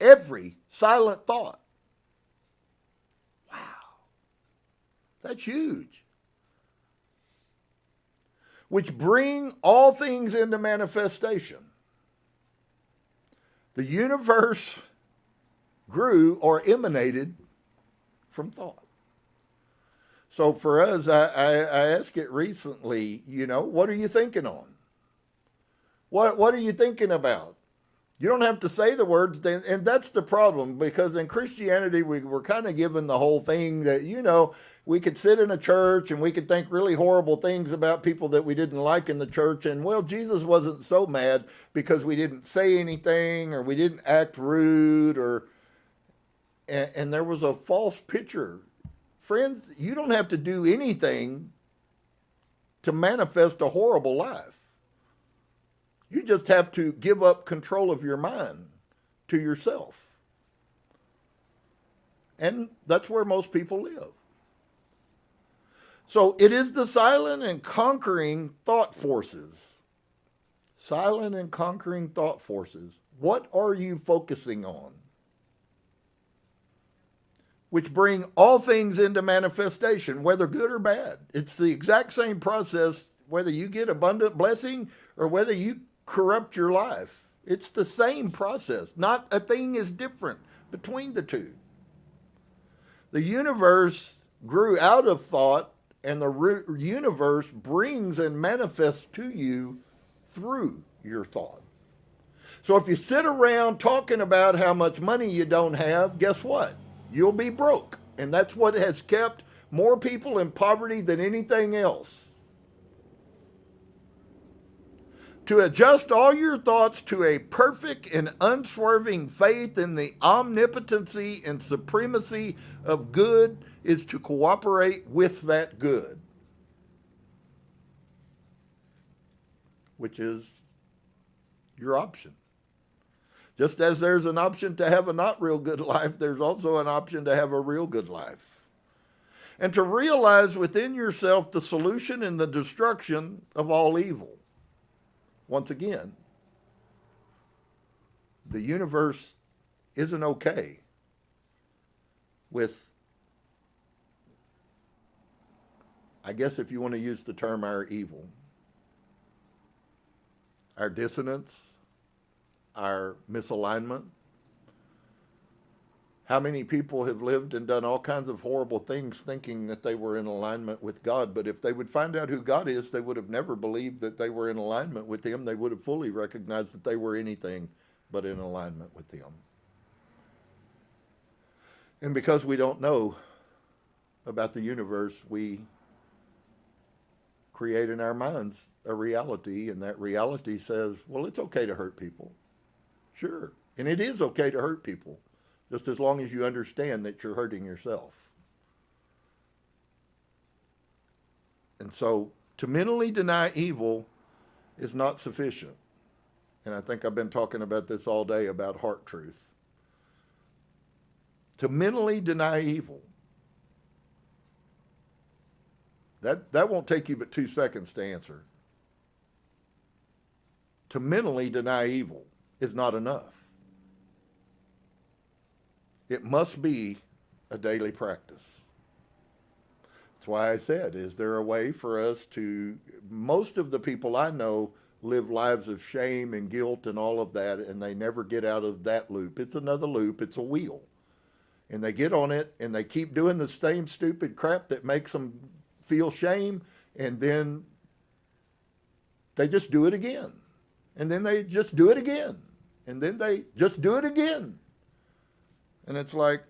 Every silent thought. Wow. That's huge. Which bring all things into manifestation. The universe grew or emanated from thought. So for us, I asked it recently, what are you thinking on? What are you thinking about? You don't have to say the words, and that's the problem, because in Christianity, we're kind of given the whole thing that, we could sit in a church and we could think really horrible things about people that we didn't like in the church, and, well, Jesus wasn't so mad because we didn't say anything or we didn't act rude, and there was a false picture. Friends, you don't have to do anything to manifest a horrible life. You just have to give up control of your mind to yourself. And that's where most people live. So it is the silent and conquering thought forces. Silent and conquering thought forces. What are you focusing on? Which bring all things into manifestation, whether good or bad. It's the exact same process, whether you get abundant blessing or whether you corrupt your life. It's the same process. Not a thing is different between the two. The universe grew out of thought, and the universe brings and manifests to you through your thought. So if you sit around talking about how much money you don't have, guess what? You'll be broke. And that's what has kept more people in poverty than anything else. To adjust all your thoughts to a perfect and unswerving faith in the omnipotency and supremacy of good is to cooperate with that good, which is your option. Just as there's an option to have a not real good life, there's also an option to have a real good life. And to realize within yourself the solution in the destruction of all evil. Once again, the universe isn't okay with, I guess if you want to use the term, our evil, our dissonance, our misalignment. How many people have lived and done all kinds of horrible things thinking that they were in alignment with God? But if they would find out who God is, they would have never believed that they were in alignment with Him. They would have fully recognized that they were anything but in alignment with Him. And because we don't know about the universe, we create in our minds a reality, and that reality says, well, it's okay to hurt people. Sure. And it is okay to hurt people, just as long as you understand that you're hurting yourself. And so to mentally deny evil is not sufficient. And I think I've been talking about this all day about heart truth. To mentally deny evil, that won't take you but 2 seconds to answer. To mentally deny evil is not enough. It must be a daily practice. That's why I said, is there a way for us to, most of the people I know live lives of shame and guilt and all of that, and they never get out of that loop. It's another loop, it's a wheel. And they get on it, and they keep doing the same stupid crap that makes them feel shame, and then they just do it again. And then they just do it again. And then they just do it again. And it's like,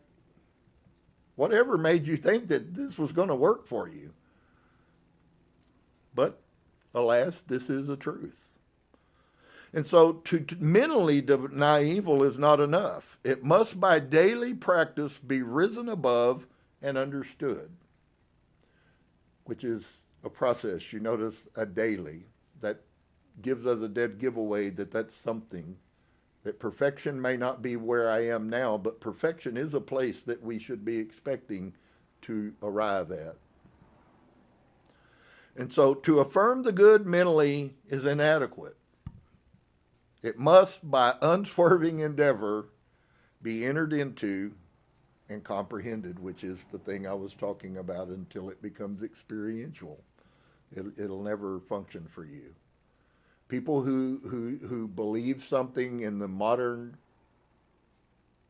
whatever made you think that this was going to work for you? But alas, this is the truth. And so to mentally deny evil is not enough. It must by daily practice be risen above and understood, which is a process. You notice a daily. That gives us a dead giveaway that that's something. That perfection may not be where I am now, but perfection is a place that we should be expecting to arrive at. And so to affirm the good mentally is inadequate. It must, by unswerving endeavor, be entered into and comprehended, which is the thing I was talking about, until it becomes experiential. It'll never function for you. People who believe something in the modern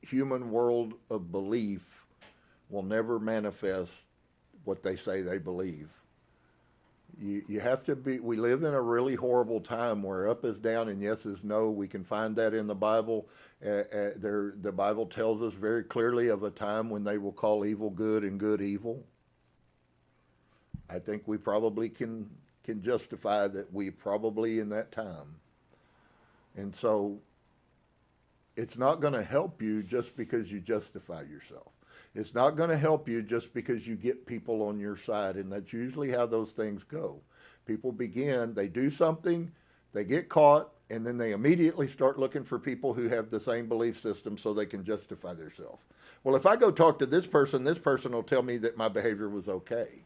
human world of belief will never manifest what they say they believe. You have to be, we live in a really horrible time where up is down and yes is no. We can find that in the Bible. The Bible tells us very clearly of a time when they will call evil good and good evil. I think we probably can justify that we probably in that time. And so it's not going to help you just because you justify yourself. It's not going to help you just because you get people on your side, and that's usually how those things go. People begin, they do something, they get caught, and then they immediately start looking for people who have the same belief system so they can justify themselves. Well, if I go talk to this person will tell me that my behavior was okay.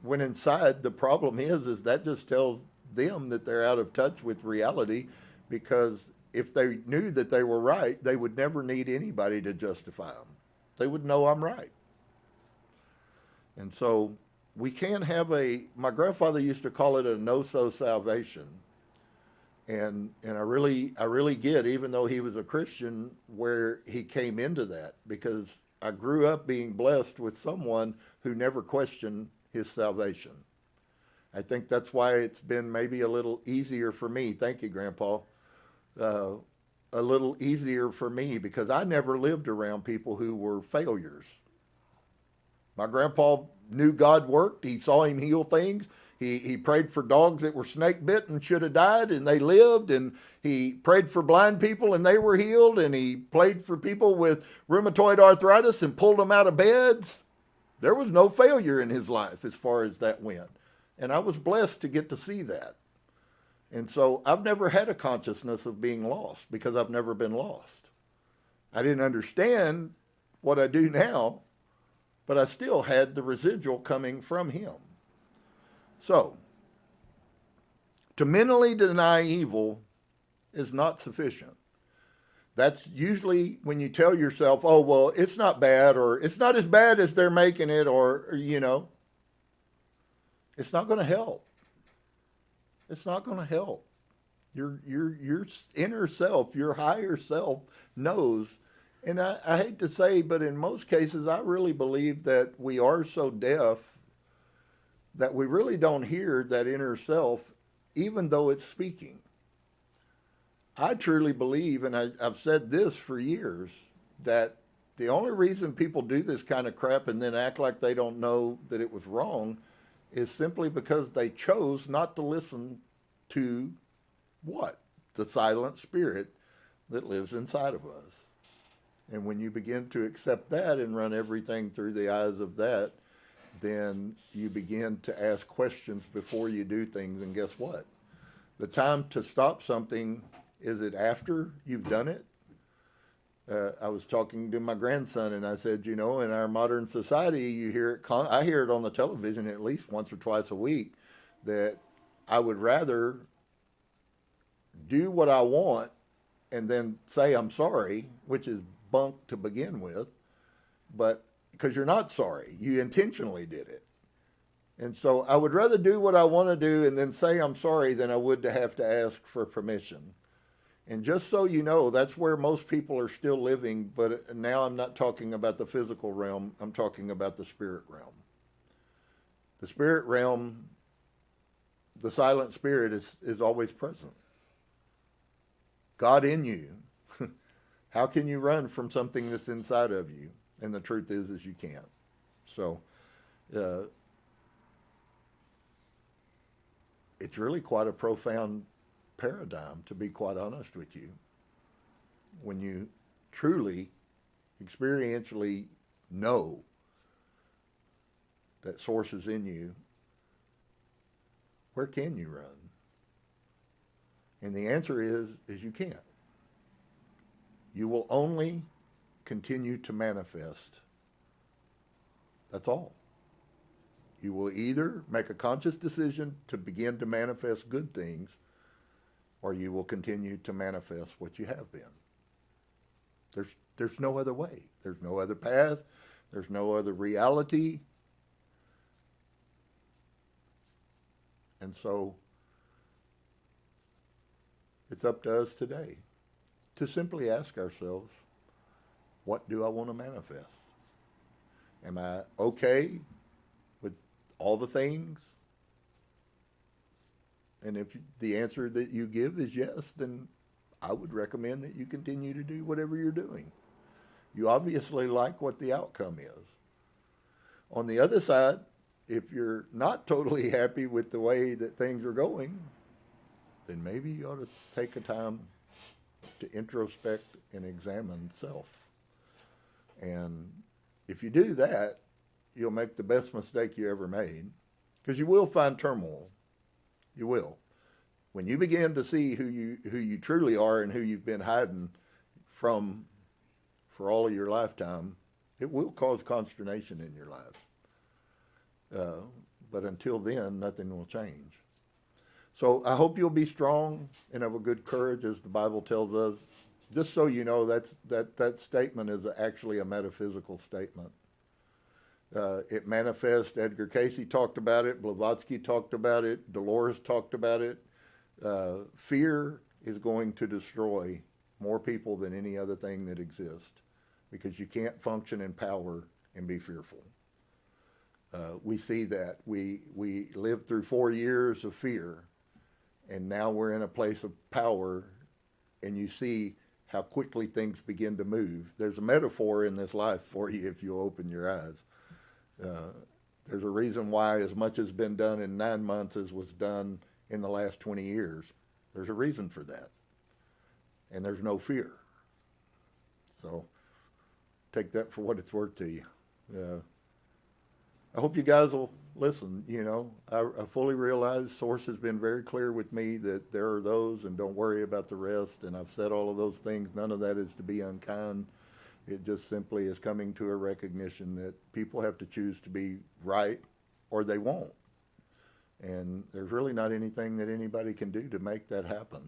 When inside, the problem is that just tells them that they're out of touch with reality, because if they knew that they were right, they would never need anybody to justify them. They would know I'm right. And so we can't have my grandfather used to call it a no-so salvation. And I really get, even though he was a Christian, where he came into that, because I grew up being blessed with someone who never questioned his salvation. I think that's why it's been maybe a little easier for me. Thank you, Grandpa. A little easier for me because I never lived around people who were failures. My grandpa knew God worked. He saw him heal things. He prayed for dogs that were snake bit and should have died and they lived. And he prayed for blind people and they were healed. And he prayed for people with rheumatoid arthritis and pulled them out of beds. There was no failure in his life as far as that went. And I was blessed to get to see that. And so I've never had a consciousness of being lost because I've never been lost. I didn't understand what I do now, but I still had the residual coming from him. So, to mentally deny evil is not sufficient. That's usually when you tell yourself, oh, well, it's not bad, or it's not as bad as they're making it, or it's not going to help. It's not going to help. Your inner self, your higher self knows And I hate to say, but in most cases, I really believe that we are so deaf that we really don't hear that inner self, even though it's speaking. I truly believe, and I've said this for years, that the only reason people do this kind of crap and then act like they don't know that it was wrong is simply because they chose not to listen to what? The silent spirit that lives inside of us. And when you begin to accept that and run everything through the eyes of that, then you begin to ask questions before you do things. And guess what? The time to stop something, is it after you've done it? I was talking to my grandson and I said, you know, in our modern society, you hear it, I hear it on the television at least once or twice a week, that I would rather do what I want and then say I'm sorry, which is bunk to begin with, but because you're not sorry, you intentionally did it. And so I would rather do what I want to do and then say I'm sorry than I would to have to ask for permission. And just so you know, that's where most people are still living, but now I'm not talking about the physical realm, I'm talking about the spirit realm. The spirit realm, the silent spirit is always present. God in you. How can you run from something that's inside of you? And the truth is you can't. So, it's really quite a profound paradigm, to be quite honest with you. When you truly, experientially know that source is in you, where can you run? And the answer is you can't. You will only continue to manifest. That's all. You will either make a conscious decision to begin to manifest good things, or you will continue to manifest what you have been. There's no other way. There's no other path. There's no other reality. And so it's up to us today to simply ask ourselves, what do I want to manifest? Am I okay with all the things? And if the answer that you give is yes, then I would recommend that you continue to do whatever you're doing. You obviously like what the outcome is. On the other side, if you're not totally happy with the way that things are going, then maybe you ought to take a time to introspect and examine self. And if you do that, you'll make the best mistake you ever made, because you will find turmoil. You will. When you begin to see who you truly are and who you've been hiding from for all of your lifetime, it will cause consternation in your life. But until then, nothing will change. So I hope you'll be strong and have a good courage, as the Bible tells us. Just so you know, that statement is actually a metaphysical statement. It manifests. Edgar Casey talked about it. Blavatsky talked about it. Dolores talked about it. Fear is going to destroy more people than any other thing that exists, because you can't function in power and be fearful. We see that. We lived through 4 years of fear, and now we're in a place of power, and you see how quickly things begin to move. There's a metaphor in this life for you if you open your eyes. There's a reason why as much has been done in 9 months as was done in the last 20 years. There's a reason for that. And there's no fear. So take that for what it's worth to you. I hope you guys will listen. You know, I fully realize Source has been very clear with me that there are those, and don't worry about the rest. And I've said all of those things. None of that is to be unkind. It just simply is coming to a recognition that people have to choose to be right, or they won't. And there's really not anything that anybody can do to make that happen.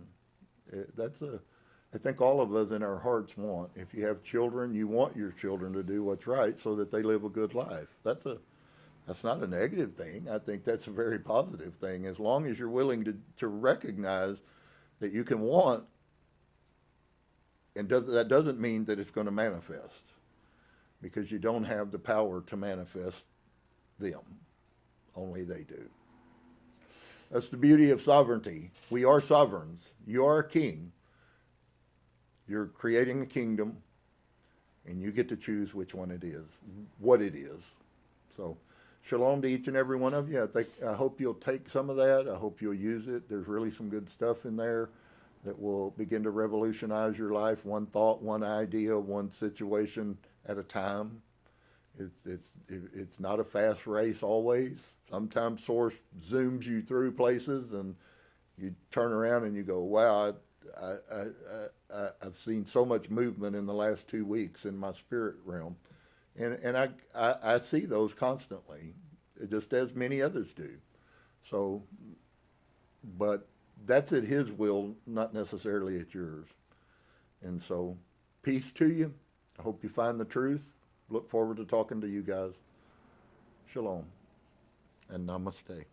I think all of us in our hearts want. If you have children, you want your children to do what's right so that they live a good life. That's not a negative thing. I think that's a very positive thing. As long as you're willing to recognize that you can want and that doesn't mean that it's going to manifest, because you don't have the power to manifest them. Only they do. That's the beauty of sovereignty. We are sovereigns. You are a king. You're creating a kingdom, and you get to choose which one it is, what it is. So, shalom to each and every one of you. I hope you'll take some of that. I hope you'll use it. There's really some good stuff in there that will begin to revolutionize your life, one thought, one idea, one situation at a time. It's not a fast race always. Sometimes Source zooms you through places, and you turn around and you go, wow, I've seen so much movement in the last 2 weeks in my spirit realm. And I see those constantly, just as many others do. So, but that's at his will, not necessarily at yours. And so, peace to you. I hope you find the truth. Look forward to talking to you guys. Shalom and namaste.